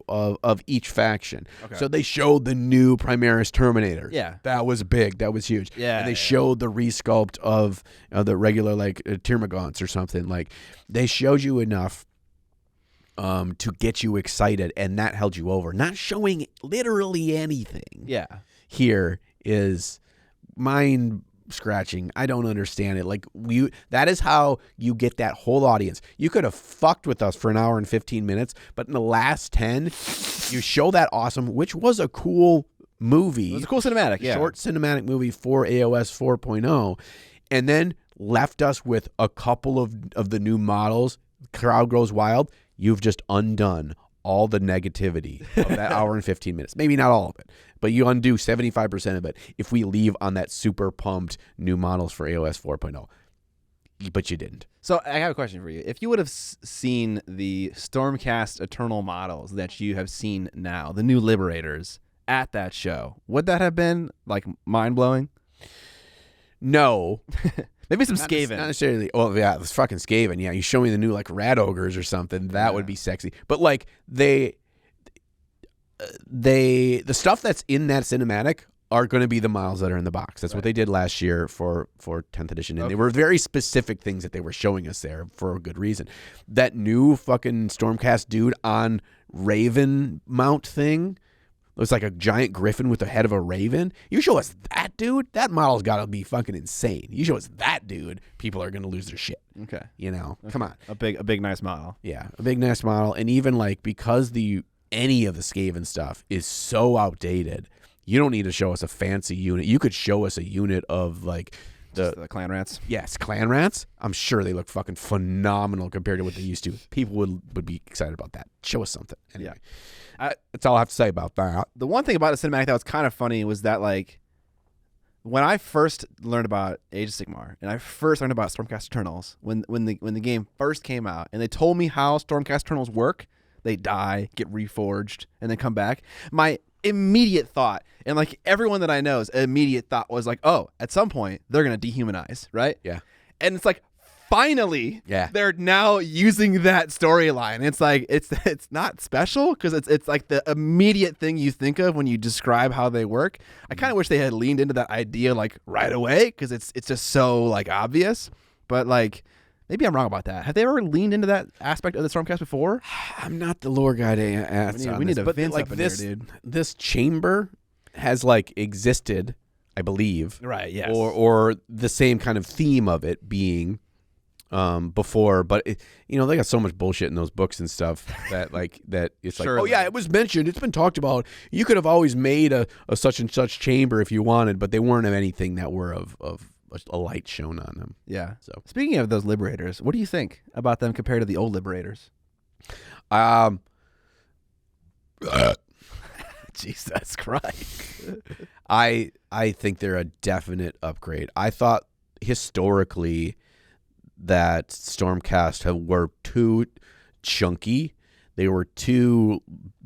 of each faction. Okay. So they showed the new Primaris Terminator. Yeah. That was big. That was huge. Yeah. And they showed the resculpt of the regular like Termagants or something. Like they showed you enough to get you excited, and that held you over. Not showing literally anything. Yeah. Here is mind scratching. I don't understand it. Like that is how you get that whole audience. You could have fucked with us for an hour and 15 minutes, but in the last 10, you show that awesome, which was a cool movie. It was a cool cinematic, yeah. Short cinematic movie for AOS 4.0, and then left us with a couple of the new models. Crowd grows wild. You've just undone all the negativity of that hour and 15 minutes. Maybe not all of it, but you undo 75% of it if we leave on that super pumped new models for AOS 4.0. But you didn't. So I have a question for you. If you would have seen the Stormcast Eternal models that you have seen now, the new Liberators, at that show, would that have been like mind-blowing? No. Maybe some Skaven. Not necessarily. Oh, yeah, it's fucking Skaven. Yeah, you show me the new, like, Rat Ogres or something. That would be sexy. But, like, the stuff that's in that cinematic are going to be the models that are in the box. That's what they did last year for 10th edition. And they were very specific things that they were showing us there for a good reason. That new fucking Stormcast dude on Raven mount thing, looks like a giant griffin with the head of a raven. You show us that dude, that model's got to be fucking insane. You show us that dude, people are going to lose their shit. Okay. Come on. A big nice model. Yeah, a big nice model. And even like because any of the Skaven stuff is so outdated, you don't need to show us a fancy unit. You could show us a unit of like the clan rats. Yes, clan rats. I'm sure they look fucking phenomenal compared to what they used to. People would be excited about that. Show us something. Anyway. Yeah. That's all I have to say about that. The one thing about the cinematic that was kind of funny was that, like, when I first learned about Age of Sigmar and I first learned about Stormcast Eternals, when the game first came out, and they told me how Stormcast Eternals work, they die, get reforged, and then come back. My immediate thought, and like everyone that I know's immediate thought was like, oh, at some point they're gonna dehumanize, right? Yeah. And it's like, finally, they're now using that storyline. It's like it's not special because it's like the immediate thing you think of when you describe how they work. I kind of wish they had leaned into that idea like right away because it's just so like obvious. But like maybe I'm wrong about that. Have they ever leaned into that aspect of the Stormcast before? I'm not the lore guy to ask. We need a Vince like up in this, there, dude. This chamber has like existed, I believe. Right. Yes. Or the same kind of theme of it being. Before, but they got so much bullshit in those books and stuff that like that it's like, oh yeah, it was mentioned, it's been talked about. You could have always made a such and such chamber if you wanted, but they weren't of anything that were of a light shown on them. Yeah. So speaking of those Liberators, what do you think about them compared to the old Liberators? Jesus Christ. I think they're a definite upgrade. I thought historically that Stormcast were too chunky. They were too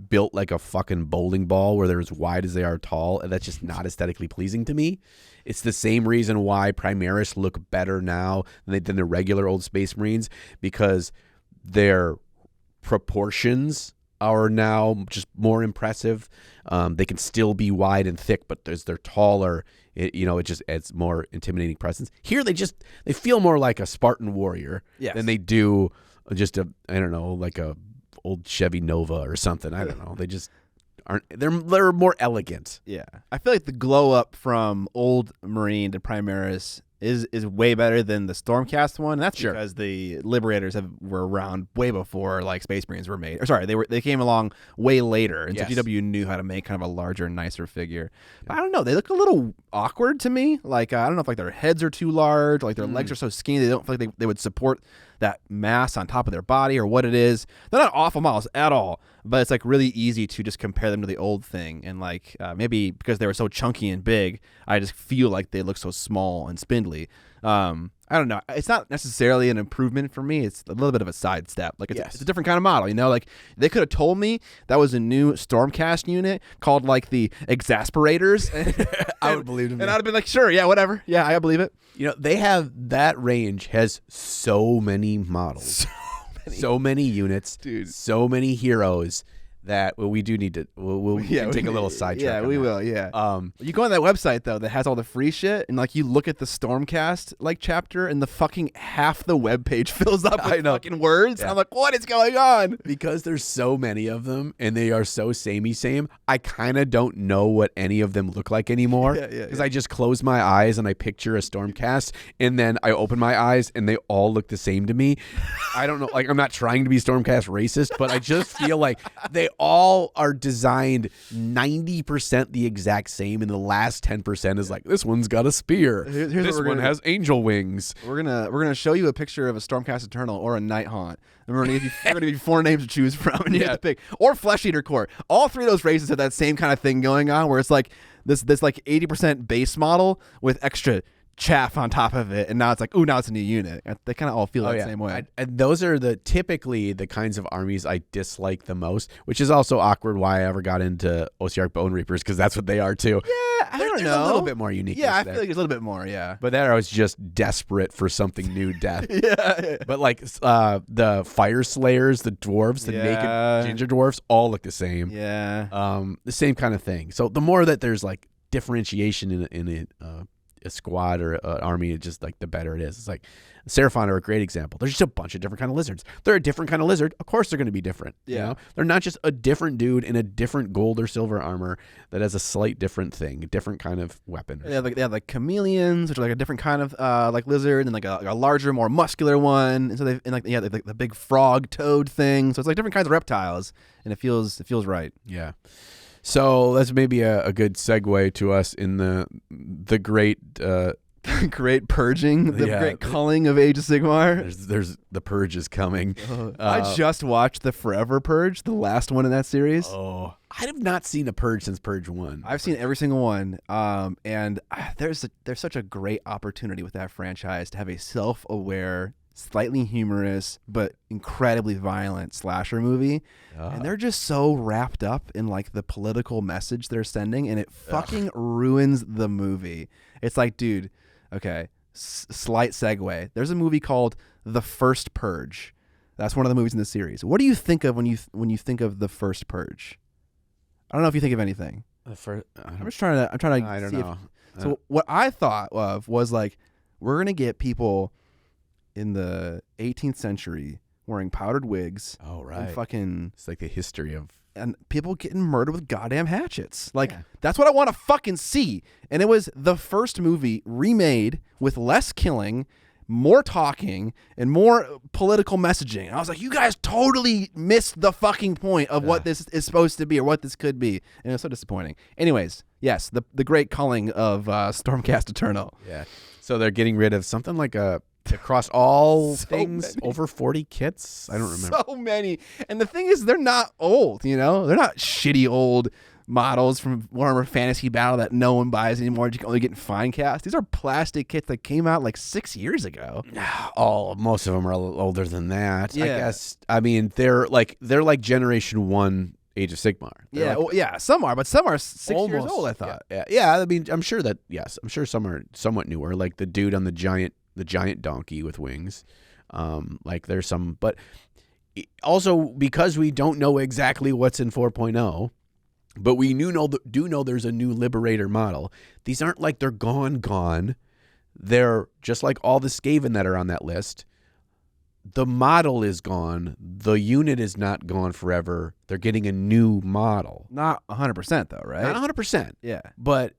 built like a fucking bowling ball where they're as wide as they are tall, and that's just not aesthetically pleasing to me. It's the same reason why Primaris look better now than the regular old Space Marines, because their proportions are now just more impressive. They can still be wide and thick, but as they're taller, it just adds more intimidating presence. Here, they feel more like a Spartan warrior than they do just like a old Chevy Nova or something. I don't know. They just aren't. They're more elegant. Yeah, I feel like the glow up from old Marine to Primaris is way better than the Stormcast one. And that's because the Liberators were around way before like Space Marines were made. Or sorry, they came along way later, and so GW knew how to make kind of a larger, nicer figure. But I don't know, they look a little awkward to me. Like I don't know if like their heads are too large, like their legs are so skinny they don't feel like they would support that mass on top of their body or what it is. They're not awful models at all, but it's like really easy to just compare them to the old thing. And like maybe because they were so chunky and big, I just feel like they look so small and spindly. I don't know. It's not necessarily an improvement for me. It's a little bit of a sidestep. Like it's a different kind of model, Like they could have told me that was a new Stormcast unit called like the Exasperators. I would believe them. And I'd have been like, sure, yeah, whatever. Yeah, I believe it. They have that range has so many models, so many units, dude, so many heroes. That we do need to we'll take a little sidetrack. Yeah, we will. Yeah. You go on that website though that has all the free shit, and like you look at the Stormcast like chapter, and the fucking half the webpage fills up with fucking words. Yeah. I'm like, what is going on? Because there's so many of them, and they are so samey same. I kind of don't know what any of them look like anymore. Because I just close my eyes and I picture a Stormcast, and then I open my eyes and they all look the same to me. I don't know. Like I'm not trying to be Stormcast racist, but I just feel like they all are designed 90% the exact same, and the last 10% is like, this one's got a spear. This one has angel wings. We're gonna show you a picture of a Stormcast Eternal or a Night Haunt. And we're gonna give you 4 names to choose from, and you have to pick. Or Flesh Eater Core. All 3 of those races have that same kind of thing going on, where it's like this like 80% base model with extra chaff on top of it, and now it's like, now it's a new unit. They kind of all feel the same way. And those are typically the kinds of armies I dislike the most, which is also awkward why I ever got into Osiark Bone Reapers, because that's what they are too. Yeah, I don't know. There's a little bit more unique. Yeah, I feel like there's a little bit more. Yeah, but that I was just desperate for something new, death. yeah. But like the Fire Slayers, the dwarves, the naked ginger dwarfs, all look the same. Yeah. The same kind of thing. So the more that there's like differentiation in a squad or an army, it's just like the better it is. It's like Seraphon are a great example. There's just a bunch of different kind of lizards. They're a different kind of lizard. Of course they're going to be different. Yeah. They're not just a different dude in a different gold or silver armor that has a slight different thing, a different kind of weapon. They have like chameleons, which are like a different kind of like lizard, and like a larger, more muscular one. And so they the big frog toad thing. So it's like different kinds of reptiles, and it feels right. Yeah. So that's maybe a good segue to us in the great great purging, the great culling of Age of Sigmar. There's the purge is coming. I just watched the Forever Purge, the last one in that series. Oh, I have not seen a purge since Purge 1. I've seen every single one, and there's such a great opportunity with that franchise to have a self-aware, slightly humorous but incredibly violent slasher movie, and they're just so wrapped up in like the political message they're sending, and it fucking ruins the movie. It's like, dude, okay, slight segue. There's a movie called The First Purge. That's one of the movies in the series. What do you think of when you think of The First Purge? I don't know if you think of anything. I'm trying to. I don't know. So what I thought of was like, we're gonna get people in the 18th century wearing powdered wigs. Oh, right. And fucking... It's like the history of... And people getting murdered with goddamn hatchets. Like, that's what I want to fucking see. And it was the first movie remade with less killing, more talking, and more political messaging. And I was like, you guys totally missed the fucking point of what this is supposed to be or what this could be. And it was so disappointing. Anyways, yes, the great culling of Stormcast Eternal. Yeah. So they're getting rid of something like across all things, over 40 kits. I don't remember. So many. And the thing is, they're not old, They're not shitty old models from Warhammer Fantasy Battle that no one buys anymore. You can only get in fine cast. These are plastic kits that came out like 6 years ago. Most of them are a little older than that. Yeah. I guess. I mean, they're like Generation 1 Age of Sigmar. Some are, but some are 6 years old, I thought. Yeah. I mean, I'm sure some are somewhat newer, like the dude on the giant donkey with wings. Like there's some, but also because we don't know exactly what's in 4.0, but we do know there's a new Liberator model. These aren't like they're gone. They're just like all the Skaven that are on that list. The model is gone. The unit is not gone forever. They're getting a new model. Not 100% though, right? Not 100%. Yeah. But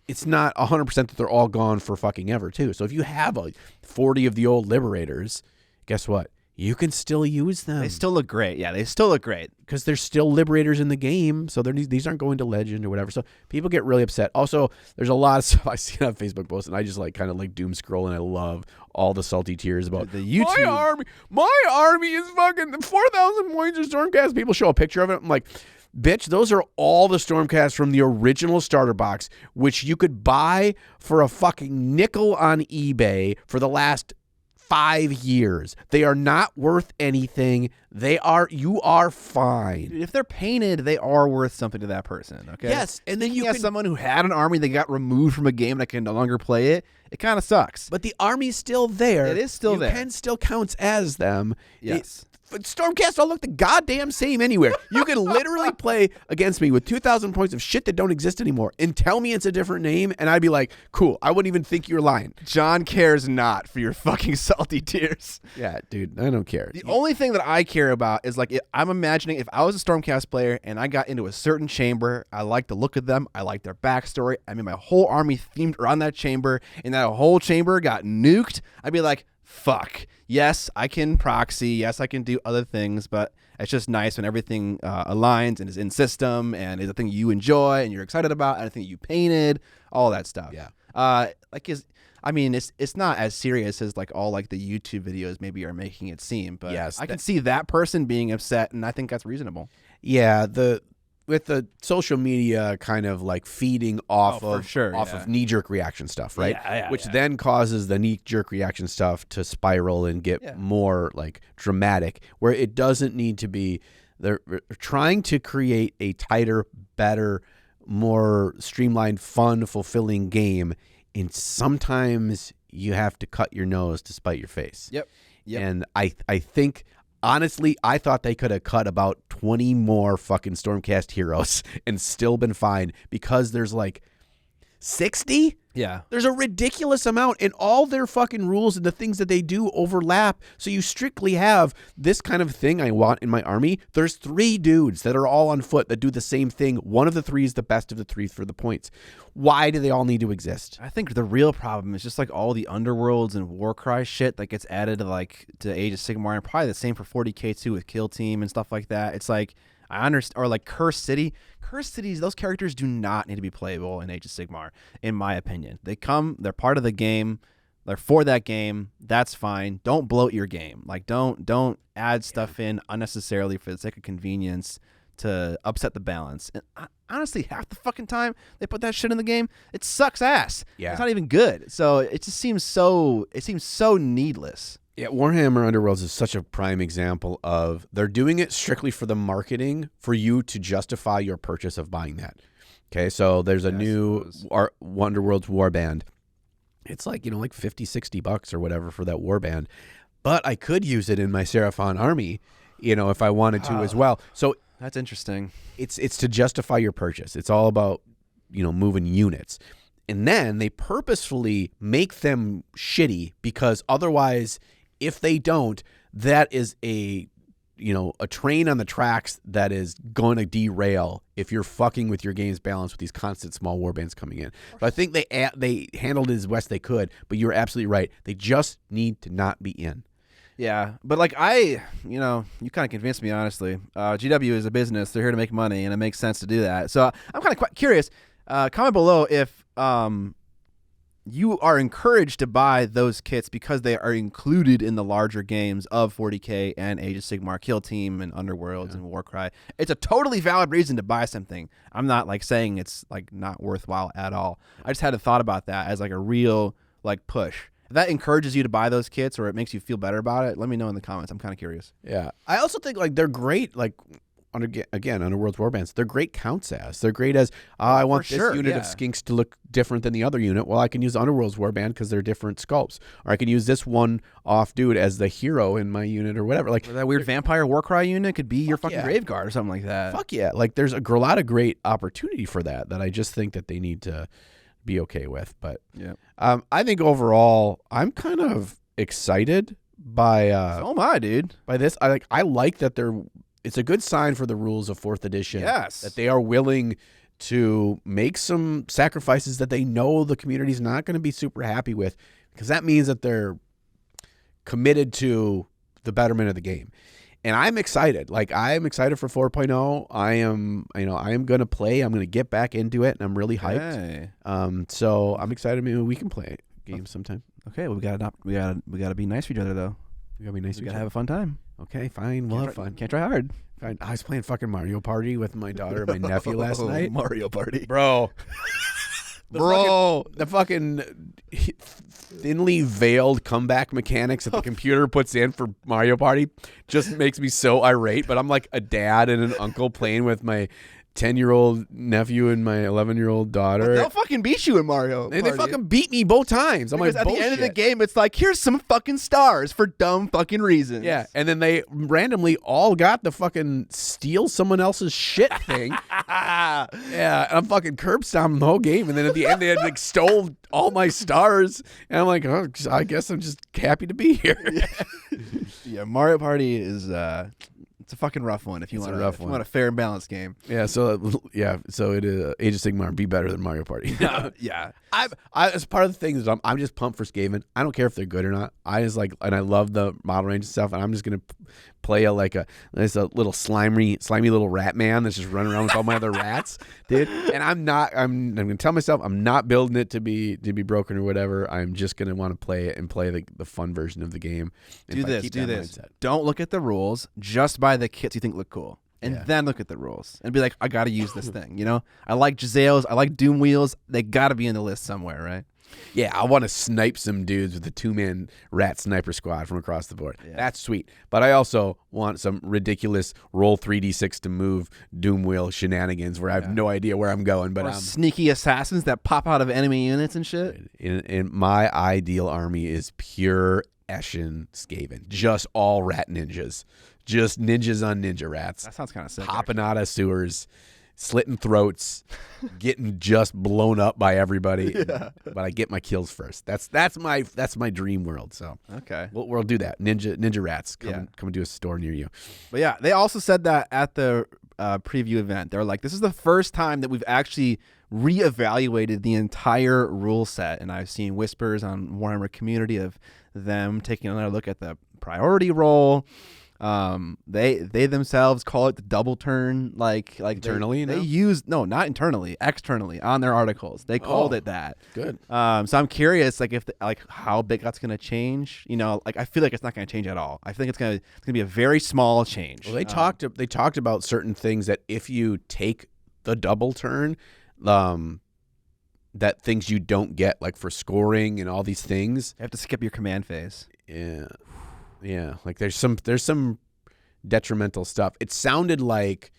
it's not 100% that they're all gone for fucking ever, too. So if you have 40 of the old Liberators, guess what? You can still use them. They still look great. Yeah, they still look great. Because there's still Liberators in the game, so these aren't going to Legend or whatever. So people get really upset. Also, there's a lot of stuff I see on Facebook posts, and I just like kind of like doom scroll, and I love all the salty tears about the YouTube. My army is fucking 4,000 points of Stormcast. People show a picture of it. I'm like, bitch, those are all the Stormcasts from the original starter box, which you could buy for a fucking nickel on eBay for the last 5 years. They are not worth anything. You are fine. If they're painted, they are worth something to that person. Okay. Yes, and then you have someone who had an army that got removed from a game that can no longer play it. It kind of sucks. But the army's still there. It is still there. You can still counts as them. Yes. Stormcast don't look the goddamn same anywhere. You can literally play against me with 2,000 points of shit that don't exist anymore and tell me it's a different name, and I'd be like, cool, I wouldn't even think you were lying. John cares not for your fucking salty tears. Yeah, dude, I don't care. The only thing that I care about is, like, I'm imagining if I was a Stormcast player and I got into a certain chamber, I like the look of them, I like their backstory, I mean, my whole army themed around that chamber, and that whole chamber got nuked, I'd be like, fuck. Yes, I can proxy. Yes, I can do other things, but it's just nice when everything aligns and is in system and is a thing you enjoy and you're excited about and a thing you painted, all that stuff. Yeah. It's not as serious as like all like the YouTube videos maybe are making it seem, but yes, I can see that person being upset, and I think that's reasonable. Yeah, with the social media kind of like feeding off of knee-jerk reaction stuff, right? Which then causes the knee-jerk reaction stuff to spiral and get more like dramatic, where it doesn't need to be. They're trying to create a tighter, better, more streamlined, fun, fulfilling game, and sometimes you have to cut your nose to spite your face. Yep. And I think, honestly, I thought they could have cut about 20 more fucking Stormcast heroes and still been fine, because there's like 60? Yeah. There's a ridiculous amount, and all their fucking rules and the things that they do overlap. So you strictly have this kind of thing I want in my army. There's 3 dudes that are all on foot that do the same thing. One of the 3 is the best of the 3 for the points. Why do they all need to exist? I think the real problem is just like all the Underworlds and Warcry shit that gets added to Age of Sigmar, and probably the same for 40k2 with Kill Team and stuff like that. It's like, I understand, or like Cursed City. Cursed Cities, those characters do not need to be playable in Age of Sigmar, in my opinion. They're part of the game. They're for that game. That's fine. Don't bloat your game. Like, don't add stuff in unnecessarily for the sake of convenience to upset the balance. And honestly, half the fucking time they put that shit in the game, it sucks ass. Yeah. It's not even good. So it just seems so needless. Yeah, Warhammer Underworlds is such a prime example of they're doing it strictly for the marketing for you to justify your purchase of buying that. Okay, so there's a new Underworlds warband. It's like, like $50-$60 or whatever for that warband. But I could use it in my Seraphon army, if I wanted to as well. So that's interesting. It's to justify your purchase. It's all about, moving units. And then they purposefully make them shitty, because otherwise, if they don't, that is a train on the tracks that is going to derail if you're fucking with your game's balance with these constant small warbands coming in. So I think they handled it as best they could, but you're absolutely right. They just need to not be in. Yeah, but like you kind of convinced me, honestly. GW is a business. They're here to make money, and it makes sense to do that. So I'm kind of quite curious. Comment below if you are encouraged to buy those kits because they are included in the larger games of 40k and Age of Sigmar, Kill Team, and Underworlds and Warcry. It's a totally valid reason to buy something. I'm not like saying it's like not worthwhile at all. I just had a thought about that as like a real like push. If that encourages you to buy those kits or it makes you feel better about it, let me know in the comments. I'm kind of curious. Yeah. I also think like they're great. Like again, Underworld's warbands, they're great counts as. They're great as, I want this unit of skinks to look different than the other unit. Well, I can use Underworld's warband because they're different sculpts. Or I can use this one off dude as the hero in my unit or whatever. Like, or that weird vampire Warcry unit could be your fucking Graveguard or something like that. Fuck yeah. Like, there's a lot of great opportunity for that I just think that they need to be okay with. But I think overall, I'm kind of excited by so am I, dude. By this. I like that it's a good sign for the rules of 4th edition. Yes. That they are willing to make some sacrifices that they know the community's not going to be super happy with, because that means that they're committed to the betterment of the game. And I'm excited. Like, I am excited for 4.0. I am going to play. I'm going to get back into it, and I'm really hyped. Hey. So I'm excited. Maybe we can play games sometime. Okay, well, we gotta be nice to each other though. We gotta be nice. We gotta have a fun time. Okay, fine. We'll have fun. Can't try hard. Fine. I was playing fucking Mario Party with my daughter and my nephew last night. Mario Party, bro. The fucking thinly veiled comeback mechanics that the computer puts in for Mario Party just makes me so irate. But I'm like a dad and an uncle playing with my 10-year-old nephew and my 11-year-old daughter. But they'll fucking beat you in Mario Party. They fucking beat me both times. I'm because like, at bullshit. the end of the game, it's like, here's some fucking stars for dumb fucking reasons. Yeah, and then they randomly all got the fucking steal someone else's shit thing. Yeah, and I'm fucking curb stomping the whole game. And then at the end, they had like stole all my stars. And I'm like, oh, I guess I'm just happy to be here. Yeah, Mario Party is it's a fucking rough one if you want a fair and balanced game. Yeah, so it is Age of Sigmar be better than Mario Party. Yeah. I as part of the thing is I'm just pumped for Skaven. I don't care if they're good or not. I just like, and I love the model range and stuff, and I'm just gonna play a little slimy little rat man that's just running around with all my other rats, dude. And I'm gonna tell myself I'm not building it to be broken or whatever. I'm just gonna want to play it and play the fun version of the game. Do this. Mindset. Don't look at the rules. Just buy the kits you think look cool. And then look at the rules and be like, I got to use this thing, you know? I like Giselles. I like Doom Wheels. They got to be in the list somewhere, right? Yeah, I want to snipe some dudes with a 2-man rat sniper squad from across the board. Yeah. That's sweet. But I also want some ridiculous roll 3d6 to move Doom Wheel shenanigans where I have no idea where I'm going. But sneaky assassins that pop out of enemy units and shit. In my ideal army is pure Eshin Skaven. Just all rat ninjas. Just ninjas on ninja rats. That sounds kind of sick. Hopping out of sewers, slitting throats, getting just blown up by everybody. Yeah. But I get my kills first. That's my dream world. So okay, we'll do that. Ninja rats come and do a store near you. But yeah, they also said that at the preview event, they're like, this is the first time that we've actually reevaluated the entire rule set, and I've seen whispers on Warhammer community of them taking another look at the priority roll. They themselves call it the double turn, like internally. They use not internally, externally on their articles. They called it that. Good. So I'm curious, like how big that's gonna change. You know, like I feel like it's not gonna change at all. I think it's gonna be a very small change. Well, they talked about certain things that if you take the double turn, that things you don't get, like for scoring and all these things. You have to skip your command phase. Yeah, like there's some detrimental stuff. It sounded like,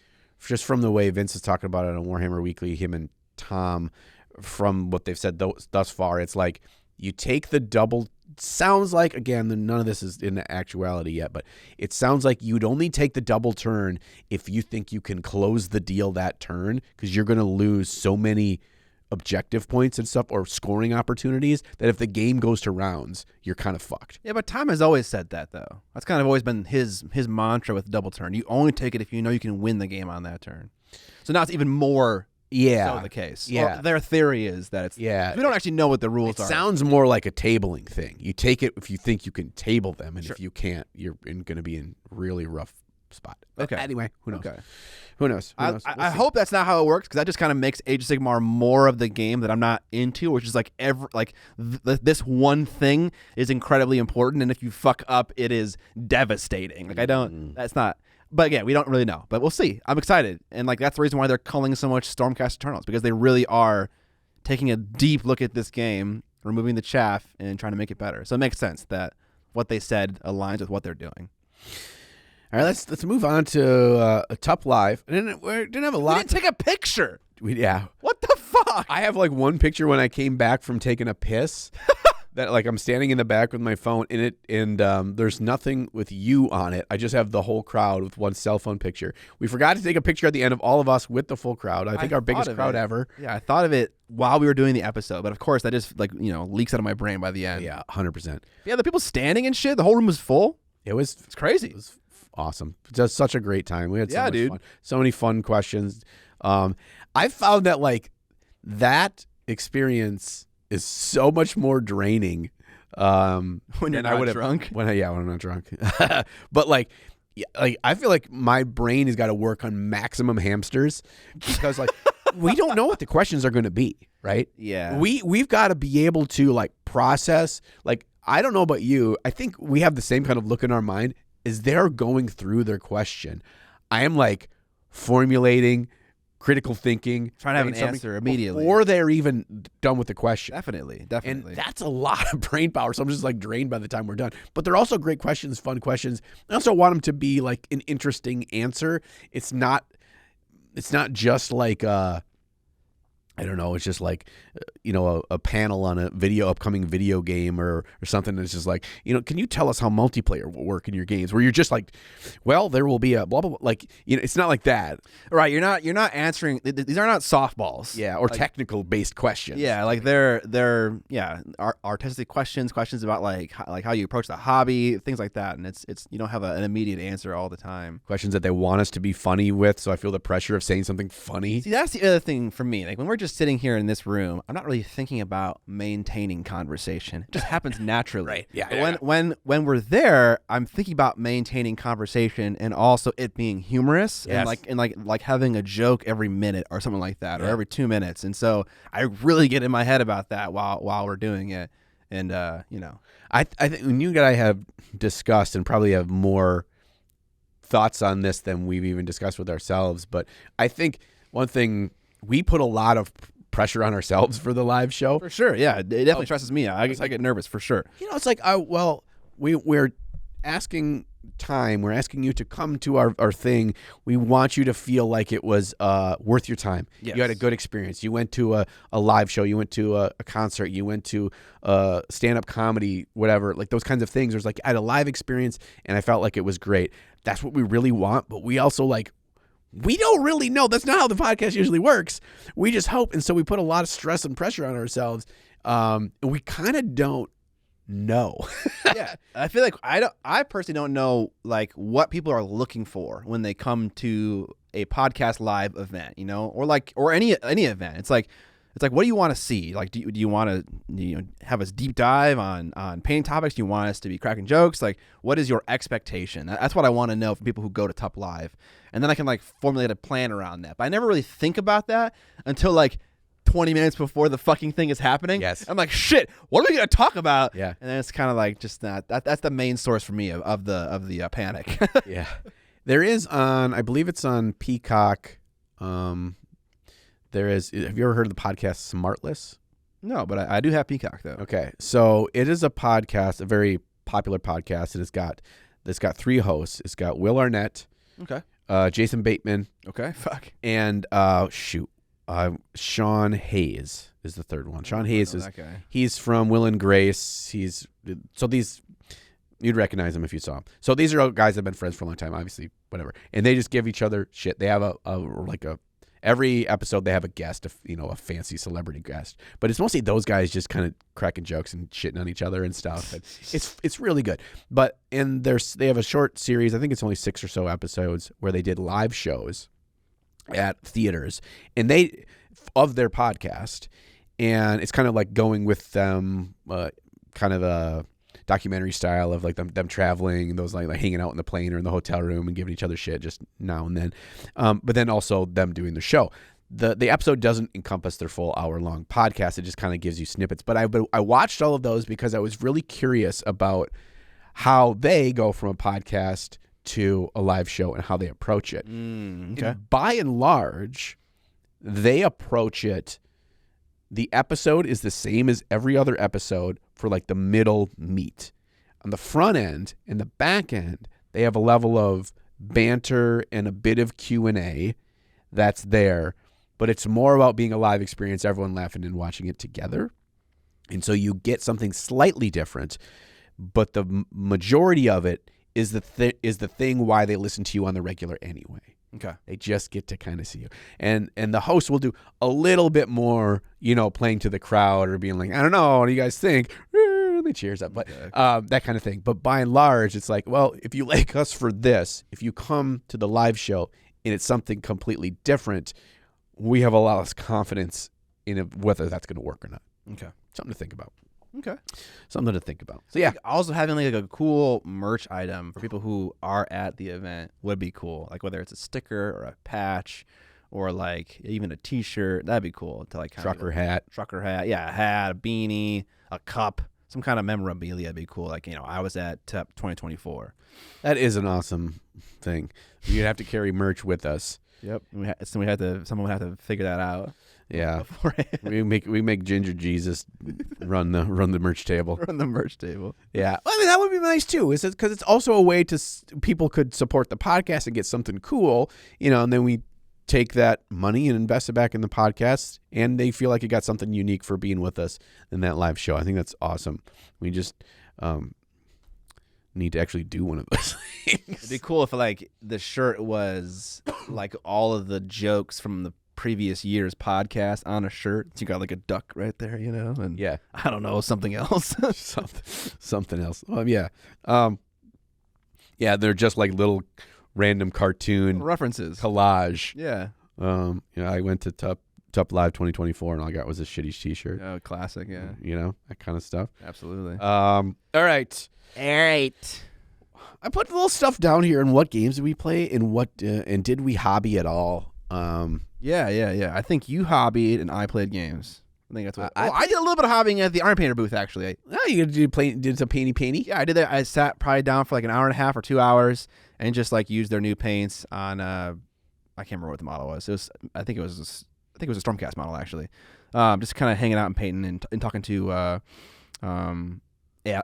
just from the way Vince is talking about it on Warhammer Weekly, him and Tom, from what they've said thus far, it's like you take the double. Sounds like, again, none of this is in actuality yet, but it sounds like you'd only take the double turn if you think you can close the deal that turn, because you're going to lose so many objective points and stuff or scoring opportunities that if the game goes to rounds, you're kind of fucked. Yeah, but Tom has always said that, though. That's kind of always been his mantra with double turn. You only take it if you know you can win the game on that turn. So now it's even more so the case. Yeah. Or their theory is that it's... Yeah. We don't actually know what the rules are. It sounds more like a tabling thing. You take it if you think you can table them, and if you can't, you're going to be in really rough spot. Okay. Anyway, who knows? Okay. Who knows? I hope that's not how it works, because that just kind of makes Age of Sigmar more of the game that I'm not into, which is like this one thing is incredibly important, and if you fuck up, it is devastating. Like that's not. But again, we don't really know, but we'll see. I'm excited, and like that's the reason why they're calling so much Stormcast Eternals, because they really are taking a deep look at this game, removing the chaff, and trying to make it better. So it makes sense that what they said aligns with what they're doing. All right, let's move on to a Top Live. We didn't have a lot. We didn't take a picture. Yeah. What the fuck? I have like one picture when I came back from taking a piss that like I'm standing in the back with my phone in it, and there's nothing with you on it. I just have the whole crowd with one cell phone picture. We forgot to take a picture at the end of all of us with the full crowd. I think our biggest crowd ever. Yeah, I thought of it while we were doing the episode, but of course that just like, leaks out of my brain by the end. Yeah, 100%. Yeah, the people standing and shit, the whole room was full. It's crazy. It was awesome. Just such a great time. We had so much dude. fun. So many fun questions. I found that like that experience is so much more draining When you're not drunk. When I'm not drunk. But like I feel like my brain has got to work on maximum hamsters because like we don't know what the questions are going to be, right? Yeah. We've got to be able to like process. Like I don't know about you. I think we have the same kind of look in our mind as they're going through their question. I am like formulating, critical thinking, trying to have an answer immediately before they're even done with the question. Definitely. And that's a lot of brain power. So I'm just like drained by the time we're done. But they're also great questions, fun questions. I also want them to be like an interesting answer. It's not just like I don't know. It's just like, a panel on a upcoming video game or something that's just like, can you tell us how multiplayer will work in your games? Where you're just like, well, there will be a blah, blah, blah. Like, it's not like that. Right. You're not answering. These are not softballs. Yeah. Or like, technical based questions. Yeah. Like they're artistic questions about like how you approach the hobby, things like that. And it's you don't have an immediate answer all the time. Questions that they want us to be funny with. So I feel the pressure of saying something funny. See, that's the other thing for me. Like when we're just sitting here in this room, I'm not really thinking about maintaining conversation. It just happens naturally. Right. Yeah. But when we're there, I'm thinking about maintaining conversation and also it being humorous. Yes. and like having a joke every minute or something like that, or every 2 minutes. And so I really get in my head about that while we're doing it. And I think when you and I have discussed and probably have more thoughts on this than we've even discussed with ourselves, but I think one thing, we put a lot of pressure on ourselves for the live show. For sure, yeah. It definitely stresses me out. I get nervous for sure. It's like, we're asking time. We're asking you to come to our thing. We want you to feel like it was worth your time. Yes. You had a good experience. You went to a live show. You went to a concert. You went to stand-up comedy, whatever, like those kinds of things. There's like, I had a live experience, and I felt like it was great. That's what we really want, but we also like, we don't really know. That's not how the podcast usually works. We just hope. And so we put a lot of stress and pressure on ourselves. And we kind of don't know. Yeah. I feel like I personally don't know like what people are looking for when they come to a podcast live event, or any event. It's like, what do you want to see? Like, do you want to have us deep dive on painting topics? Do you want us to be cracking jokes? Like, what is your expectation? That's what I want to know from people who go to Top Live. And then I can like formulate a plan around that. But I never really think about that until like 20 minutes before the fucking thing is happening. Yes. I'm like, shit, what are we going to talk about? Yeah. And then it's kind of like just that's the main source for me of the panic. Yeah. There is I believe it's on Peacock. Have you ever heard of the podcast Smartless? No, but I do have Peacock though. Okay. So it is a podcast, a very popular podcast. It's got 3 hosts. It's got Will Arnett. Okay. Jason Bateman. Okay. Fuck. And Sean Hayes is the third one. Sean Hayes he's from Will and Grace. You'd recognize him if you saw him. So these are all guys that have been friends for a long time, obviously, whatever. And they just give each other shit. They have every episode they have a guest, a fancy celebrity guest. But it's mostly those guys just kind of cracking jokes and shitting on each other and stuff. And it's really good. But they have a short series, I think it's only 6 or so episodes, where they did live shows at theaters of their podcast. And it's kind of like going with them, kind of a documentary style of like them traveling and those like hanging out in the plane or in the hotel room and giving each other shit just now and then. But then also them doing the show. The episode doesn't encompass their full hour-long podcast. It just kind of gives you snippets. But I watched all of those because I was really curious about how they go from a podcast to a live show and how they approach it. Okay. And by and large, they approach it. The episode is the same as every other episode for like the middle meat. On the front end and the back end, they have a level of banter and a bit of Q&A that's there, but it's more about being a live experience, everyone laughing and watching it together. And so you get something slightly different, but the majority of it is the thing why they listen to you on the regular anyway. Okay. They just get to kind of see you. And the host will do a little bit more, playing to the crowd or being like, I don't know, what do you guys think? They cheers up, but that kind of thing. But by and large, it's like, well, if you like us for this, if you come to the live show and it's something completely different, we have a lot less confidence in whether that's going to work or not. Okay. Something to think about. Okay. Something to think about. So yeah. Also having like a cool merch item for people who are at the event would be cool. Like whether it's a sticker or a patch or like even a t-shirt, that'd be cool to like trucker hat. Trucker hat. Yeah, a hat, a beanie, a cup, some kind of memorabilia would be cool. Like, I was at TEP 2024. That is an awesome thing. You'd have to carry merch with us. Yep. Someone would have to figure that out. Yeah, we make Ginger Jesus run the merch table. Run the merch table. Yeah, I mean that would be nice too. Is it because it's also a way to people could support the podcast and get something cool, and then we take that money and invest it back in the podcast, and they feel like it got something unique for being with us in that live show. I think that's awesome. We just need to actually do one of those things. It'd be cool if like the shirt was like all of the jokes from the previous year's podcast on a shirt. So you got like a duck right there, and yeah, I don't know, something else. something else. Yeah. Yeah, they're just like little random cartoon references. Collage. Yeah. I went to Tup Live 2024 and all I got was a shitty t-shirt. Oh, classic, yeah. That kind of stuff. Absolutely. All right. I put a little stuff down here in what games did we play and what and did we hobby at all? Yeah. I think you hobbied and I played games. I think that's what I did a little bit of hobbying at the Iron Painter booth actually. You did some painty? Yeah, I did that. I sat probably down for like an hour and a half or 2 hours and just like used their new paints on I can't remember what the model was. I think it was a Stormcast model actually. Just kind of hanging out and painting and talking to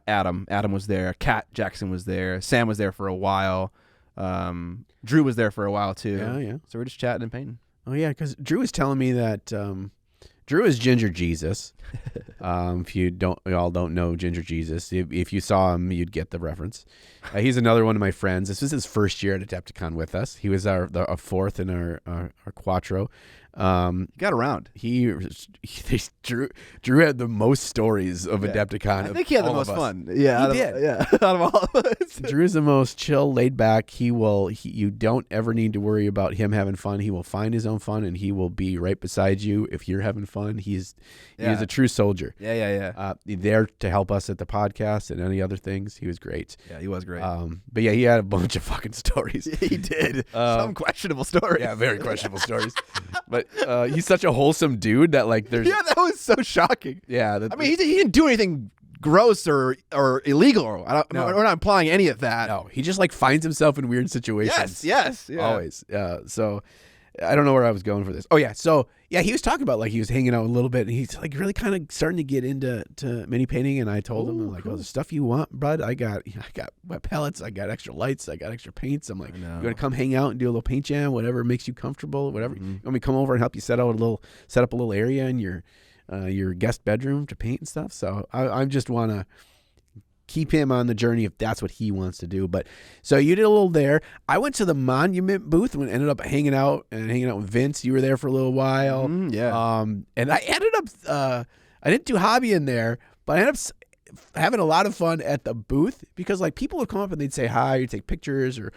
Adam. Adam was there. Kat Jackson was there. Sam was there for a while. Drew was there for a while too. Yeah. So we're just chatting and painting. Oh yeah, because Drew was telling me that Drew is Ginger Jesus. If you all don't know Ginger Jesus, if you saw him, you'd get the reference. He's another one of my friends. This was his first year at Adepticon with us. He was our fourth in our Quattro. He got around. Drew had the most stories of Adepticon. I think he had the most fun. Yeah, he did. Out of all of us. Drew's the most chill, laid back. You don't ever need to worry about him having fun. He will find his own fun, and he will be right beside you if you're having fun. He is a true soldier. Yeah. There to help us at the podcast and any other things. He was great. Yeah, he was great. But yeah, he had a bunch of fucking stories. He did. Some questionable stories. Yeah, very questionable stories. But he's such a wholesome dude that like there's. Yeah, that was so shocking. Yeah, he didn't do anything gross or illegal. We're not implying any of that. No, he just like finds himself in weird situations. Yes, yeah. Always. So I don't know where I was going for this. Oh yeah, so yeah, he was talking about like he was hanging out a little bit, and he's like really kind of starting to get into mini painting. And I told him, I'm like, cool. Oh, the stuff you want, bud. I got wet pellets, I got extra lights, I got extra paints. I'm like, you want to come hang out and do a little paint jam, whatever makes you comfortable, whatever. You want me to come over and help you set up a little area in your guest bedroom to paint and stuff. So I just want to keep him on the journey if that's what he wants to do. But so you did a little there. I went to the Monument booth and ended up hanging out with Vince. You were there for a little while. And I ended up I didn't do hobby in there, but I ended up having a lot of fun at the booth because like people would come up and they'd say hi, or take pictures or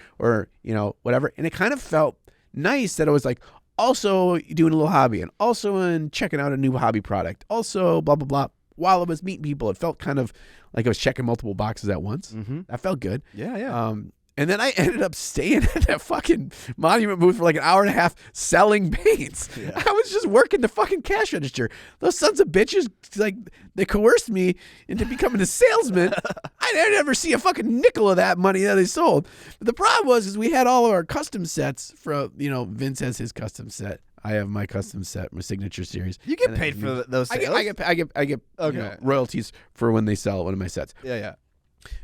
whatever, and it kind of felt nice that it was like also doing a little hobby and also in checking out a new hobby product, also blah blah blah. While I was meeting people, it felt kind of like I was checking multiple boxes at once. That felt good. Yeah. And then I ended up staying at that fucking Monument booth for like an hour and a half selling paints. Yeah. I was just working the fucking cash register. Those sons of bitches, like, they coerced me into becoming a salesman. I never see a fucking nickel of that money that they sold. But the problem was we had all of our custom sets from, Vince has his custom set. I have my custom set, my signature series. You get paid for those sales? I get royalties for when they sell one of my sets. Yeah.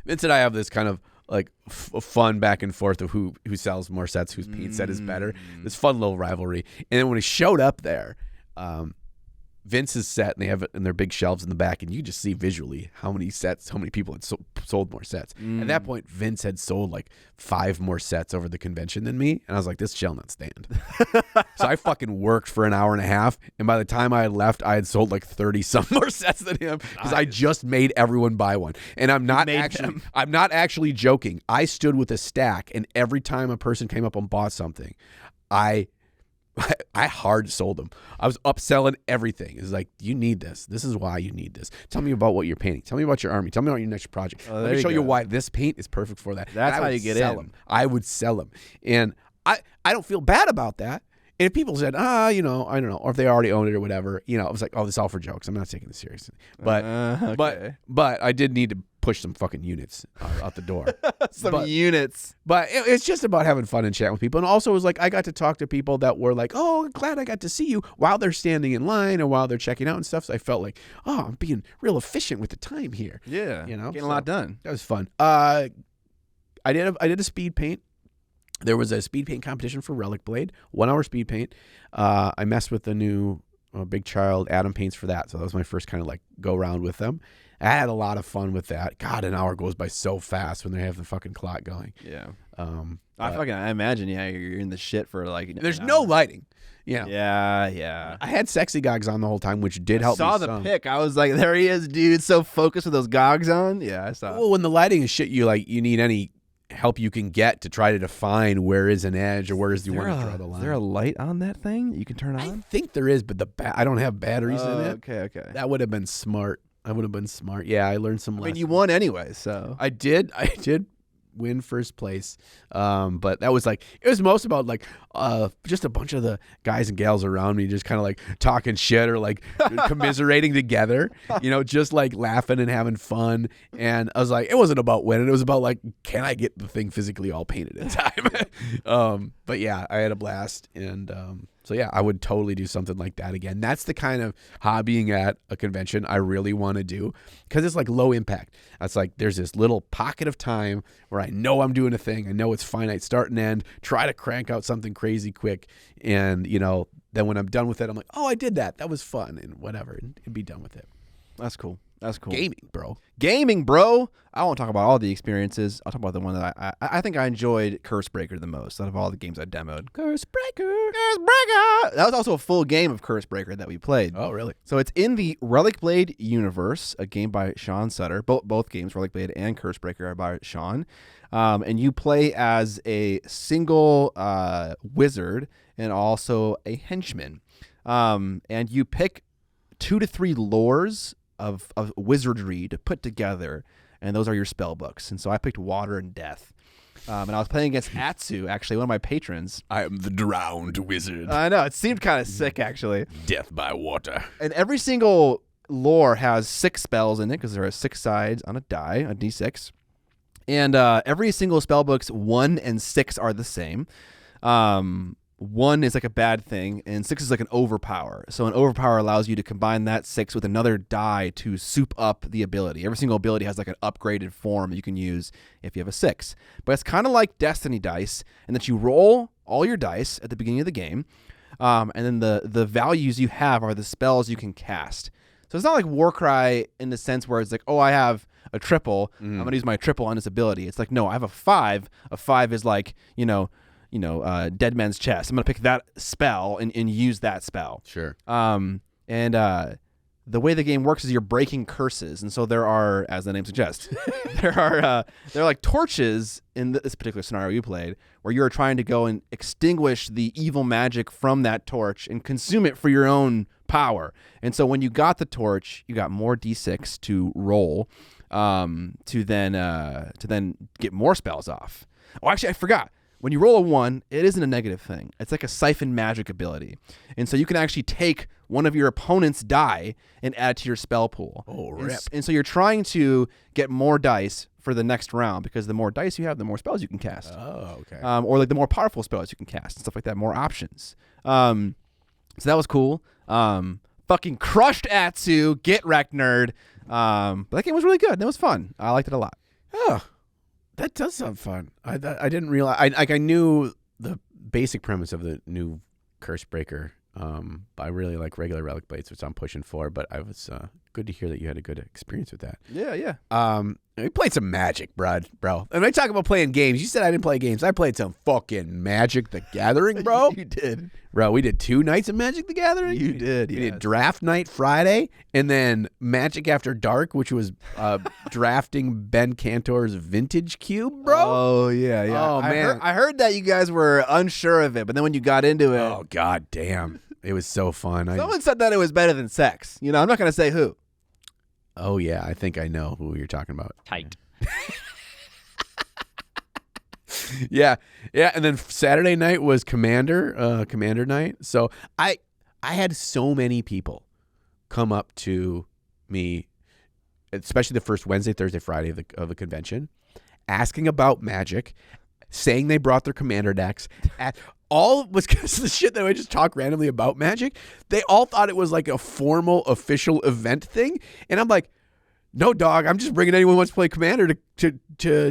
Vince and I have this kind of like fun back and forth of who sells more sets, whose paint set is better. This fun little rivalry. And then when he showed up there, Vince's set, and they have it in their big shelves in the back, and you just see visually how many people had sold more sets. At that point, Vince had sold like 5 more sets over the convention than me, and I was like, this shall not stand. So I fucking worked for an hour and a half, and by the time I had left, I had sold like 30 some more sets than him because I just made everyone buy one. And I'm not actually joking. I stood with a stack, and every time a person came up and bought something, I hard sold them. I was upselling everything. It's like, you need this. This is why you need this. Tell me about what you're painting. Tell me about your army. Tell me about your next project. Let me show you why this paint is perfect for that. That's how you get in. Them. I would sell them. And I don't feel bad about that. And if people said, I don't know, or if they already owned it or whatever, I was like, oh, this is all for jokes. I'm not taking this seriously. But I did need to push some fucking units out the door. Units. But it's just about having fun and chatting with people. And also it was like, I got to talk to people that were like, oh, glad I got to see you while they're standing in line or while they're checking out and stuff. So I felt like, oh, I'm being real efficient with the time here. Yeah. Getting a lot done. That was fun. I did a speed paint. There was a speed paint competition for Relic Blade, 1 hour speed paint. I messed with the new Big Child Adam paints for that. So that was my first kind of like go round with them. I had a lot of fun with that. God, an hour goes by so fast when they have the fucking clock going. Yeah. I imagine, you're in the shit for like. There's no lighting. Yeah. Yeah. I had sexy gogs on the whole time, which did help me. I saw the pic. I was like, there he is, dude. So focused with those gogs on. Yeah, I saw. Well, when the lighting is shit, you need any help you can get to try to define where is an edge or where is you want to draw the line. Is there a light on that thing that you can turn on? I think there is, but I don't have batteries in it. Okay. That would have been smart. Yeah, I learned some lessons. I mean, you won anyway, so. I did win first place. But that was like, it was most about like just a bunch of the guys and gals around me just kind of like talking shit or like commiserating together, just like laughing and having fun. And I was like, it wasn't about winning. It was about like, can I get the thing physically all painted in time? But yeah, I had a blast. And so yeah, I would totally do something like that again. That's the kind of hobbying at a convention I really want to do because it's like low impact. It's like there's this little pocket of time where I know I'm doing a thing. I know it's finite start and end. Try to crank out something crazy quick. And, then when I'm done with it, I'm like, oh, I did that. That was fun and whatever. And be done with it. That's cool. Gaming, bro. I won't talk about all the experiences. I'll talk about the one that I think I enjoyed Cursebreaker the most out of all the games I demoed. Cursebreaker. That was also a full game of Cursebreaker that we played. Oh, really? So it's in the Relic Blade universe, a game by Sean Sutter. Both games, Relic Blade and Cursebreaker, are by Sean. And you play as a single wizard and also a henchman. And you pick 2 to 3 lores of wizardry to put together, and those are your spell books. And so I picked Water and Death. And I was playing against Atsu, actually, one of my patrons. I am the drowned wizard. I know, it seemed kind of sick, actually. Death by water. And every single lore has 6 spells in it, because there are 6 sides on a die, a d6. And every single spell book's 1 and 6 are the same. 1 is like a bad thing, and 6 is like an overpower. So an overpower allows you to combine that 6 with another die to soup up the ability. Every single ability has like an upgraded form that you can use if you have a 6. But it's kind of like Destiny dice, in that you roll all your dice at the beginning of the game, and then the values you have are the spells you can cast. So it's not like Warcry in the sense where it's like, oh, I have a triple, I'm going to use my triple on this ability. It's like, no, I have a 5. A 5 is like, Dead Man's Chest. I'm going to pick that spell and use that spell. Sure. The way the game works is you're breaking curses. And so there are, as the name suggests, there are like torches in this particular scenario you played where you're trying to go and extinguish the evil magic from that torch and consume it for your own power. And so when you got the torch, you got more d6 to roll to then get more spells off. Oh, actually, I forgot. When you roll a 1, it isn't a negative thing. It's like a siphon magic ability. And so you can actually take one of your opponent's die and add to your spell pool. Oh, rip. And so you're trying to get more dice for the next round, because the more dice you have, the more spells you can cast. Oh, okay. Or like the more powerful spells you can cast and stuff like that, more options. So that was cool. Fucking crushed Atsu, get wrecked, nerd. But that game was really good. That was fun. I liked it a lot. Oh. That does sound fun. I didn't realize. I knew the basic premise of the new Curse Breaker. I really like regular Relic Blades, which I'm pushing for. But I was good to hear that you had a good experience with that. Yeah. We played some Magic, bro. And I talk about playing games. You said I didn't play games. I played some fucking Magic the Gathering, bro. You did. Bro, we did 2 nights of Magic the Gathering. You did. We did draft night Friday, and then Magic After Dark, which was drafting Ben Cantor's Vintage Cube, bro. Oh, yeah. Oh, man. I heard that you guys were unsure of it, but then when you got into it. Oh, god damn. It was so fun. Someone said that it was better than sex. I'm not going to say who. Oh, yeah. I think I know who you're talking about. Tight. Yeah. And then Saturday night was Commander night. So I had so many people come up to me, especially the first Wednesday, Thursday, Friday of the convention, asking about Magic, saying they brought their Commander decks. All was because of the shit that I just talk randomly about Magic. They all thought it was like a formal, official event thing. And I'm like, no, dog, I'm just bringing anyone who wants to play Commander to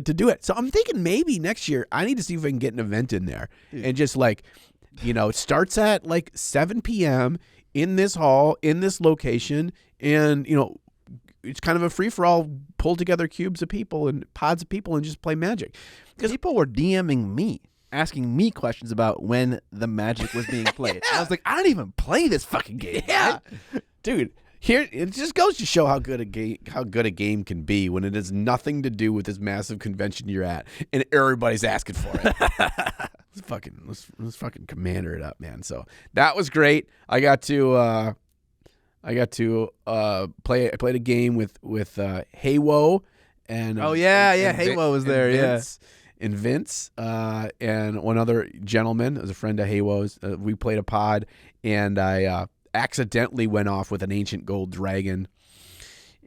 do it. So I'm thinking maybe next year I need to see if I can get an event in there. And just like, it starts at like 7 p.m. in this hall, in this location. And, it's kind of a free-for-all, pull together cubes of people and pods of people and just play Magic. Because people were DMing me, asking me questions about when the Magic was being played. I was like, I don't even play this fucking game. Yeah. Right? Dude. Here, it just goes to show how good a game can be when it has nothing to do with this massive convention you're at, and everybody's asking for it. Let's fucking Commander it up, man. So that was great. I got to play. I played a game with Haywo and Haywo was there. Vince, and Vince and one other gentleman, as a friend of Haywo's. We played a pod, and I accidentally went off with an ancient gold dragon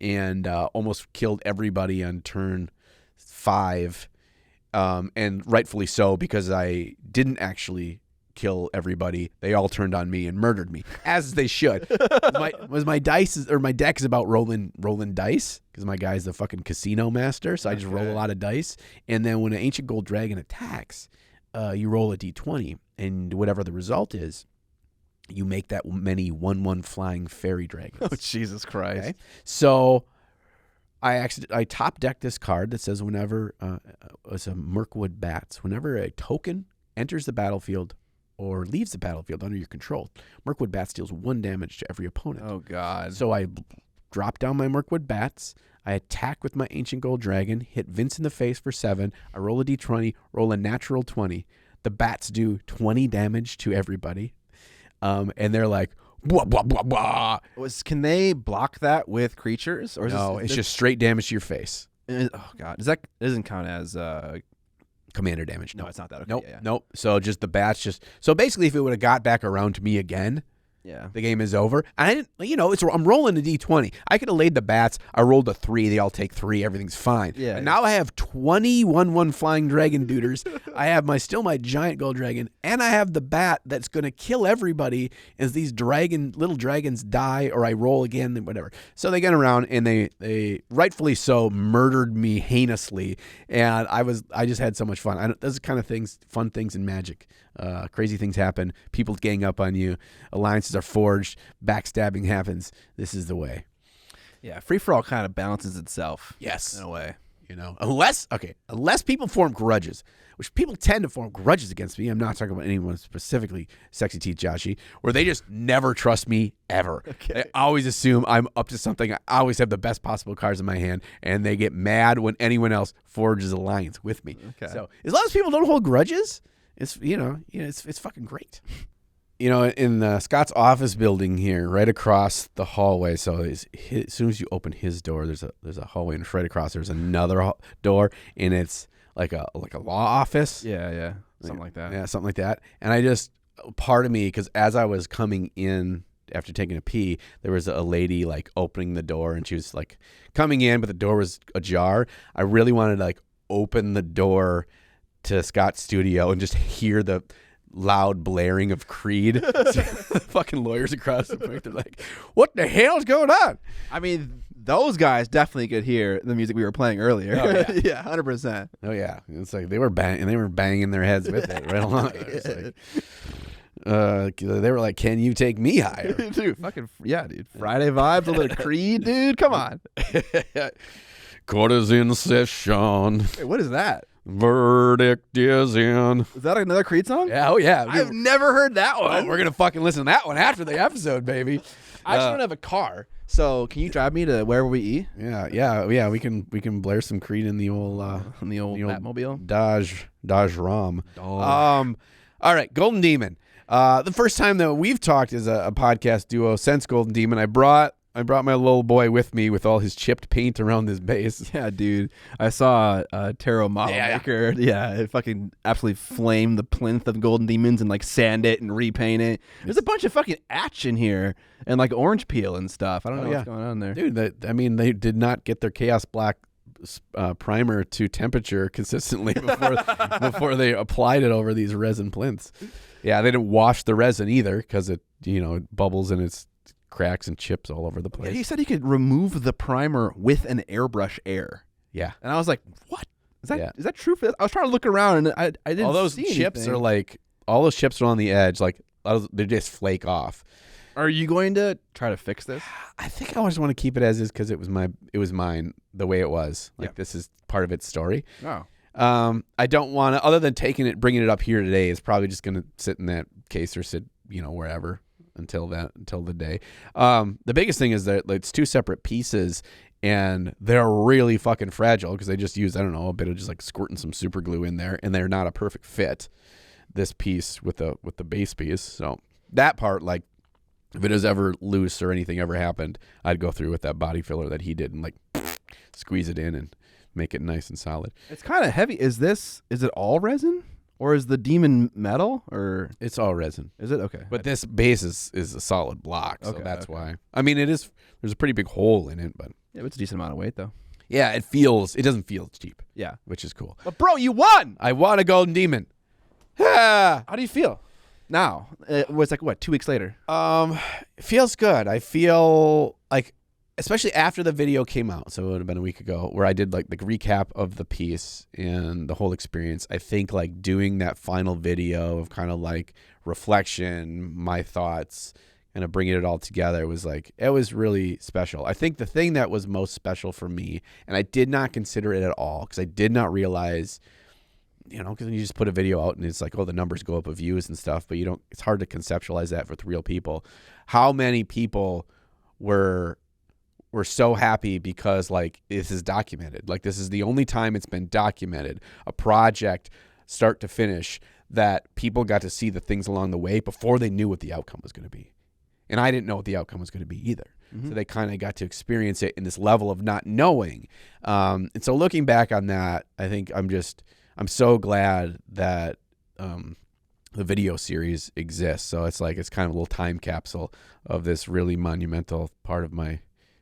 and almost killed everybody on turn 5, and rightfully so, because I didn't actually kill everybody. They all turned on me and murdered me, as they should. my deck is about rolling dice, because my guy's the fucking casino master, so I just roll a lot of dice. And then when an ancient gold dragon attacks, you roll a d20, and whatever the result is, you make that many 1/1 flying fairy dragons. Oh, Jesus Christ. Okay? So I top deck this card that says whenever it's a Mirkwood Bats. Whenever a token enters the battlefield or leaves the battlefield under your control, Mirkwood Bats deals 1 damage to every opponent. Oh, God. So I drop down my Mirkwood Bats. I attack with my Ancient Gold Dragon, hit Vince in the face for 7. I roll a d20, roll a natural 20. The bats do 20 damage to everybody. And they're like, blah, blah, blah, blah. Can they block that with creatures? Or it's just straight damage to your face. Oh, God. It doesn't count as Commander damage. No, it's not that. Okay, Nope. Nope. So just the bats so basically if it would have got back around to me again, the game is over. And I didn't, I'm rolling a d20. I could have laid the bats. I rolled a 3. They all take 3. Everything's fine. Yeah. But now I have 20 1/1 flying dragon duders. I have my giant gold dragon, and I have the bat that's going to kill everybody as these little dragons die, or I roll again, whatever. So they get around, and they rightfully so murdered me heinously. And I just had so much fun. Those kind of fun things in Magic. Crazy things happen. People gang up on you. Alliances are forged. Backstabbing happens. This is the way. Yeah, free for all kind of balances itself. Yes, in a way. Unless people form grudges, which people tend to form grudges against me. I'm not talking about anyone specifically, Sexy Teeth Joshy, where they just never trust me ever. Okay. They always assume I'm up to something. I always have the best possible cards in my hand, and they get mad when anyone else forges alliance with me. Okay. So as long as people don't hold grudges, it's it's fucking great. In Scott's office building here, right across the hallway. So as soon as you open his door, there's a hallway, and right across there's another door, and it's like a law office. Yeah, something like that. Yeah, something like that. And part of me, because as I was coming in after taking a pee, there was a lady like opening the door, and she was like coming in, but the door was ajar. I really wanted to like open the door to Scott's studio and just hear the loud blaring of Creed. The fucking lawyers across the point, they're like, what the hell's going on? I mean, those guys definitely could hear the music we were playing earlier. Oh, yeah. Yeah, 100%. Oh yeah, it's like they were banging their heads with it right along. It's like, they were like, "Can you take me higher?" Dude, dude. Friday vibes, a little Creed, dude. Come on. Court is in session. Hey, what is that? Verdict is in. Is that another Creed song? Yeah, oh yeah. I've never heard that one. We're gonna fucking listen to that one after the episode, baby. I just don't have a car, so can you drive me to wherever we eat? Yeah. We can blare some Creed in the old Batmobile. Dodge Ram. All right, Golden Demon. The first time that we've talked as a podcast duo since Golden Demon, I brought my little boy with me with all his chipped paint around his base. Yeah, dude. I saw a tarot model maker. Yeah, it fucking absolutely flamed the plinth of Golden Demons and like sand it and repaint it. There's a bunch of fucking action here and like orange peel and stuff. I don't know what's going on there. Dude, they did not get their Chaos Black primer to temperature consistently before they applied it over these resin plinths. Yeah, they didn't wash the resin either because it bubbles and it's cracks and chips all over the place. Yeah, he said he could remove the primer with an airbrush air. Yeah. And I was like, what? Is that true for this? I was trying to look around and I didn't all those see chips anything. are like, all those chips are on the edge. Like, they just flake off. Are you going to try to fix this? I think I just want to keep it as is because it was mine the way it was. Like, this is part of its story. Oh. I don't want to, other than bringing it up here today, is probably just going to sit in that case or sit, wherever until the day. The biggest thing is that it's two separate pieces and they're really fucking fragile because they just use, I don't know, a bit of just like squirting some super glue in there and they're not a perfect fit, this piece with the base piece. So that part, like, if it is ever loose or anything ever happened, I'd go through with that body filler that he did and like squeeze it in and make it nice and solid. It's kind of heavy. Is it all resin? Or is the demon metal? Or it's all resin. Is it? Okay. But this base is a solid block, so that's why. I mean, there's a pretty big hole in it, but yeah, it's a decent amount of weight though. Yeah, it doesn't feel cheap. Yeah, which is cool. But bro, you won. I won a Golden Demon. How do you feel now? It was like what, 2 weeks later? It feels good. I feel like, especially after the video came out, so it would have been a week ago, where I did like the recap of the piece and the whole experience. I think like doing that final video of kind of like reflection, my thoughts, kind of bringing it all together was like, it was really special. I think the thing that was most special for me, and I did not consider it at all because I did not realize, because when you just put a video out and it's like, oh, the numbers go up of views and stuff, but it's hard to conceptualize that with real people. How many people were so happy because like this is documented. Like this is the only time it's been documented, a project start to finish, that people got to see the things along the way before they knew what the outcome was going to be. And I didn't know what the outcome was going to be either. Mm-hmm. So they kind of got to experience it in this level of not knowing. And so looking back on that, I think I'm so glad that the video series exists. So it's like, it's kind of a little time capsule of this really monumental part of my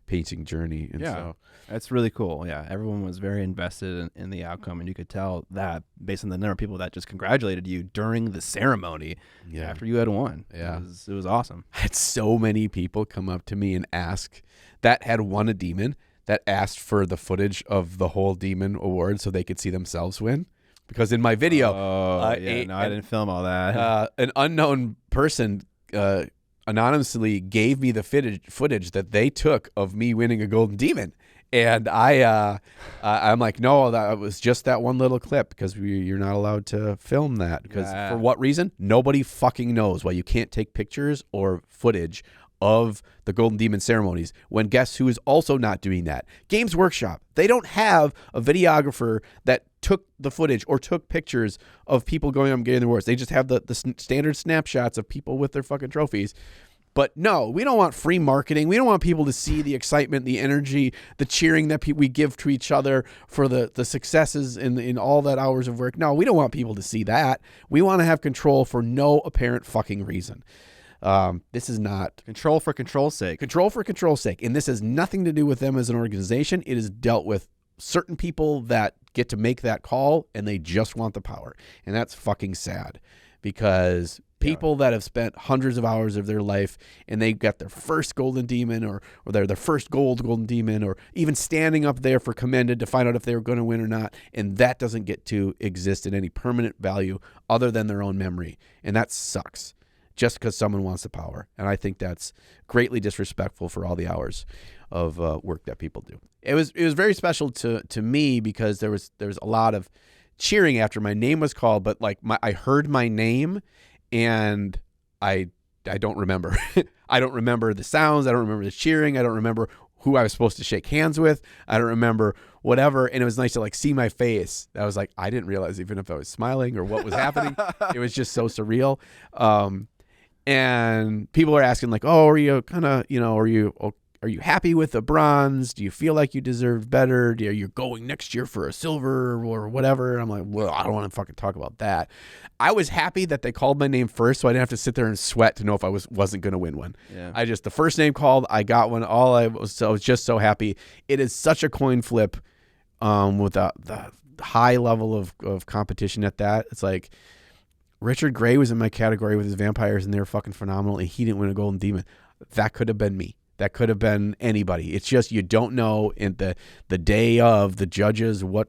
painting journey. And so that's really cool. Yeah, everyone was very invested in the outcome, and you could tell that based on the number of people that just congratulated you during the ceremony after you had won. Yeah, it was awesome. I had so many people come up to me and ask that had won a demon, that asked for the footage of the whole demon award so they could see themselves win. Because in my video, I didn't film all that. An unknown person anonymously gave me the footage that they took of me winning a Golden Demon, and I'm like, no, that was just that one little clip because you're not allowed to film that because for what reason? Nobody fucking knows why you can't take pictures or footage of the Golden Demon ceremonies when guess who is also not doing that? Games Workshop. They don't have a videographer that took the footage or took pictures of people going up and getting the awards. They just have the standard snapshots of people with their fucking trophies. But no, we don't want free marketing. We don't want people to see the excitement, the energy, the cheering that we give to each other for the successes in all that hours of work. No, we don't want people to see that. We want to have control for no apparent fucking reason. This is not control for control's sake. Control for control's sake. And this has nothing to do with them as an organization. It is dealt with certain people that get to make that call and they just want the power. And that's fucking sad because people that have spent hundreds of hours of their life and they got their first golden demon or their first golden demon or even standing up there for commended to find out if they were going to win or not. And that doesn't get to exist in any permanent value other than their own memory. And that sucks just because someone wants the power. And I think that's greatly disrespectful for all the hours of work that people do. It was very special to me because there was a lot of cheering after my name was called, but like I heard my name and I don't remember. I don't remember the sounds. I don't remember the cheering. I don't remember who I was supposed to shake hands with. I don't remember whatever. And it was nice to like see my face. I was like, I didn't realize even if I was smiling or what was happening. It was just so surreal. And people are asking like, oh, are you kind of, are you happy with the bronze? Do you feel like you deserve better? Are you going next year for a silver or whatever? And I'm like, well, I don't want to fucking talk about that. I was happy that they called my name first, so I didn't have to sit there and sweat to know if I wasn't going to win one. Yeah. The first name called, I got one. I was just so happy. It is such a coin flip with the high level of competition at that. It's like Richard Gray was in my category with his vampires, and they were fucking phenomenal, and he didn't win a golden demon. That could have been me. That could have been anybody. It's just you don't know in the day of the judges what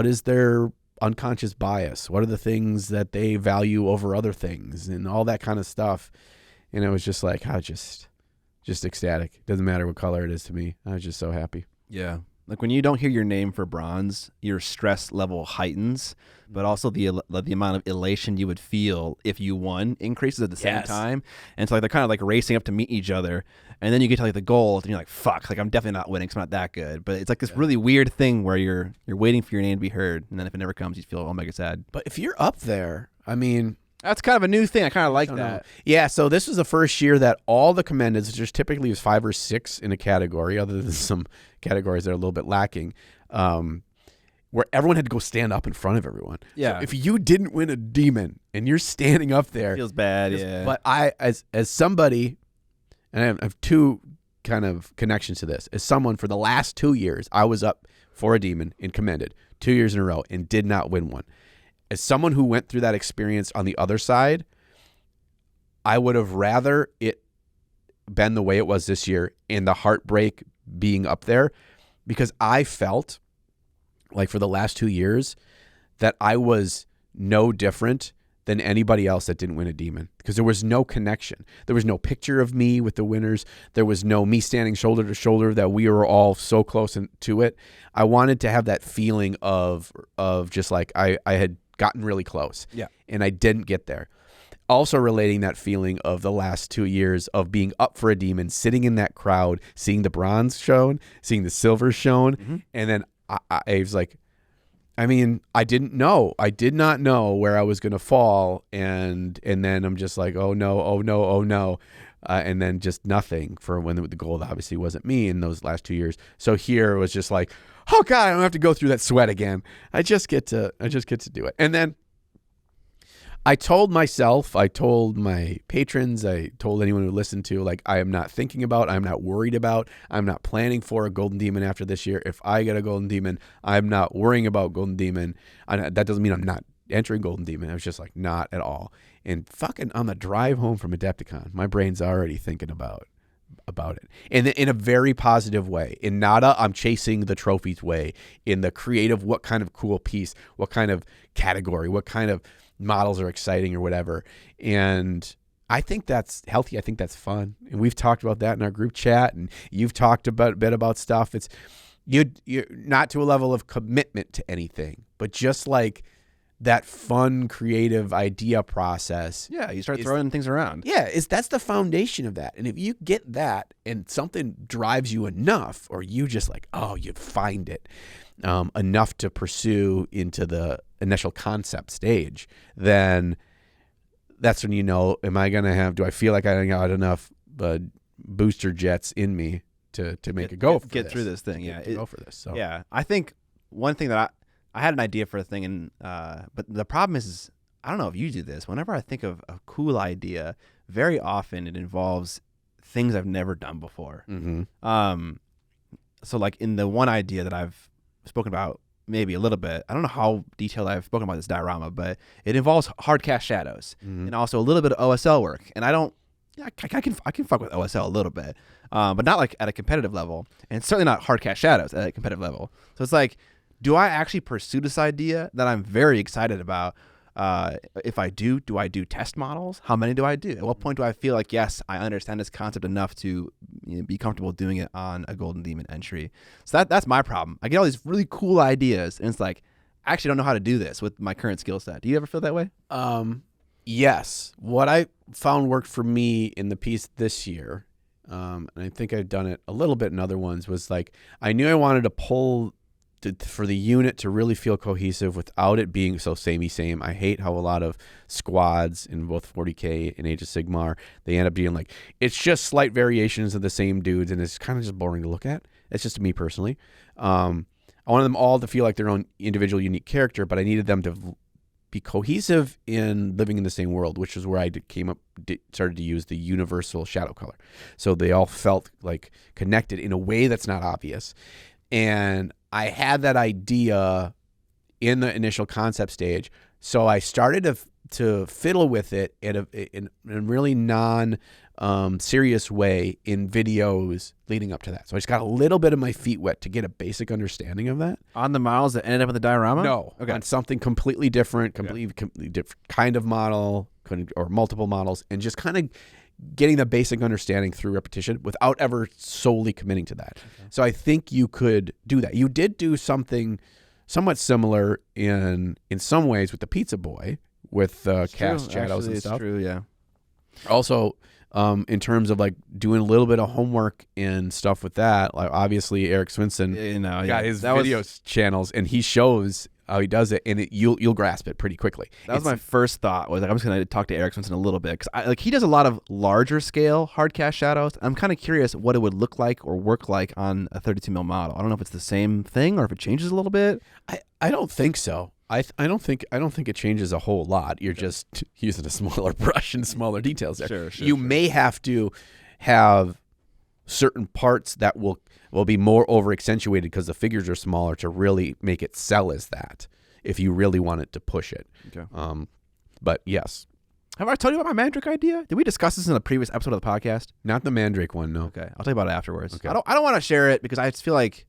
is their unconscious bias? What are the things that they value over other things and all that kind of stuff. And it was just like, just ecstatic. Doesn't matter what color it is to me. I was just so happy. Yeah. Like when you don't hear your name for bronze, your stress level heightens, but also the amount of elation you would feel if you won increases at the same time. And so like they're kind of like racing up to meet each other, and then you get to like the gold, and you're like, "Fuck! Like I'm definitely not winning because I'm not that good." But it's like this really weird thing where you're waiting for your name to be heard, and then if it never comes, you feel oh mega sad. But if you're up there, I mean. That's kind of a new thing. I kind of like that. Know. Yeah, so this was the first year that all the commendeds, which typically was 5 or 6 in a category, other than some categories that are a little bit lacking, where everyone had to go stand up in front of everyone. Yeah. So if you didn't win a demon and you're standing up there. Feels bad, yeah. But I, as somebody, and I have 2 kind of connections to this. As someone, for the last 2 years, I was up for a demon and commended 2 years in a row and did not win one. As someone who went through that experience on the other side, I would have rather it been the way it was this year and the heartbreak being up there, because I felt like for the last 2 years that I was no different than anybody else that didn't win a demon, because there was no connection. There was no picture of me with the winners. There was no me standing shoulder to shoulder that we were all so close to it. I wanted to have that feeling of just like I had gotten really close. Yeah. And I didn't get there. Also relating that feeling of the last 2 years of being up for a demon, sitting in that crowd, seeing the bronze shown, seeing the silver shown. And then I was like, I mean, I did not know where I was going to fall. And then I'm just like, oh no. And then just nothing for when the gold obviously wasn't me in those last 2 years. So here it was just like, oh God, I don't have to go through that sweat again. I just get to do it. And then I told myself, I told my patrons, I told anyone who listened to, like, I am not thinking about, I'm not worried about, I'm not planning for a golden demon after this year. If I get a golden demon, I'm not worrying about golden demon. That doesn't mean I'm not entering golden demon. I was just like, not at all. And fucking on the drive home from Adepticon, my brain's already thinking about it. And in a very positive way. In Nada, I'm chasing the trophies way. In the creative, what kind of cool piece, what kind of category, what kind of models are exciting or whatever. And I think that's healthy. I think that's fun. And we've talked about that in our group chat, and you've talked a bit about stuff. It's you're not to a level of commitment to anything, but just like that fun, creative idea process. Yeah, you start throwing things around. Yeah, that's the foundation of that. And if you get that and something drives you enough, or you just like, you find it enough to pursue into the initial concept stage, then that's when you know, do I feel like I got enough booster jets in me to make it go get through this thing. Yeah, go for this. So yeah, I think one thing that I had an idea for a thing, and but the problem is I don't know if you do this. Whenever I think of a cool idea, very often it involves things I've never done before. so like in the one idea that I've spoken about maybe a little bit, I don't know how detailed I've spoken about this diorama, but it involves hard cast shadows and also a little bit of OSL work. And I can fuck with OSL a little bit, but not like at a competitive level, and certainly not hard cast shadows at a competitive level. So it's like, do I actually pursue this idea that I'm very excited about? If I do I do test models? How many do I do? At what point do I feel like, yes, I understand this concept enough to be comfortable doing it on a Golden Demon entry? So that's my problem. I get all these really cool ideas, and it's like, I actually don't know how to do this with my current skill set. Do you ever feel that way? Yes. What I found worked for me in the piece this year, and I think I've done it a little bit in other ones, was like, I knew I wanted to pull for the unit to really feel cohesive without it being so samey same. I hate how a lot of squads in both 40K and Age of Sigmar, they end up being like, it's just slight variations of the same dudes, and it's kind of just boring to look at. It's just me personally. I wanted them all to feel like their own individual unique character, but I needed them to be cohesive in living in the same world, which is where I started to use the universal shadow color. So they all felt like connected in a way that's not obvious. And I had that idea in the initial concept stage, so I started to fiddle with it in a really serious way in videos leading up to that. So I just got a little bit of my feet wet to get a basic understanding of that. On the models that ended up in the diorama? No, okay. On something completely different, completely different kind of model, or multiple models, and just kind of getting the basic understanding through repetition without ever solely committing to that. Okay. So I think you could do that. You did do something somewhat similar in some ways with the Pizza Boy, with cast shadows and stuff. It's true, yeah. Also, in terms of like doing a little bit of homework and stuff with that, like obviously Erik Swinson got his video channels, and he shows how he does it, and you'll grasp it pretty quickly. That was my first thought. Was like, I'm just gonna talk to Erik Swinson a little bit, because he does a lot of larger scale hard cast shadows. I'm kind of curious what it would look like or work like on a 32mm model. I don't know if it's the same thing or if it changes a little bit. I don't think so. I don't think it changes a whole lot. You're just using a smaller brush and smaller details there. Sure. You may have to have certain parts that will be more over accentuated because the figures are smaller to really make it sell as that, if you really want it to push it. Okay. But yes. Have I told you about my Mandrake idea? Did we discuss this in a previous episode of the podcast? Not the Mandrake one, no. Okay. I'll tell you about it afterwards. Okay. I don't want to share it because I just feel like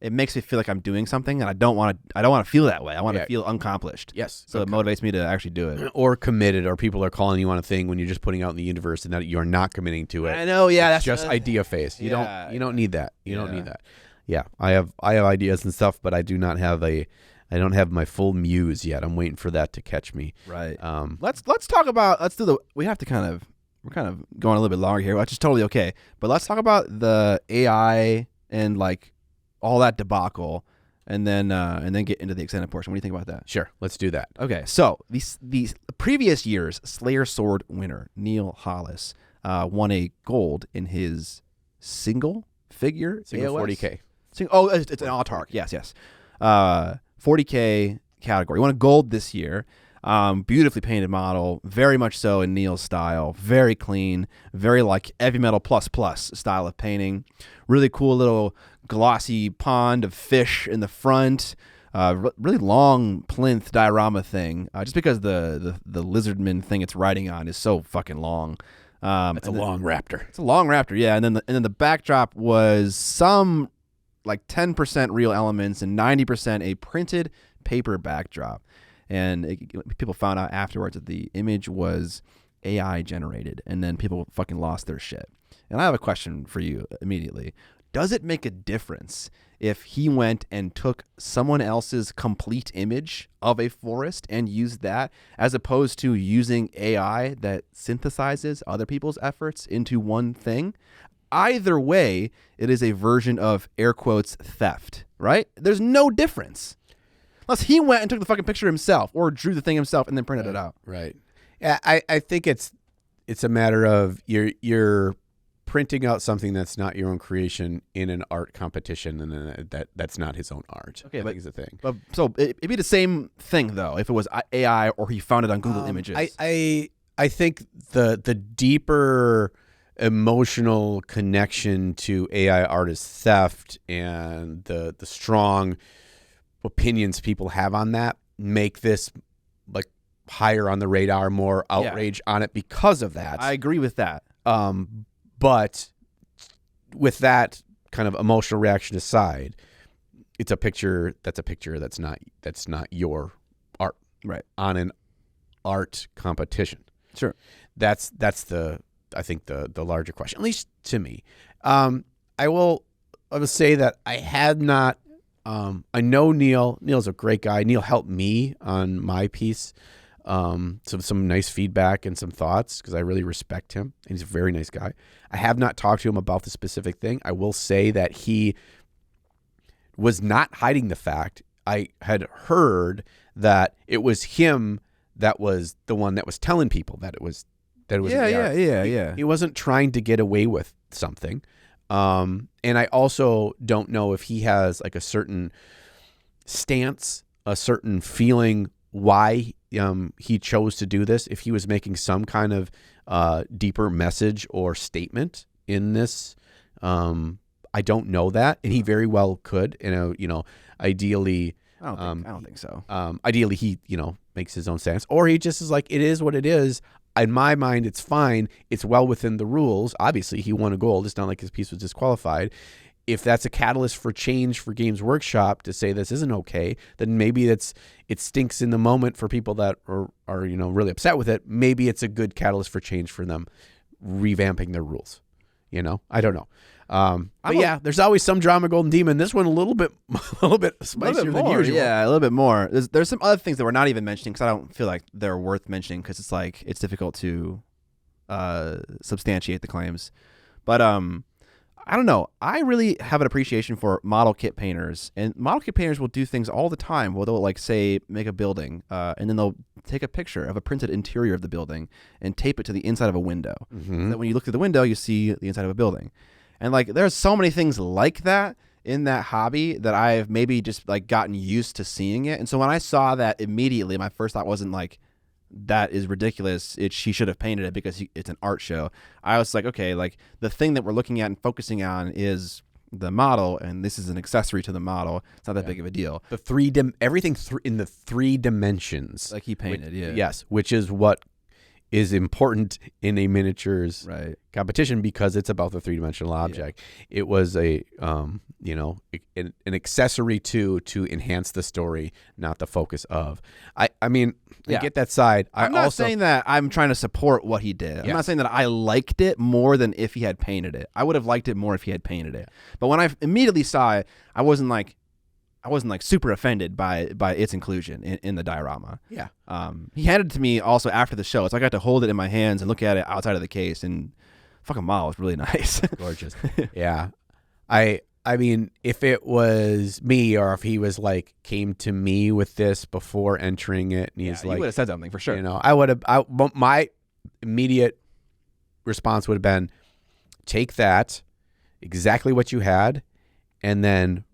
it makes me feel like I'm doing something, and I don't want to feel that way. I want to feel unaccomplished. Yes. So it motivates me to actually do it. Or committed, or people are calling you on a thing when you're just putting out in the universe and that you're not committing to it. I know, yeah. That's just idea phase. You don't need that. You don't need that. Yeah. I have ideas and stuff, but I don't have my full muse yet. I'm waiting for that to catch me. Right. Let's talk about, we're kind of going a little bit longer here, which is totally okay. But let's talk about the AI and like all that debacle, and then get into the extended portion. What do you think about that? Sure, let's do that. Okay, so these previous years, Slayer Sword winner Neil Hollis won a gold in his single figure single AOS? 40K. It's an autark. Yes. 40K category. He won a gold this year. Beautifully painted model, very much so in Neil's style, very clean, very like heavy metal plus style of painting. Really cool little glossy pond of fish in the front. Really long plinth diorama thing, just because the lizardman thing it's riding on is so fucking long. It's a long raptor. It's a long raptor, yeah. And then the backdrop was some like 10% real elements and 90% a printed paper backdrop. And people found out afterwards that the image was AI generated, and then people fucking lost their shit. And I have a question for you immediately. Does it make a difference if he went and took someone else's complete image of a forest and used that, as opposed to using AI that synthesizes other people's efforts into one thing? Either way, it is a version of air quotes theft, right? There's no difference. Unless he went and took the fucking picture himself or drew the thing himself and then printed it out. Right. Yeah, I think it's a matter of you're printing out something that's not your own creation in an art competition, and that's not his own art. Okay, but it's a thing. But so it'd be the same thing though if it was AI or he found it on Google Images. I think the deeper emotional connection to AI artist theft and the strong opinions people have on that make this like higher on the radar, more outrage on it because of that. I agree with that. But with that kind of emotional reaction aside, it's a picture that's not your art, right, on an art competition. Sure. That's I think the larger question, at least to me. I will say that I had not. I know Neil. Neil's a great guy. Neil helped me on my piece. Some nice feedback and some thoughts because I really respect him, and he's a very nice guy. I have not talked to him about the specific thing. I will say that he was not hiding the fact. I had heard that it was him that was the one that was telling people that it was yeah. He wasn't trying to get away with something. And I also don't know if he has like a certain stance, a certain feeling why he chose to do this, if he was making some kind of deeper message or statement in this. I don't know that, and he very well could. Ideally, I don't think so. Ideally, he makes his own stance, or he just is like, it is what it is. In my mind, it's fine. It's well within the rules. Obviously, he won a gold. It's not like his piece was disqualified. If that's a catalyst for change for Games Workshop to say this isn't okay, then maybe it stinks in the moment for people that are really upset with it. Maybe it's a good catalyst for change for them revamping their rules. I don't know. But yeah, there's always some drama, Golden Demon. This one a little bit spicier than usual. Yeah, a little bit more. There's some other things that we're not even mentioning because I don't feel like they're worth mentioning because it's difficult to substantiate the claims. But I don't know. I really have an appreciation for model kit painters, and model kit painters will do things all the time. Well, they'll say make a building, and then they'll take a picture of a printed interior of the building and tape it to the inside of a window. Mm-hmm. So that when you look through the window, you see the inside of a building. And there's so many things like that in that hobby that I've maybe just gotten used to seeing it. And so when I saw that immediately, my first thought wasn't that is ridiculous. She should have painted it because it's an art show. I was like, okay, the thing that we're looking at and focusing on is the model, and this is an accessory to the model. It's not that big of a deal. The everything in the 3 dimensions, he painted, yeah. Yes, which is what is important in a miniatures competition because it's about the 3-dimensional object. Yeah. It was an accessory to enhance the story, not the focus of. I get that side. I'm not saying that I'm trying to support what he did. Yes. I'm not saying that I liked it more than if he had painted it. I would have liked it more if he had painted it. But when I immediately saw it, I wasn't super offended by its inclusion in the diorama. Yeah. He handed it to me also after the show, so I got to hold it in my hands and look at it outside of the case, and fucking model was really nice. Gorgeous. Yeah. I mean, if it was me, or if he was came to me with this before entering it, and he's he would have said something for sure. I would have. My immediate response would have been, take that, exactly what you had, and then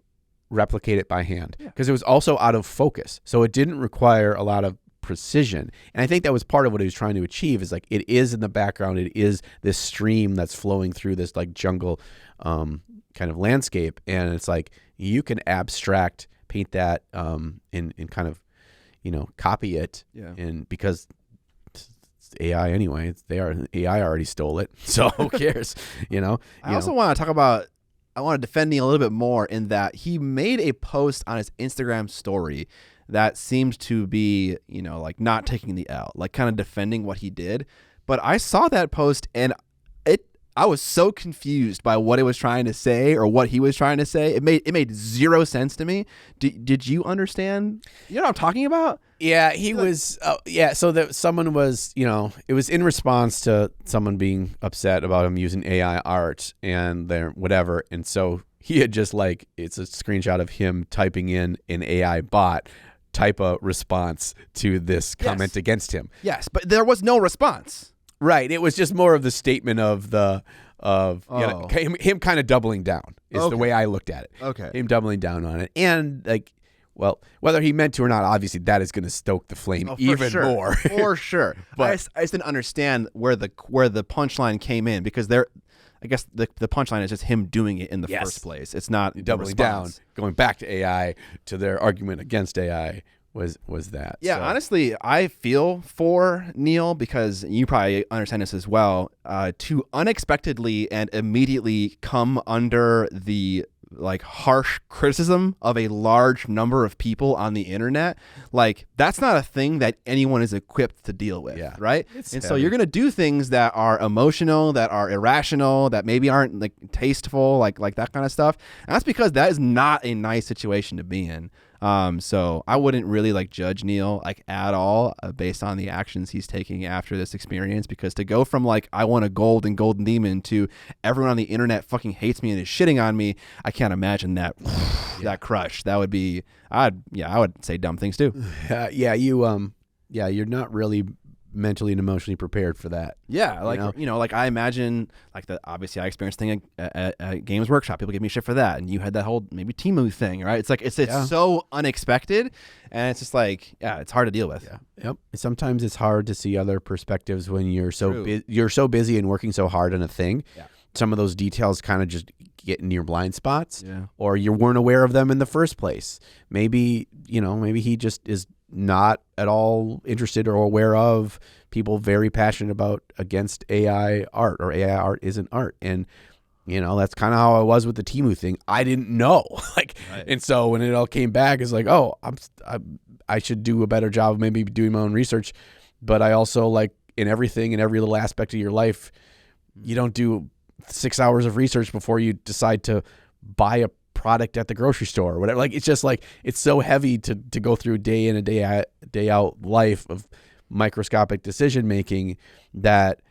replicate it by hand, because it was also out of focus, so it didn't require a lot of precision. And I think that was part of what he was trying to achieve, is it is in the background, it is this stream that's flowing through this jungle kind of landscape, and it's you can abstract paint that and kind of copy it, and because it's AI anyway, AI already stole it, so who cares? I also want to talk about, I want to defend Neil a little bit more in that he made a post on his Instagram story that seemed to be, not taking the L, kind of defending what he did. But I saw that post and I was so confused by what it was trying to say or what he was trying to say. It made zero sense to me. Did you understand? You know what I'm talking about? Yeah, he was. So that someone was, it was in response to someone being upset about him using AI art and their whatever, and so he had just it's a screenshot of him typing in an AI bot type a response to this comment against him. Yes, but there was no response. Right. It was just more of the statement of him kind of doubling down is the way I looked at it. Okay. Him doubling down on it. And Well, whether he meant to or not, obviously that is going to stoke the flame even more. For sure. But I just didn't understand where the punchline came in, because I guess the punchline is just him doing it in the first place. It's not doubling down, going back to AI, to their argument against AI was that. Yeah, so. Honestly, I feel for Neil, because you probably understand this as well, to unexpectedly and immediately come under the like harsh criticism of a large number of people on the internet. Like, that's not a thing that anyone is equipped to deal with, right? So you're going to do things that are emotional, that are irrational, that maybe aren't like tasteful, like that kind of stuff. And that's because that is not a nice situation to be in. So I wouldn't really like judge Neil like at all based on the actions he's taking after this experience, because to go from like, I want a gold and golden demon, to everyone on the internet fucking hates me and is shitting on me, I can't imagine that that crush. That would be, I would say dumb things too. You're not really mentally and emotionally prepared for that. Yeah, like like I imagine like obviously I experienced thing at Games Workshop. People give me shit for that, and you had that whole maybe Temu thing, right? It's like it's so unexpected, and it's just like it's hard to deal with. Yeah, yep. Sometimes it's hard to see other perspectives when you're so busy and working so hard on a thing. Yeah. Some of those details kind of just get in your blind spots, or you weren't aware of them in the first place. Maybe he just is not at all interested or aware of people very passionate about against AI art, or AI art isn't art. And that's kind of how I was with the Temu thing. I didn't know, and so when it all came back, it's like, oh, I should do a better job of maybe doing my own research. But I also, like, in everything, in every little aspect of your life, you don't do 6 hours of research before you decide to buy a product at the grocery store or whatever. Like, it's just like, it's so heavy to go through day in and day out life of microscopic decision making that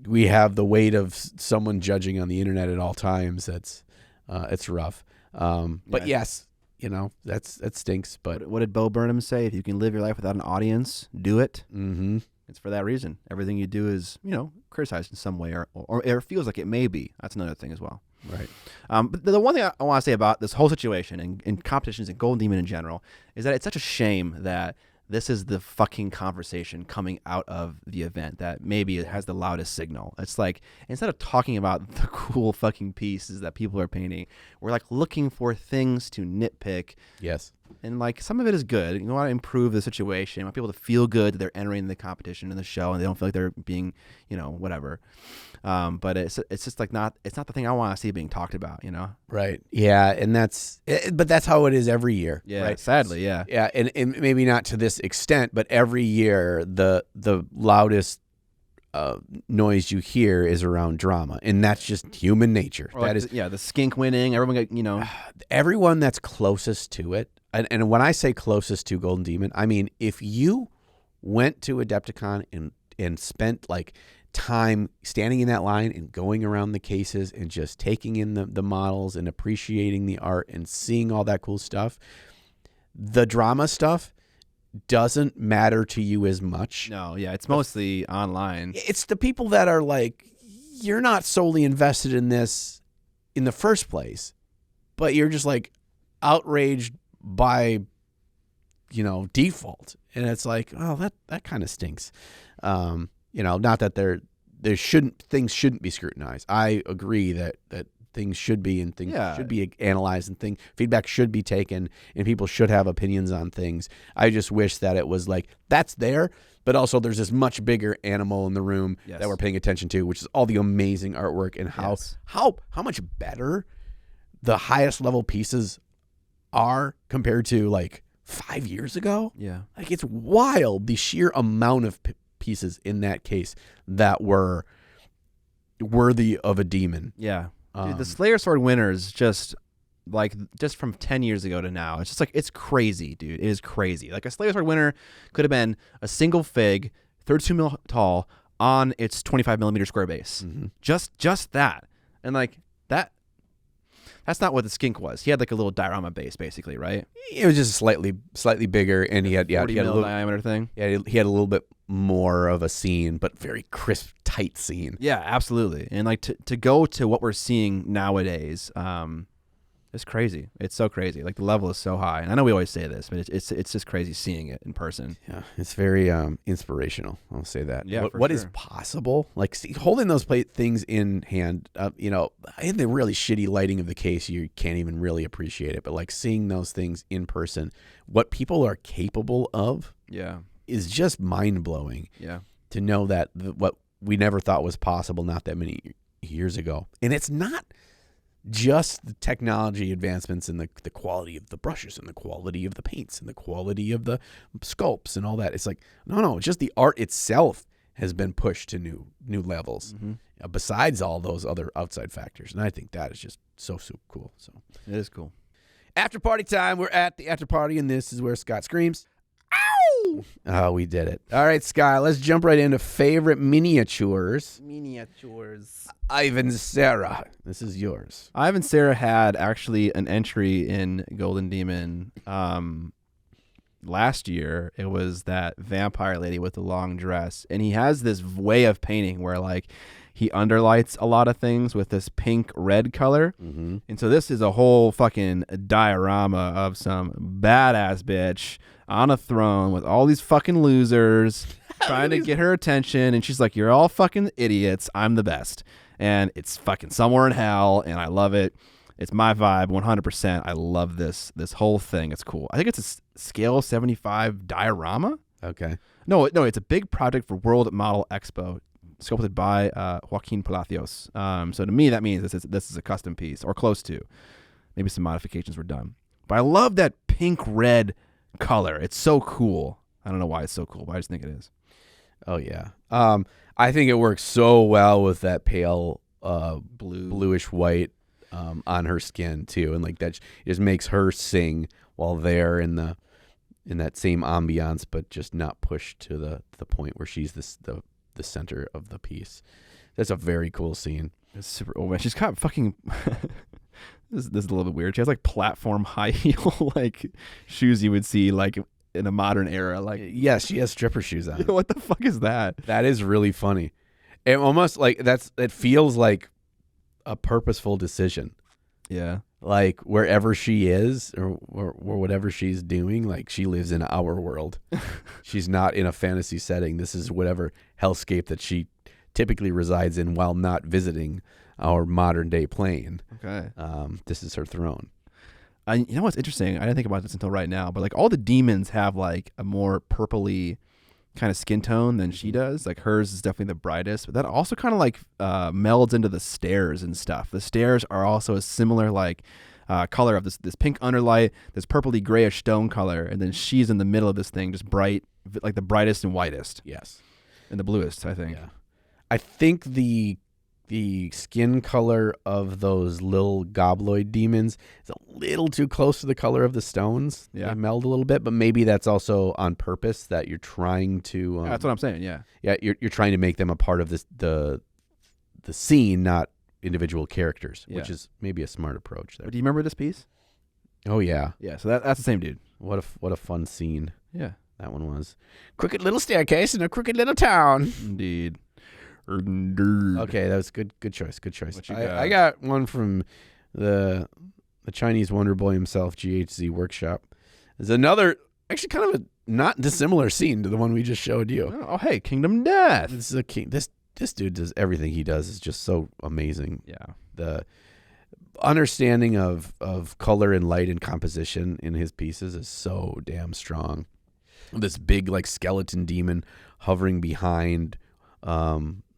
we have the weight of someone judging on the internet at all times. That's it's rough. But yes, that stinks. But what did Bo Burnham say? If you can live your life without an audience, do it. Mm-hmm. It's for that reason. Everything you do is, criticized in some way, or it feels like it may be. That's another thing as well. Right. But the one thing I want to say about this whole situation and competitions and Golden Demon in general is that it's such a shame that this is the fucking conversation coming out of the event, that maybe it has the loudest signal. It's like, instead of talking about the cool fucking pieces that people are painting, we're like looking for things to nitpick. Yes. And like, some of it is good. You want to improve the situation. You want people to feel good that they're entering the competition and the show, and they don't feel like they're being, whatever. But it's just like it's not the thing I want to see being talked about, Right. Yeah. And but that's how it is every year. Yeah. Right? Sadly. Yeah. Yeah. And maybe not to this extent, but every year the loudest noise you hear is around drama, and that's just human nature. Or the skink winning. Everyone got, everyone that's closest to it. And when I say closest to Golden Demon, I mean, if you went to Adepticon and spent like time standing in that line and going around the cases and just taking in the models and appreciating the art and seeing all that cool stuff, the drama stuff doesn't matter to you as much. No, yeah, it's mostly online. It's the people that are like, you're not solely invested in this in the first place, but you're just like outraged by default, and it's like, oh, that kind of stinks. Not that things shouldn't be scrutinized. I agree that things should be, and things should be analyzed, and feedback should be taken, and people should have opinions on things. I just wish that it was like, that's there, but also there's this much bigger animal in the room that we're paying attention to, which is all the amazing artwork and how much better the highest level pieces are compared to like 5 years ago. Yeah. Like, it's wild, the sheer amount of pieces in that case that were worthy of a demon. Yeah. Dude, the Slayer Sword winners just from 10 years ago to now, it's just like, it's crazy, dude. It is crazy. Like, a Slayer Sword winner could have been a single fig, 32 mil tall, on its 25 millimeter square base. Mm-hmm. Just that. And like, that's not what the skink was. He had like a little diorama base, basically, right? It was just slightly bigger, and he had 40 a mil little diameter thing. Yeah, he had a little bit more of a scene, but very crisp, tight scene. Yeah, absolutely. And like, to go to what we're seeing nowadays, It's crazy. It's so crazy. Like the level is so high, and I know we always say this, but it's just crazy seeing it in person. Yeah, it's very inspirational. I'll say that. Yeah, what is possible? Like holding those things in hand. In the really shitty lighting of the case, you can't even really appreciate it. But like seeing those things in person, what people are capable of, is just mind blowing. Yeah, to know that what we never thought was possible not that many years ago, and it's not just the technology advancements and the quality of the brushes and the quality of the paints and the quality of the sculpts and all that. It's like, no, just the art itself has been pushed to new levels, besides all those other outside factors. And I think that is just so cool. So it is cool. After party time. We're at the after party, and this is where Scott screams, "Ow!" Oh, we did it. All right, Scott, let's jump right into favorite miniatures. Ivan Serra, this is yours. Ivan Serra had actually an entry in Golden Demon last year. It was that vampire lady with the long dress, and he has this way of painting where like he underlights a lot of things with this pink red color. And so this is a whole fucking diorama of some badass bitch on a throne with all these fucking losers trying to get her attention, and she's like, you're all fucking idiots, I'm the best. And it's fucking somewhere in hell, and I love it. It's my vibe, 100%. I love this whole thing. It's cool. I think it's a scale 75 diorama. Okay. No, it's a big project for World Model Expo, sculpted by Joaquin Palacios. So to me, that means this is a custom piece, or close to. Maybe some modifications were done. But I love that pink-red color. It's so cool. I don't know why it's so cool, but I just think it is. Oh, yeah. I think it works so well with that pale bluish white on her skin too, and like that just makes her sing while they're in that same ambiance, but just not pushed to the point where she's the center of the piece. That's a very cool scene. It's super. Oh man, she's got fucking. This is a little bit weird. She has like platform high heel like shoes you would see like in a modern era. Like, yes, she has stripper shoes on. What the fuck is that? That is really funny. It almost like it feels like a purposeful decision. Yeah. Like wherever she is or whatever she's doing, like she lives in our world. She's not in a fantasy setting. This is whatever hellscape that she typically resides in while not visiting our modern day plane. Okay. This is her throne. You know what's interesting? I didn't think about this until right now, but like all the demons have like a more purpley kind of skin tone than she does. Like hers is definitely the brightest, but that also kind of like melds into the stairs and stuff. The stairs are also a similar like color of this pink underlight, this purpley grayish stone color, and then she's in the middle of this thing, just bright, like the brightest and whitest. Yes. And the bluest, I think. Yeah. I think the skin color of those little gobloid demons is a little too close to the color of the stones. Yeah. They meld a little bit, but maybe that's also on purpose, that you're trying to That's what I'm saying. Yeah. Yeah, you're trying to make them a part of the scene, not individual characters, which is maybe a smart approach there. But do you remember this piece? Oh yeah. Yeah, so that's the same dude. What a fun scene. Yeah. That one was. Crooked little staircase in a crooked little town. Indeed. Okay, that was good choice. What you got? I got one from the Chinese wonder boy himself, ghzworkshop. There's another, actually kind of a not dissimilar scene to the one we just showed you. Oh, hey, Kingdom Death. This is a king. This dude does everything he does is just so amazing. Yeah. The understanding of color and light and composition in his pieces is so damn strong. This big like skeleton demon hovering behind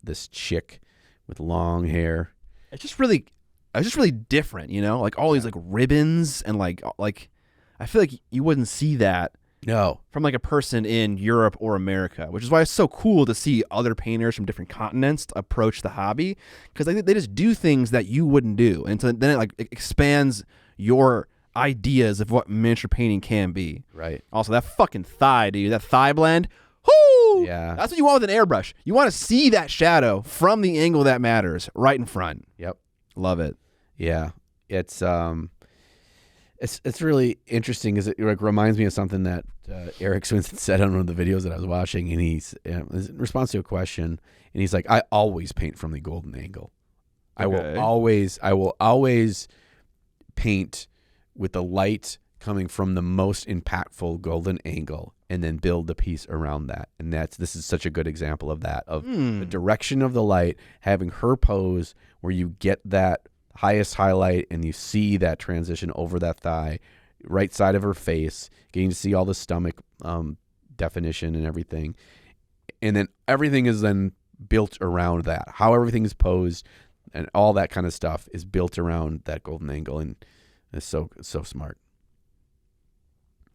this chick with long hair. It's just really different, you know? Like all these like ribbons and like I feel like you wouldn't see that from like a person in Europe or America, which is why it's so cool to see other painters from different continents approach the hobby, because they just do things that you wouldn't do, and so then it expands your ideas of what miniature painting can be. Right. Also, that fucking thigh, dude, that thigh blend. Whoo! Yeah. That's what you want with an airbrush. You want to see that shadow from the angle that matters, right in front. Yep. Love it. Yeah. It's really interesting, because it like reminds me of something that Erik Swinson said on one of the videos that I was watching, and he's in response to a question, and he's like, I always paint from the golden angle. I will always paint with the light coming from the most impactful golden angle, and then build the piece around that. And this is such a good example of that, of the direction of the light, having her pose where you get that highest highlight and you see that transition over that thigh, right side of her face, getting to see all the stomach definition and everything. And then everything is then built around that. How everything is posed and all that kind of stuff is built around that golden angle, and it's so smart.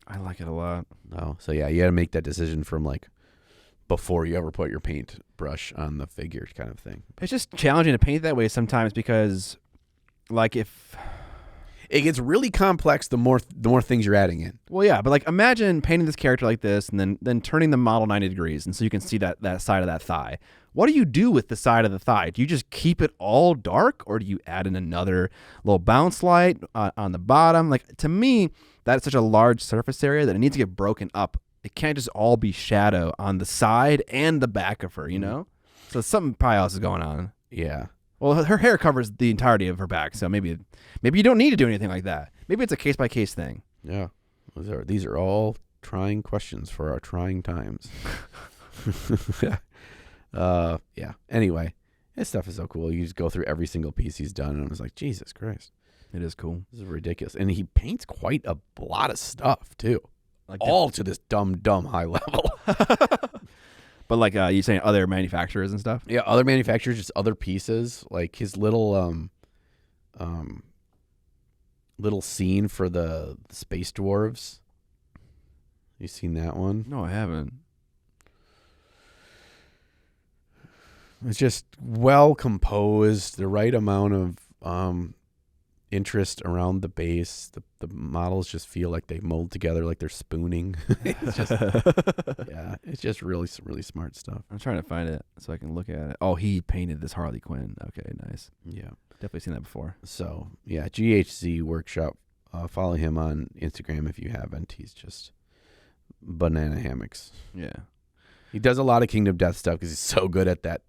I like it a lot. Oh, so yeah, you got to make that decision from like before you ever put your paint brush on the figure, kind of thing. It's just challenging to paint that way sometimes because, like, if it gets really complex, the more things you're adding in. Well, yeah, but like imagine painting this character like this, and then turning the model 90 degrees, and so you can see that side of that thigh. What do you do with the side of the thigh? Do you just keep it all dark, or do you add in another little bounce light on the bottom? Like, to me, that's such a large surface area that it needs to get broken up. It can't just all be shadow on the side and the back of her, you know? So something probably else is going on. Yeah. Well, her hair covers the entirety of her back, so maybe you don't need to do anything like that. Maybe it's a case-by-case thing. Yeah. These are all trying questions for our trying times. Yeah. Anyway, this stuff is so cool. You just go through every single piece he's done, and I was like, Jesus Christ. It is cool. This is ridiculous. And he paints quite a lot of stuff, too. Like all to this dumb high level. But like you saying other manufacturers and stuff? Yeah, other manufacturers, just other pieces. Like his little little scene for the space dwarves. You seen that one? No, I haven't. It's just well composed, the right amount of interest around the base. The models just feel like they mold together, like they're spooning. It's just, yeah, it's just really smart stuff. I'm trying to find it so I can look at it. Oh, he painted this Harley Quinn. Okay, nice. Yeah, definitely seen that before. So yeah, ghzworkshop. Follow him on Instagram if you haven't. He's just banana hammocks. Yeah, he does a lot of Kingdom Death stuff because he's so good at that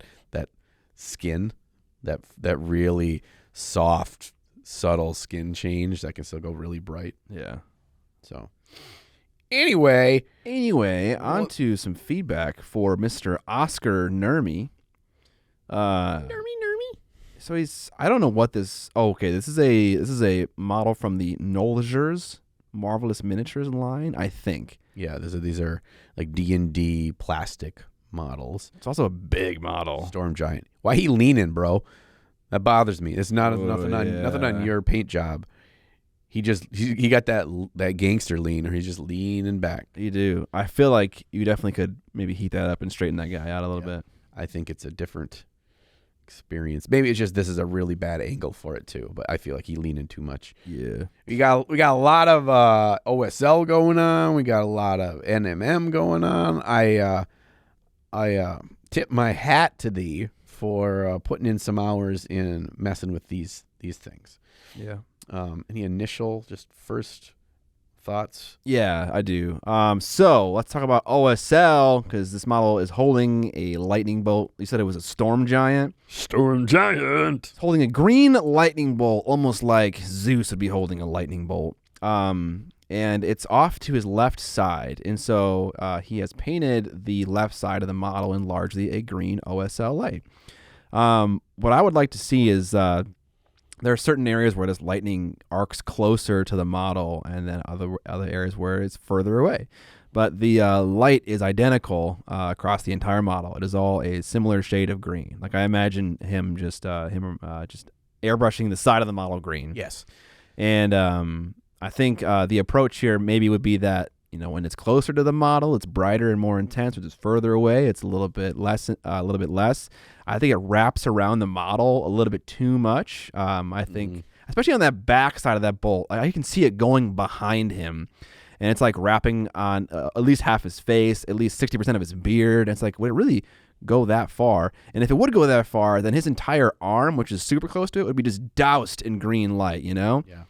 skin, that really soft, subtle skin change that can still go really bright. Yeah. So anyway, on to some feedback for Mr. Oscar Nermi. Nermi. So I don't know what this. Oh, okay, this is a model from the Nolgers Marvelous Miniatures line, I think. Yeah, these are like D&D plastic models. It's also a big model. Storm Giant. Why he leaning, bro? That bothers me. It's nothing on your paint job. He got that gangster lean, or he's just leaning back. You do. I feel like you definitely could maybe heat that up and straighten that guy out a little bit. I think it's a different experience. Maybe it's just this is a really bad angle for it too, but I feel like he leaning too much. Yeah. We got a lot of OSL going on. We got a lot of NMM going on. I tip my hat to thee for putting in some hours in messing with these things. Yeah. Any initial, just first thoughts? Yeah, I do. So let's talk about OSL, because this model is holding a lightning bolt. You said it was a Storm Giant. Storm Giant. It's holding a green lightning bolt, almost like Zeus would be holding a lightning bolt. And it's off to his left side. And so he has painted the left side of the model in largely a green OSL light. What I would like to see is there are certain areas where this lightning arcs closer to the model, and then other areas where it's further away. But the light is identical across the entire model. It is all a similar shade of green. Like I imagine him just airbrushing the side of the model green. Yes. And I think the approach here maybe would be that, you know, when it's closer to the model, it's brighter and more intense. When it's further away, it's a little bit less. I think it wraps around the model a little bit too much. I think, especially on that back side of that bolt, you can see it going behind him, and it's like wrapping on at least half his face, at least 60% of his beard. And it's like, would it really go that far? And if it would go that far, then his entire arm, which is super close to it, would be just doused in green light. You know? Yeah.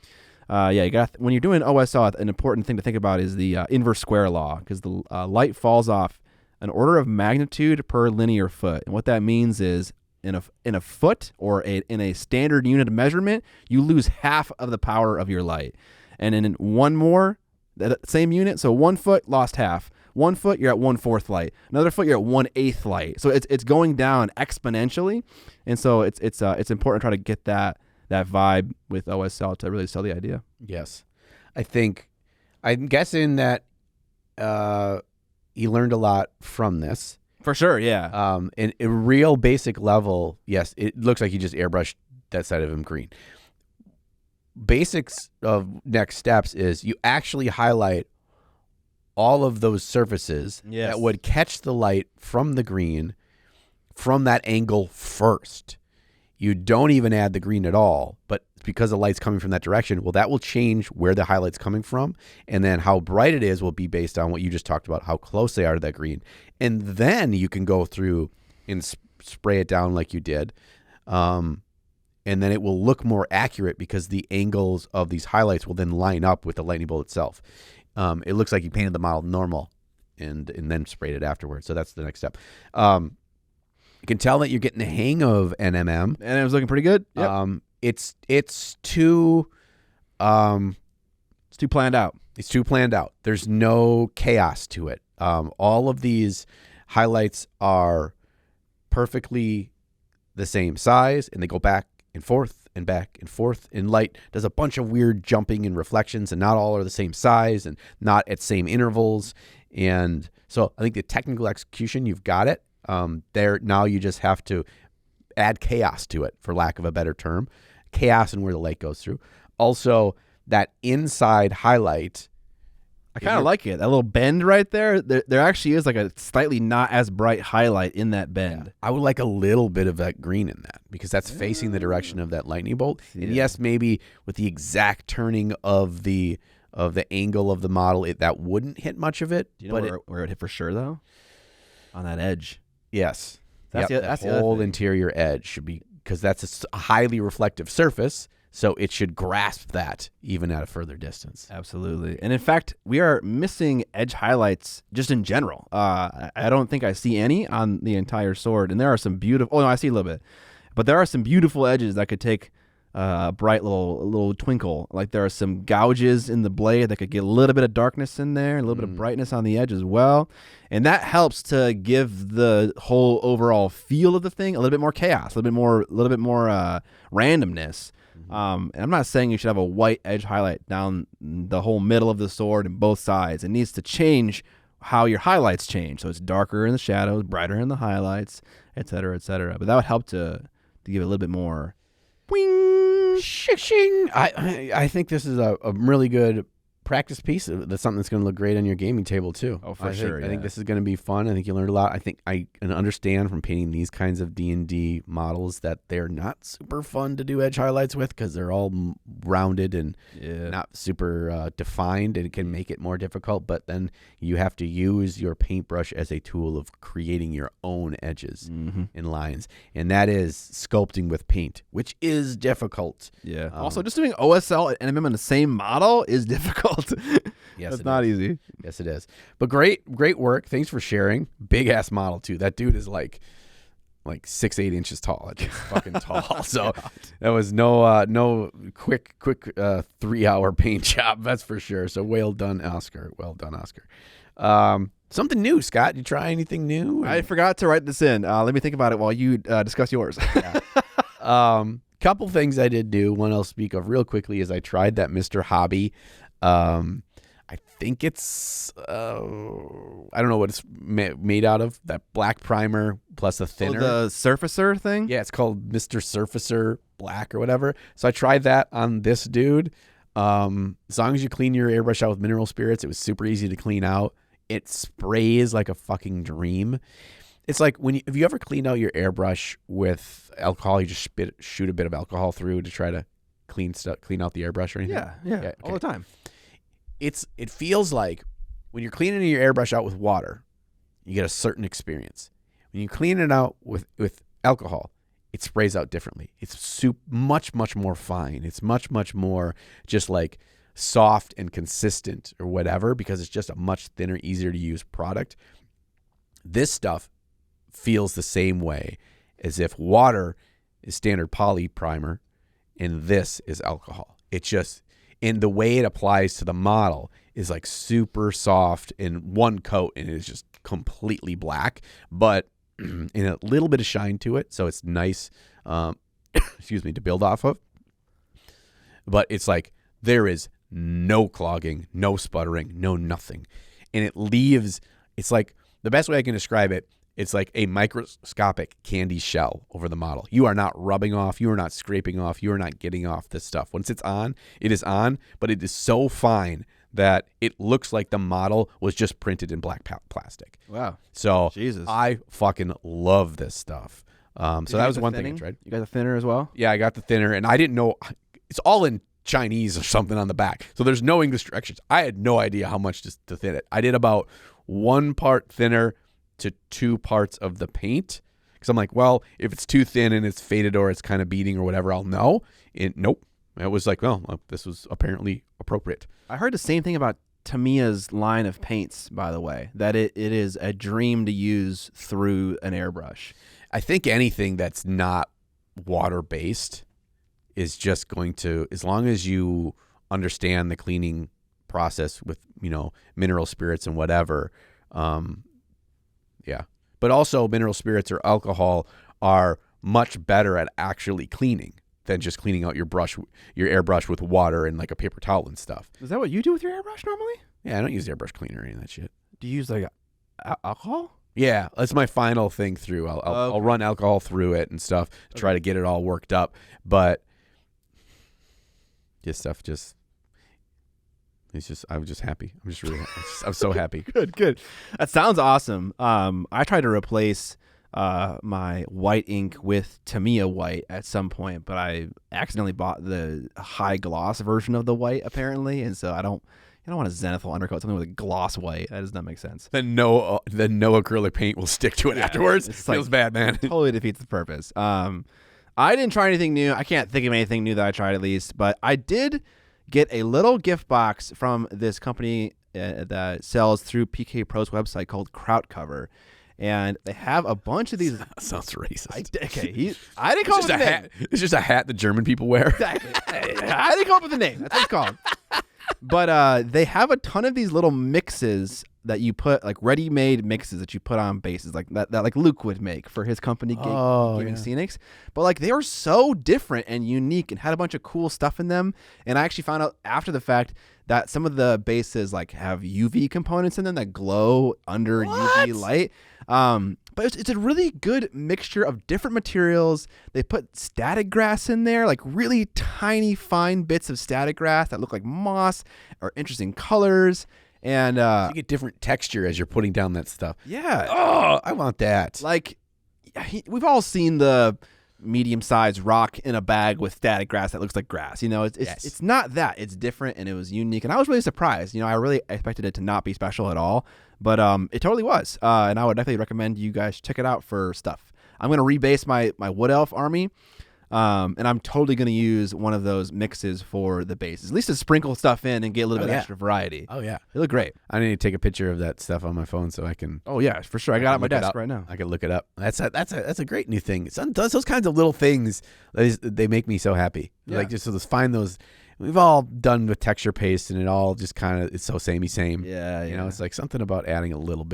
You got when you're doing OSL, an important thing to think about is the inverse square law, because the light falls off an order of magnitude per linear foot. And what that means is in a foot or in a standard unit of measurement, you lose half of the power of your light. And in one more, that same unit, so 1 foot lost half. 1 foot, you're at 1/4 light. Another foot, you're at 1/8 light. So it's going down exponentially, and so it's important to try to get that vibe with OSL to really sell the idea. Yes, I'm guessing that he learned a lot from this. For sure, yeah. In a real basic level, yes, it looks like he just airbrushed that side of him green. Basics of next steps is you actually highlight all of those surfaces that would catch the light from the green from that angle first. You don't even add the green at all, but because the light's coming from that direction, well, that will change where the highlight's coming from, and then how bright it is will be based on what you just talked about, how close they are to that green. And then you can go through and spray it down like you did, and then it will look more accurate because the angles of these highlights will then line up with the lightning bolt itself. It looks like you painted the model normal and then sprayed it afterwards. So that's the next step. You can tell that you're getting the hang of NMM. And it was looking pretty good. Yep. It's too planned out. It's too planned out. There's no chaos to it. All of these highlights are perfectly the same size, and they go back and forth and back and forth. And light does a bunch of weird jumping and reflections, and not all are the same size and not at same intervals. And so I think the technical execution, you've got it. There now you just have to add chaos to it, for lack of a better term. Chaos in where the light goes through. Also, that inside highlight, I kind of like it. That little bend right there. There actually is like a slightly not as bright highlight in that bend. Yeah. I would like a little bit of that green in that, because that's facing the direction of that lightning bolt. Yeah. And yes, maybe with the exact turning of the angle of the model, that wouldn't hit much of it. Do you know where it would hit for sure though? On that edge. Yes. That's the whole interior edge should be, because that's a highly reflective surface, so it should grasp that even at a further distance. Absolutely. And in fact, we are missing edge highlights just in general. I don't think I see any on the entire sword, and there are some beautiful, I see a little bit, but there are some beautiful edges that could take a bright little twinkle. Like there are some gouges in the blade that could get a little bit of darkness in there, and a little bit of brightness on the edge as well. And that helps to give the whole overall feel of the thing a little bit more chaos, a little bit more randomness. And I'm not saying you should have a white edge highlight down the whole middle of the sword and both sides. It needs to change how your highlights change. So it's darker in the shadows, brighter in the highlights, et cetera, et cetera. But that would help to give it a little bit more wing, shing. I think this is a really good practice piece. That's something that's going to look great on your gaming table too. Oh, for sure. I think this is going to be fun. I think you learned a lot. I think I can understand from painting these kinds of D&D models that they're not super fun to do edge highlights with, because they're all rounded and not super defined, and it can make it more difficult. But then you have to use your paintbrush as a tool of creating your own edges and lines, and that is sculpting with paint, which is difficult. Yeah. Also, just doing OSL and NMM in the same model is difficult. Yes, it's not easy. Yes, it is. But great work. Thanks for sharing. Big ass model too. That dude is like 6'8" inches tall. It's fucking tall. So that was no quick 3-hour paint job. That's for sure. So well done, Oscar. Well done, Oscar. Something new, Scott. You try anything new? I forgot to write this in. Let me think about it while you discuss yours. Couple things I did do. One I'll speak of real quickly is I tried that Mr. Hobby. I think it's I don't know what it's made out of. That black primer plus a thinner. Oh, the surfacer thing? Yeah, it's called Mr. Surfacer Black or whatever. So I tried that on this dude. As long as you clean your airbrush out with mineral spirits, it was super easy to clean out. It sprays like a fucking dream. It's like have you ever cleaned out your airbrush with alcohol? You just shoot a bit of alcohol through to try to clean out the airbrush or anything? Yeah, okay. All the time. It feels like when you're cleaning your airbrush out with water, you get a certain experience. When you clean it out with alcohol, it sprays out differently. It's much more fine. It's much more just like soft and consistent or whatever, because it's just a much thinner, easier to use product. This stuff feels the same way, as if water is standard poly primer and this is alcohol. It's just, and the way it applies to the model is like super soft in one coat, and it is just completely black, but in a little bit of shine to it. So it's nice, excuse me, to build off of. But it's like there is no clogging, no sputtering, no nothing. And it leaves, it's like, the best way I can describe it, it's like a microscopic candy shell over the model. You are not rubbing off, you are not scraping off, you are not getting off this stuff. Once it's on, it is on, but it is so fine that it looks like the model was just printed in black plastic. Wow. So Jesus. I fucking love this stuff. So that was one thing I tried. You got the thinner as well? Yeah, I got the thinner, and I didn't know, it's all in Chinese or something on the back. So there's no English directions. I had no idea how much to thin it. I did about 1 part thinner to 2 parts of the paint. Because I'm like, well, if it's too thin and it's faded or it's kind of beading or whatever, I'll know. Nope. It was like, well, this was apparently appropriate. I heard the same thing about Tamiya's line of paints, by the way, that it is a dream to use through an airbrush. I think anything that's not water-based is just going to, as long as you understand the cleaning process with, mineral spirits and whatever, yeah. But also mineral spirits or alcohol are much better at actually cleaning than just cleaning out your airbrush with water and like a paper towel and stuff. Is that what you do with your airbrush normally? Yeah, I don't use airbrush cleaner or any of that shit. Do you use like alcohol? Yeah, that's my final thing through. I'll run alcohol through it and stuff to try to get it all worked up. But this stuff I'm just happy. I'm just really, I'm so happy. Good. That sounds awesome. I tried to replace my white ink with Tamiya white at some point, but I accidentally bought the high gloss version of the white apparently, and so I don't want a zenithal undercoat, something with a gloss white. That does not make sense. Then no acrylic paint will stick to it afterwards. It feels bad, man. Totally defeats the purpose. I didn't try anything new. I can't think of anything new that I tried at least, but I did get a little gift box from this company that sells through PK Pro's website called Kraut Cover. And they have a bunch of these. That sounds racist. I didn't come up with a name. It's just a hat that German people wear. Exactly. I didn't come up with a name. That's what it's called. But they have a ton of these little mixes that you put, like ready-made mixes that you put on bases, like that like Luke would make for his company, Gaming Scenics. But like they were so different and unique and had a bunch of cool stuff in them. And I actually found out after the fact that some of the bases like have UV components in them that glow under UV light. But it's a really good mixture of different materials. They put static grass in there, like really tiny, fine bits of static grass that look like moss or interesting colors. And you get different texture as you're putting down that stuff. Yeah. Oh, I want that. Like, we've all seen the medium-sized rock in a bag with static grass that looks like grass. It's not that. It's different, and it was unique. And I was really surprised. I really expected it to not be special at all. But it totally was. And I would definitely recommend you guys check it out for stuff. I'm going to rebase my Wood Elf army. And I'm totally going to use one of those mixes for the bases, at least to sprinkle stuff in and get a little bit extra variety. Oh, yeah. They look great. I need to take a picture of that stuff on my phone so I can. Oh, yeah, for sure. I got it on my desk right now. I can look it up. That's a great new thing. Those kinds of little things, they make me so happy. Yeah. Like, just to find those. We've all done with texture paste, and it all just kind of, it's so samey same. Yeah, it's like something about adding a little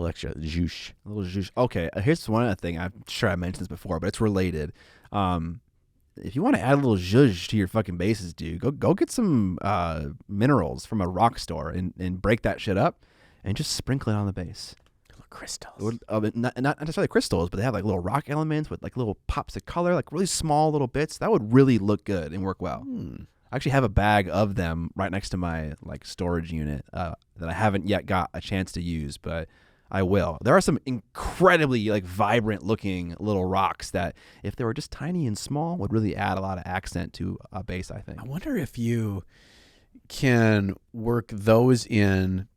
extra zhoosh. A little zhoosh. Okay, here's one other thing. I'm sure I mentioned this before, but it's related. If you want to add a little zhuzh to your fucking bases, dude, go get some minerals from a rock store and break that shit up and just sprinkle it on the base. Little crystals. Not necessarily crystals, but they have like little rock elements with like little pops of color, like really small little bits. That would really look good and work well. I actually have a bag of them right next to my like storage unit that I haven't yet got a chance to use, but I will. There are some incredibly like vibrant looking little rocks that if they were just tiny and small would really add a lot of accent to a base, I think. I wonder if you can work those in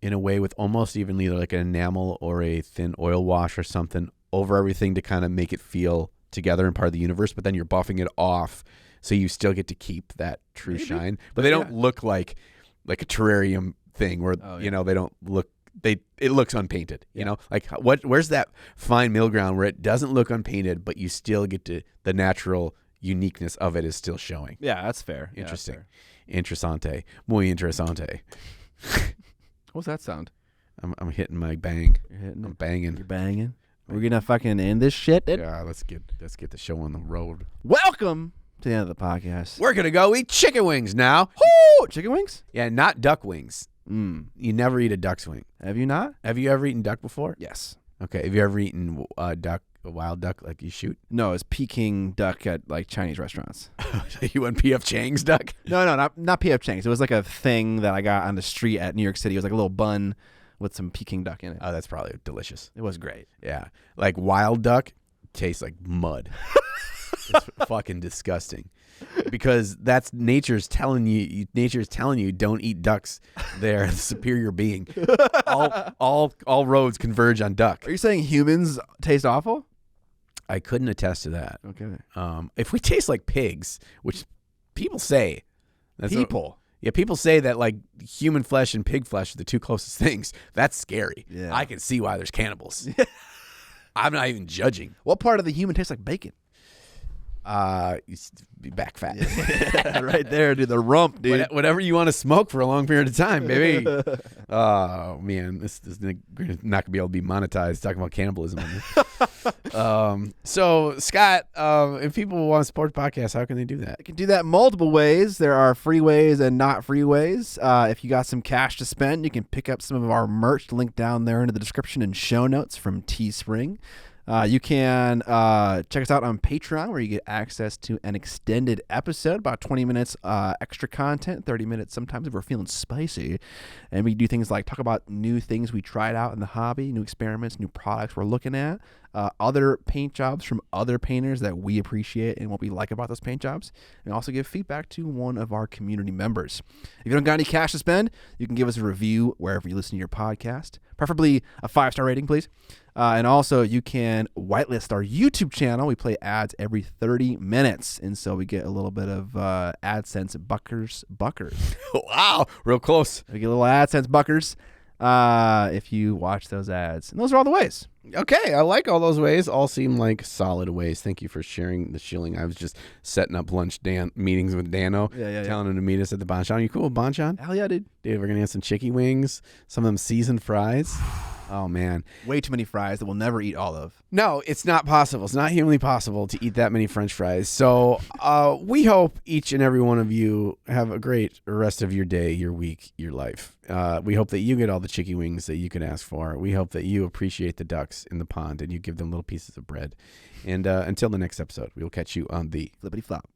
a way with almost even either like an enamel or a thin oil wash or something over everything to kind of make it feel together and part of the universe, but then you're buffing it off so you still get to keep that true shine. But they don't look like a terrarium thing where, they don't look it looks unpainted. You know, like where's that fine middle ground where it doesn't look unpainted, but you still get to the natural uniqueness of it is still showing. Yeah, that's fair. Interesting. Yeah, that's Interessante. Muy interesante. fair. What's that sound? I'm hitting my bang. You're hitting I'm it. banging. You're banging. We're gonna fucking end this shit. Then? Yeah, let's get the show on the road. Welcome to the end of the podcast. We're gonna go eat chicken wings now. Woo! Chicken wings? Yeah, not duck wings. Mm. You never eat a duck's wing. Have you not? Have you ever eaten duck before? Yes. Okay. Have you ever eaten a wild duck like you shoot? No, it's Peking duck at like Chinese restaurants. You went P.F. Chang's duck? No, not P.F. Chang's. It was like a thing that I got on the street at New York City. It was like a little bun with some Peking duck in it. Oh, that's probably delicious. It was great. Yeah. Like wild duck tastes like mud. It's fucking disgusting. Because that's nature's telling you don't eat ducks. They're the superior being. All roads converge on duck. Are you saying humans taste awful? I couldn't attest to that. Okay. If we taste like pigs, which people say, People. People say that like human flesh and pig flesh are the two closest things. That's scary. Yeah. I can see why there's cannibals. I'm not even judging. What part of the human tastes like bacon? Be back fat. Right there, dude. The rump, dude. Whatever you want to smoke for a long period of time, baby. Oh man, this is not gonna be able to be monetized talking about cannibalism. So Scott, if people want to support the podcast, how can they do that? You can do that multiple ways. There are free ways and not free ways. If you got some cash to spend, you can pick up some of our merch. Link down there into the description and show notes from Teespring. You can check us out on Patreon, where you get access to an extended episode, about 20 minutes extra content, 30 minutes sometimes if we're feeling spicy. And we do things like talk about new things we tried out in the hobby, new experiments, new products we're looking at, other paint jobs from other painters that we appreciate and what we like about those paint jobs, and also give feedback to one of our community members. If you don't got any cash to spend, you can give us a review wherever you listen to your podcast, preferably a 5-star rating, please. And also, you can whitelist our YouTube channel. We play ads every 30 minutes, and so we get a little bit of AdSense buckers. Wow, real close. We get a little AdSense buckers if you watch those ads. And those are all the ways. Okay, I like all those ways. All seem like solid ways. Thank you for sharing the shilling. I was just setting up lunch meetings with Dano, telling him to meet us at the Bonchon. You cool with Bonchon? Hell yeah, dude. Dude, we're going to have some chicky wings, some of them seasoned fries. Oh, man. Way too many fries that we'll never eat all of. No, it's not possible. It's not humanly possible to eat that many French fries. So we hope each and every one of you have a great rest of your day, your week, your life. We hope that you get all the chicky wings that you can ask for. We hope that you appreciate the ducks in the pond and you give them little pieces of bread. And until the next episode, we will catch you on the Flippity flop.